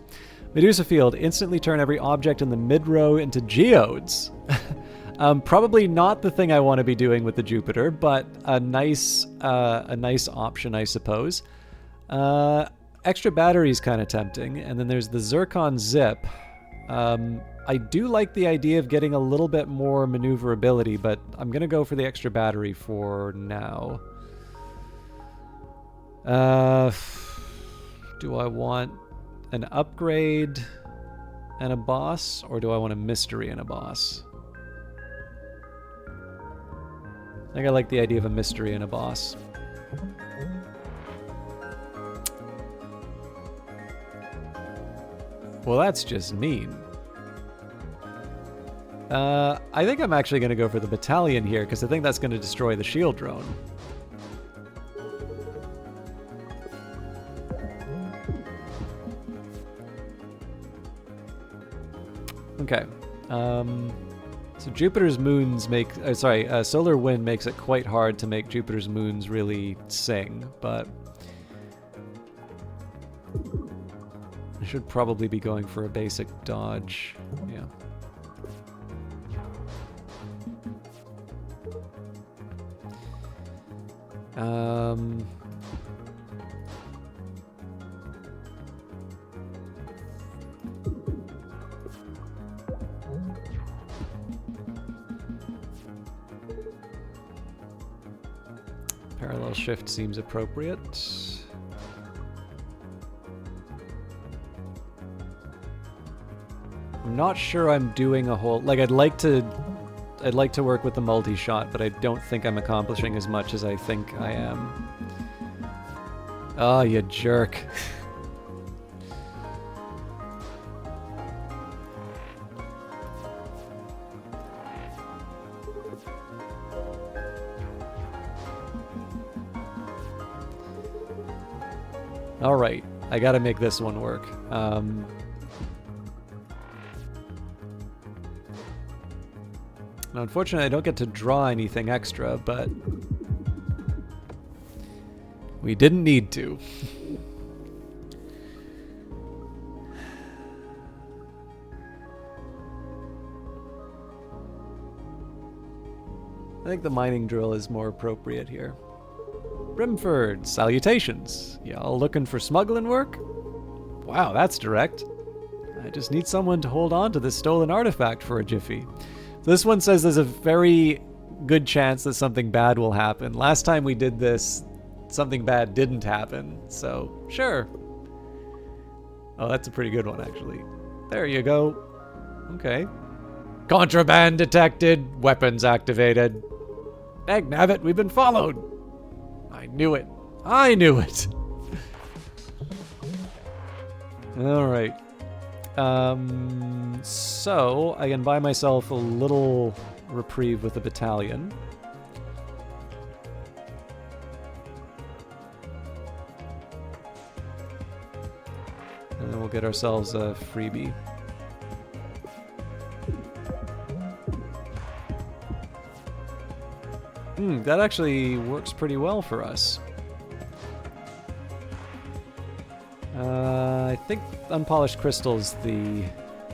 Medusa Field, instantly turn every object in the mid-row into geodes. Probably not the thing I want to be doing with the Jupiter, but a nice option, I suppose. Extra batteries kind of tempting, and then there's the Zircon Zip. I do like the idea of getting a little bit more maneuverability, but I'm going to go for the extra battery for now. Do I want an upgrade and a boss, or do I want a mystery and a boss? I think I like the idea of a mystery and a boss. Well, that's just mean. I think I'm actually going to go for the battalion here, because I think that's going to destroy the shield drone. Okay. So Jupiter's moons make... Solar Wind makes it quite hard to make Jupiter's moons really sing, but... I should probably be going for a basic dodge. Yeah. Parallel shift seems appropriate. I'm not sure I'm doing a whole... Like, I'd like to work with the multi-shot, but I don't think I'm accomplishing as much as I think I am. Oh, you jerk. Alright, I gotta make this one work. Now, unfortunately, I don't get to draw anything extra, but we didn't need to. I think the mining drill is more appropriate here. Brimford, salutations. Y'all looking for smuggling work? Wow, that's direct. I just need someone to hold on to this stolen artifact for a jiffy. So this one says there's a very good chance that something bad will happen. Last time we did this, something bad didn't happen, so sure. Oh, that's a pretty good one, actually. There you go. Okay. Contraband detected, weapons activated. Dang nabbit, we've been followed. I knew it. I knew it. Alright. So I can buy myself a little reprieve with a battalion. And then we'll get ourselves a freebie. That actually works pretty well for us. I think unpolished crystal's the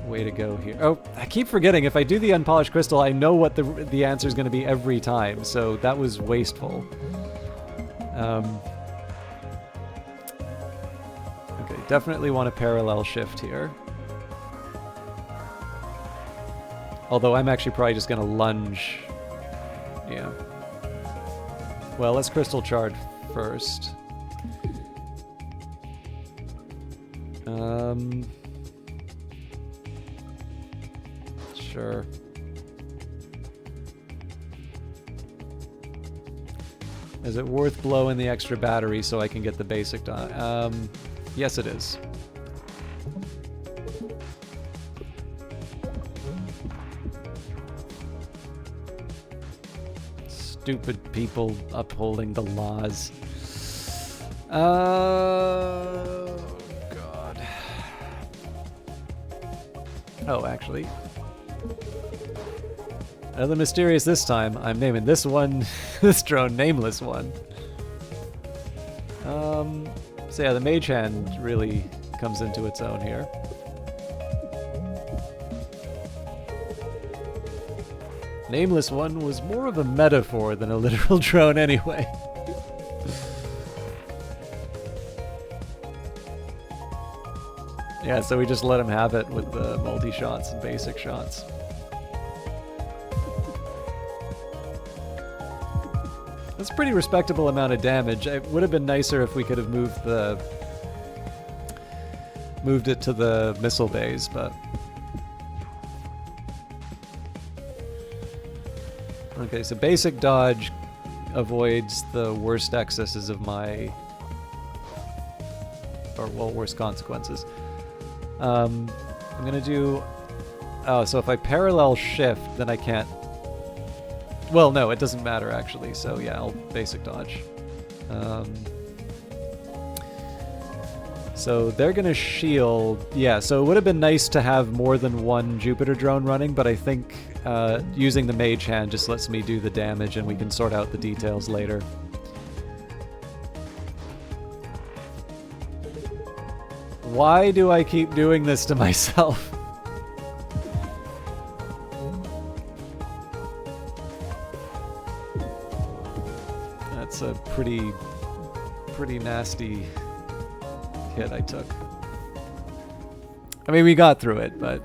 way to go here. Oh, I keep forgetting, if I do the unpolished crystal, I know what the answer is going to be every time, so that was wasteful. Okay, definitely want a parallel shift here. Although I'm actually probably just going to lunge. Yeah. Well, let's crystal charge first. Sure. Is it worth blowing the extra battery so I can get the basic done? Yes, it is. Stupid people upholding the laws. God. Oh, actually. Another mysterious this time. I'm naming this one, this drone, Nameless One. So yeah, the mage hand really comes into its own here. Nameless One was more of a metaphor than a literal drone anyway. Yeah, so we just let him have it with the multi-shots and basic shots. That's a pretty respectable amount of damage. It would have been nicer if we could have moved it to the missile bays, but... Okay, so basic dodge avoids the worst excesses of my... or, well, worst consequences. I'm gonna do... Oh, so if I parallel shift, then I can't... Well, no, it doesn't matter, actually, so yeah, I'll basic dodge. So they're gonna shield... Yeah, so it would have been nice to have more than one Jupiter drone running, but I think using the mage hand just lets me do the damage and we can sort out the details later. Why do I keep doing this to myself? That's a pretty nasty hit I took. I mean, we got through it, but...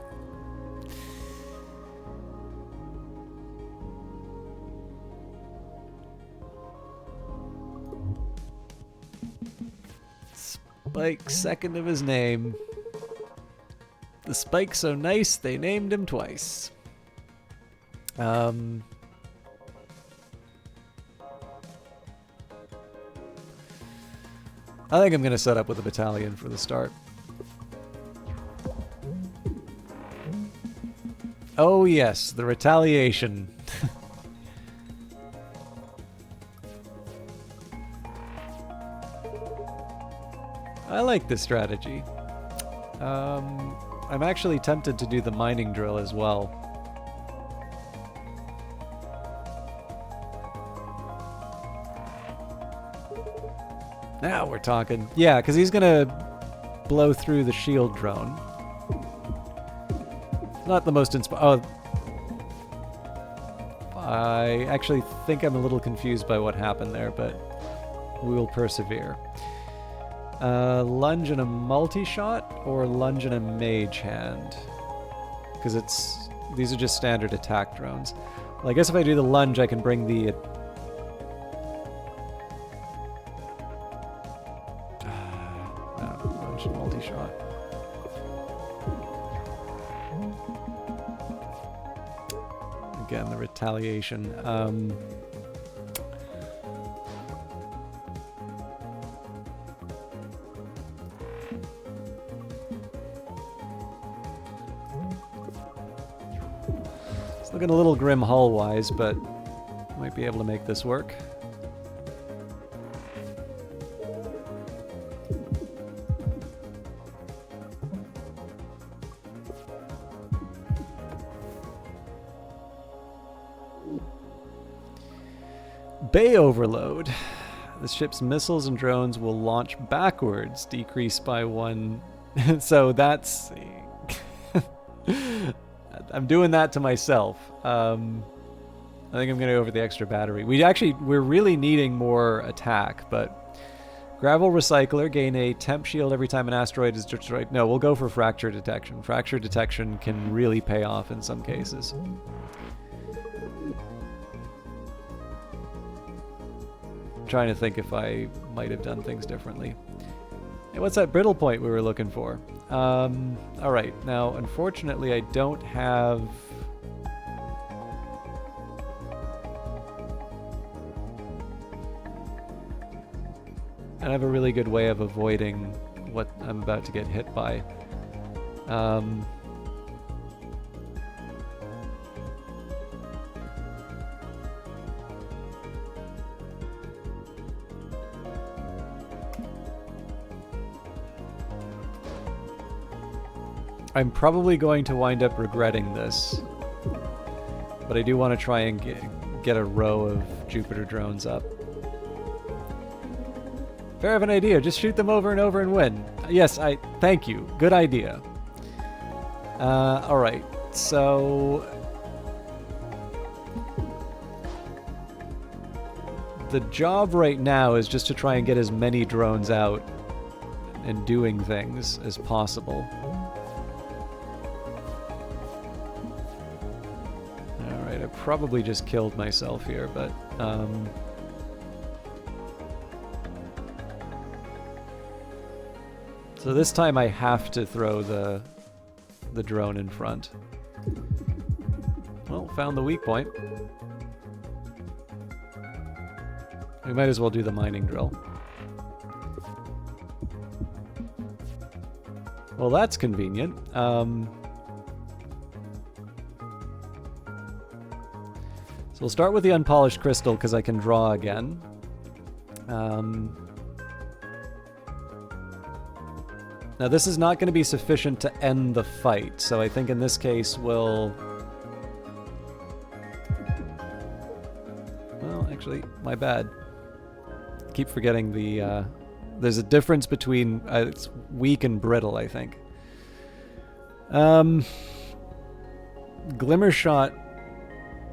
Spike, second of his name. The spike's so nice, they named him twice. I think I'm going to set up with a battalion for the start. Oh yes, the retaliation. I like this strategy. I'm actually tempted to do the mining drill as well. Now we're talking. Yeah, because he's gonna blow through the shield drone. Not the most oh, I actually think I'm a little confused by what happened there, but we will persevere. Lunge and a multi-shot or lunge and a mage hand? Because these are just standard attack drones. Well, I guess if I do the lunge, I can bring the... no, lunge and multi-shot. Again, the retaliation. Looking a little grim hull-wise, but might be able to make this work. Bay overload. The ship's missiles and drones will launch backwards, decrease by 1. So that's... I'm doing that to myself. I think I'm going to go over the extra battery. We're really needing more attack, but gravel recycler, gain a temp shield every time an asteroid is destroyed. No, we'll go for fracture detection. Fracture detection can really pay off in some cases. I'm trying to think if I might have done things differently. Hey, what's that brittle point we were looking for? Alright, now unfortunately I don't have... I don't have a really good way of avoiding what I'm about to get hit by. I'm probably going to wind up regretting this, but I do want to try and get a row of Jupiter drones up. Fair of an idea, just shoot them over and over and win. Yes, thank you. Good idea. Alright, so... the job right now is just to try and get as many drones out and doing things as possible. Alright, I probably just killed myself here, but... so this time I have to throw the drone in front. Well, found the weak point. We might as well do the mining drill. Well, that's convenient. So we'll start with the unpolished crystal because I can draw again. Now this is not going to be sufficient to end the fight, so I think in this case we'll... well, actually, my bad. I keep forgetting the... there's a difference between... it's weak and brittle, I think. Glimmer shot...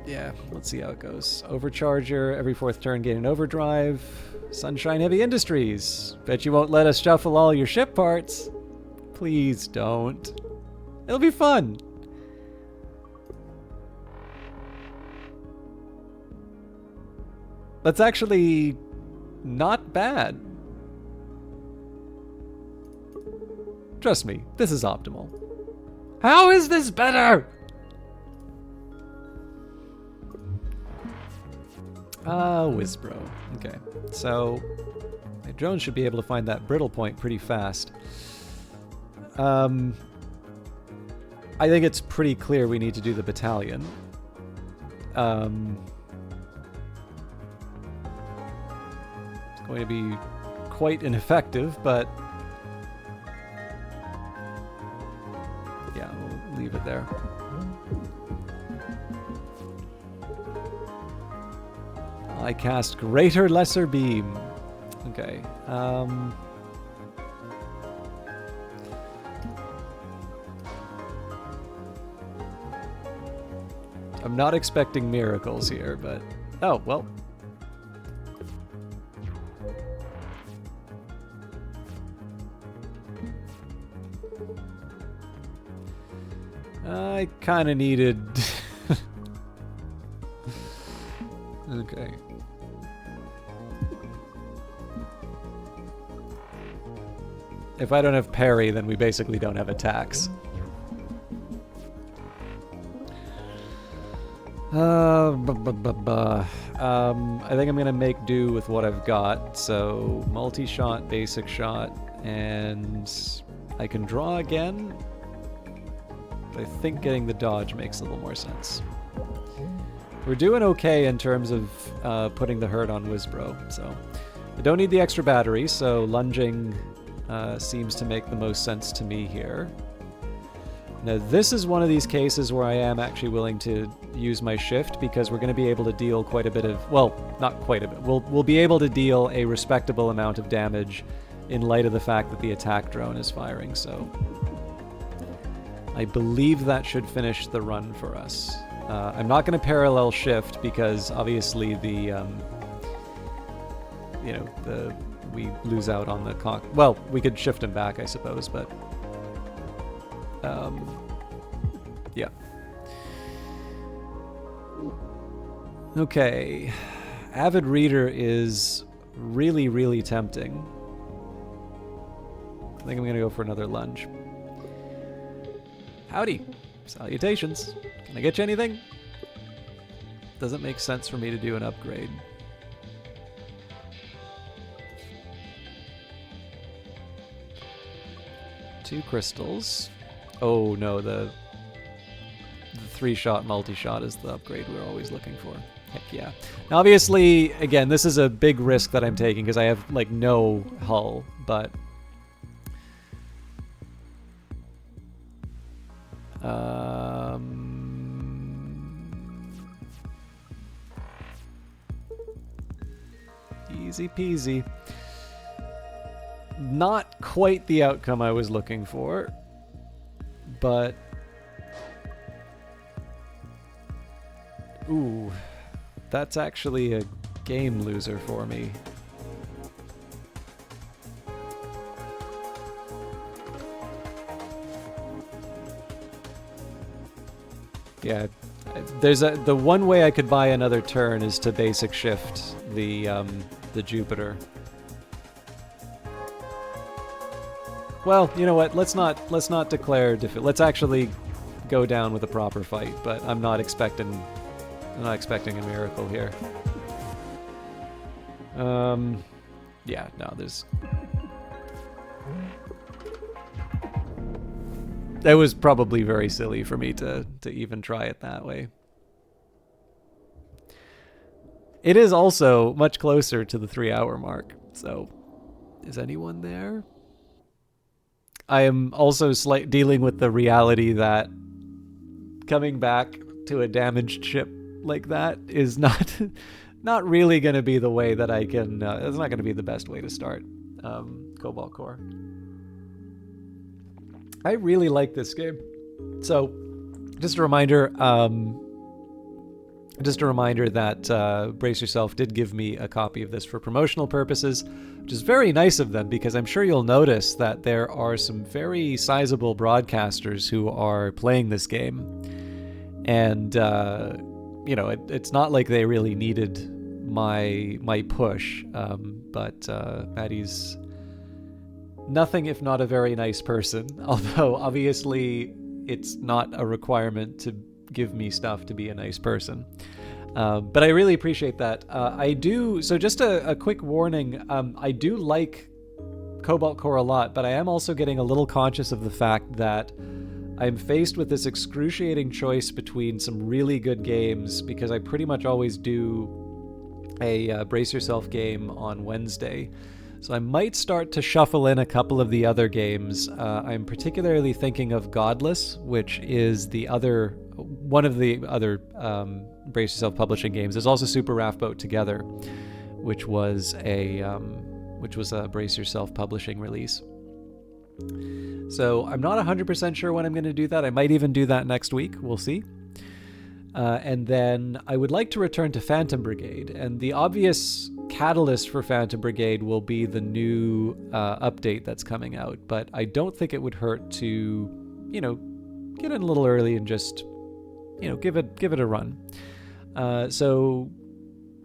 yeah, let's see how it goes. Overcharger, every 4th turn gain an overdrive. Sunshine Heavy Industries. Bet you won't let us shuffle all your ship parts. Please don't. It'll be fun. That's actually not bad. Trust me, this is optimal. How is this better? Whisbro. Okay, so my drone should be able to find that brittle point pretty fast. I think it's pretty clear we need to do the battalion. It's going to be quite ineffective, but yeah, we'll leave it there. I cast Greater Lesser Beam. Okay. I'm not expecting miracles here, but... Oh, well. I kind of needed... Okay. If I don't have parry, then we basically don't have attacks. I think I'm gonna make do with what I've got. So multi-shot, basic shot, and I can draw again. But I think getting the dodge makes a little more sense. We're doing okay in terms of putting the hurt on Whisbro, so I don't need the extra battery, so lunging seems to make the most sense to me here. Now this is one of these cases where I am actually willing to use my shift because we're going to be able to deal quite a bit of, well, not quite a bit, we'll be able to deal a respectable amount of damage in light of the fact that the attack drone is firing, so I believe that should finish the run for us. I'm not going to parallel shift because obviously the, you know, we lose out on the cock. Well, we could shift him back, I suppose, but yeah. Okay, Avid Reader is really, really tempting. I think I'm gonna go for another lunge. Howdy, salutations. Can I get you anything? Doesn't make sense for me to do an upgrade. Two crystals. Oh no, the 3-shot multi-shot is the upgrade we're always looking for. Heck yeah. Now obviously, again, this is a big risk that I'm taking because I have like no hull, but easy peasy. Not quite the outcome I was looking for, but ooh, that's actually a game loser for me. Yeah, the one way I could buy another turn is to basic shift the Jupiter. Well, you know what? Let's not declare defeat. Let's actually go down with a proper fight. But I'm not expecting a miracle here. Yeah, no, there's. That was probably very silly for me to even try it that way. It is also much closer to the 3-hour mark. So, is anyone there? I am also dealing with the reality that coming back to a damaged ship like that is not really going to be the way that I can... it's not going to be the best way to start Cobalt Core. I really like this game. So, just a reminder that Brace Yourself did give me a copy of this for promotional purposes, which is very nice of them because I'm sure you'll notice that there are some very sizable broadcasters who are playing this game. And, you know, it's not like they really needed my push, but Maddie's nothing if not a very nice person. Although, obviously, it's not a requirement to give me stuff to be a nice person. But I really appreciate that. I do. So just a quick warning. I do like Cobalt Core a lot, but I am also getting a little conscious of the fact that I'm faced with this excruciating choice between some really good games, because I pretty much always do a Brace Yourself game on Wednesday. So I might start to shuffle in a couple of the other games. I'm particularly thinking of Godless, which is one of the other Brace Yourself publishing games. There's also Super Raft Boat Together, which was a Brace Yourself publishing release. So I'm not 100% sure when I'm going to do that. I might even do that next week. We'll see. And then I would like to return to Phantom Brigade. And the obvious catalyst for Phantom Brigade will be the new update that's coming out. But I don't think it would hurt to, get in a little early and just, give it a run. So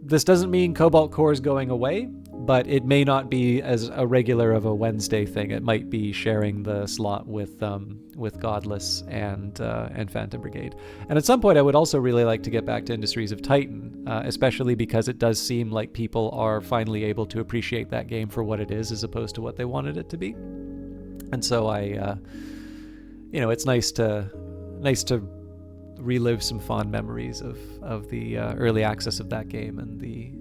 this doesn't mean Cobalt Core is going away, but it may not be as a regular of a Wednesday thing. It might be sharing the slot with Godless and Phantom Brigade. And at some point, I would also really like to get back to Industries of Titan, especially because it does seem like people are finally able to appreciate that game for what it is, as opposed to what they wanted it to be. And so it's nice to relive some fond memories of the early access of that game and the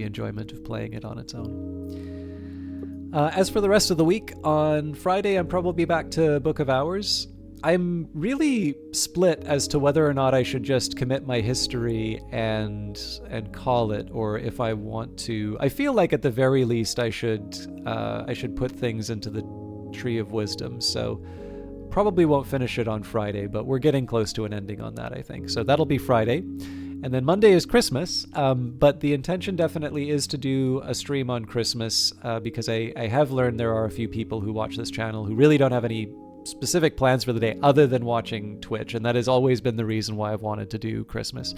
enjoyment of playing it on its own. As for the rest of the week, on Friday I'm probably back to Book of Hours. I'm really split as to whether or not I should just commit my history and call it, or if I want to. I feel like at the very least I should put things into the Tree of Wisdom. So probably won't finish it on Friday, but we're getting close to an ending on that, I think. So that'll be Friday. And then Monday is Christmas, but the intention definitely is to do a stream on Christmas, because I have learned there are a few people who watch this channel who really don't have any specific plans for the day other than watching Twitch, and that has always been the reason why I've wanted to do Christmas.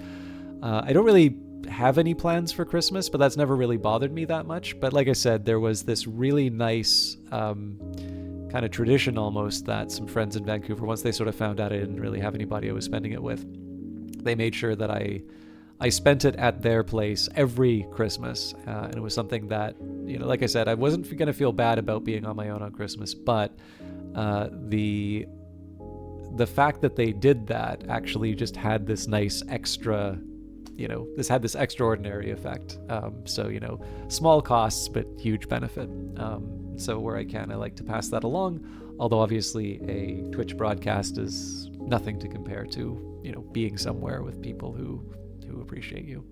I don't really have any plans for Christmas, but that's never really bothered me that much. But like I said, there was this really nice kind of tradition almost that some friends in Vancouver, once they sort of found out I didn't really have anybody I was spending it with, they made sure that I spent it at their place every Christmas. And it was something that, like I said, I wasn't going to feel bad about being on my own on Christmas, but the fact that they did that actually just had this nice extra, this had this extraordinary effect. So, small costs, but huge benefit. So where I can, I like to pass that along. Although obviously a Twitch broadcast is nothing to compare to, being somewhere with people who appreciate you.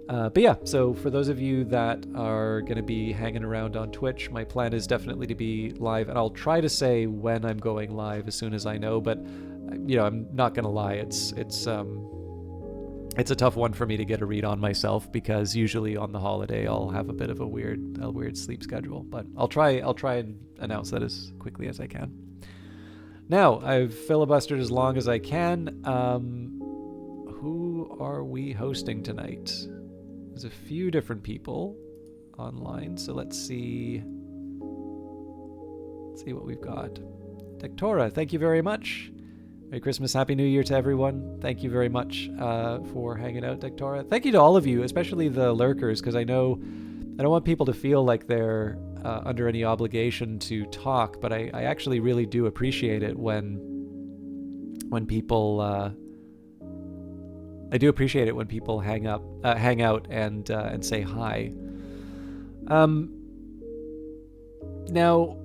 But yeah, so for those of you that are going to be hanging around on Twitch, my plan is definitely to be live, and I'll try to say when I'm going live as soon as I know, but I'm not going to lie, it's a tough one for me to get a read on myself, because usually on the holiday I'll have a bit of a weird sleep schedule, but I'll try and announce that as quickly as I can. Now, I've filibustered as long as I can. Who are we hosting tonight? There's a few different people online, so let's see what we've got. Dectora, thank you very much. Merry Christmas, Happy New Year to everyone. Thank you very much for hanging out, Dectora. Thank you to all of you, especially the lurkers, because I don't want people to feel like they're under any obligation to talk, but I actually really do appreciate it when people I do appreciate it when people hang out and say hi. Now,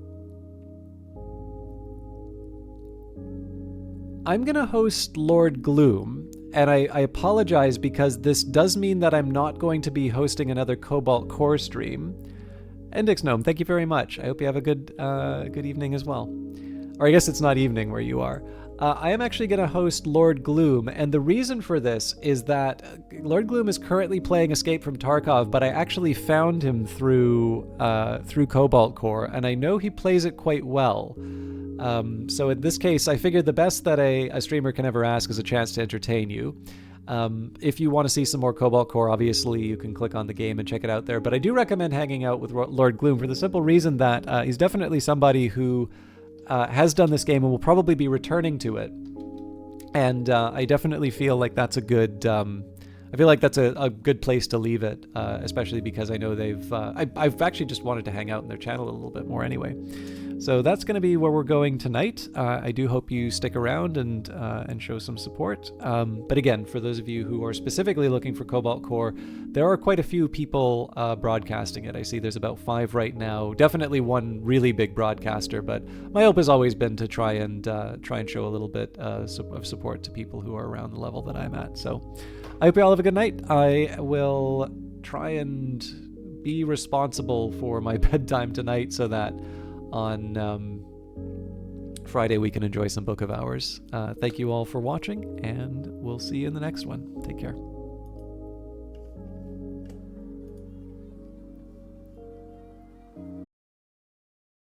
I'm going to host Lord Gloom, and I apologize because this does mean that I'm not going to be hosting another Cobalt Core stream. Index Gnome, thank you very much. I hope you have a good evening as well. Or I guess it's not evening where you are. I am actually going to host Lord Gloom, and the reason for this is that Lord Gloom is currently playing Escape from Tarkov, but I actually found him through Cobalt Core, and I know he plays it quite well. So in this case, I figured the best that a streamer can ever ask is a chance to entertain you. If you want to see some more Cobalt Core, obviously you can click on the game and check it out there, but I do recommend hanging out with Lord Gloom for the simple reason that he's definitely somebody who has done this game and will probably be returning to it. And I definitely feel like that's a good. I feel like that's a good place to leave it, especially because I know they've. I've actually just wanted to hang out in their channel a little bit more anyway. So that's going to be where we're going tonight. I do hope you stick around and show some support. But again, for those of you who are specifically looking for Cobalt Core, there are quite a few people broadcasting it. I see there's about 5 right now. Definitely one really big broadcaster, but my hope has always been to try and show a little bit of support to people who are around the level that I'm at. So I hope you all have a good night. I will try and be responsible for my bedtime tonight so that on Friday we can enjoy some Book of Hours. Thank you all for watching, and we'll see you in the next one. Take care.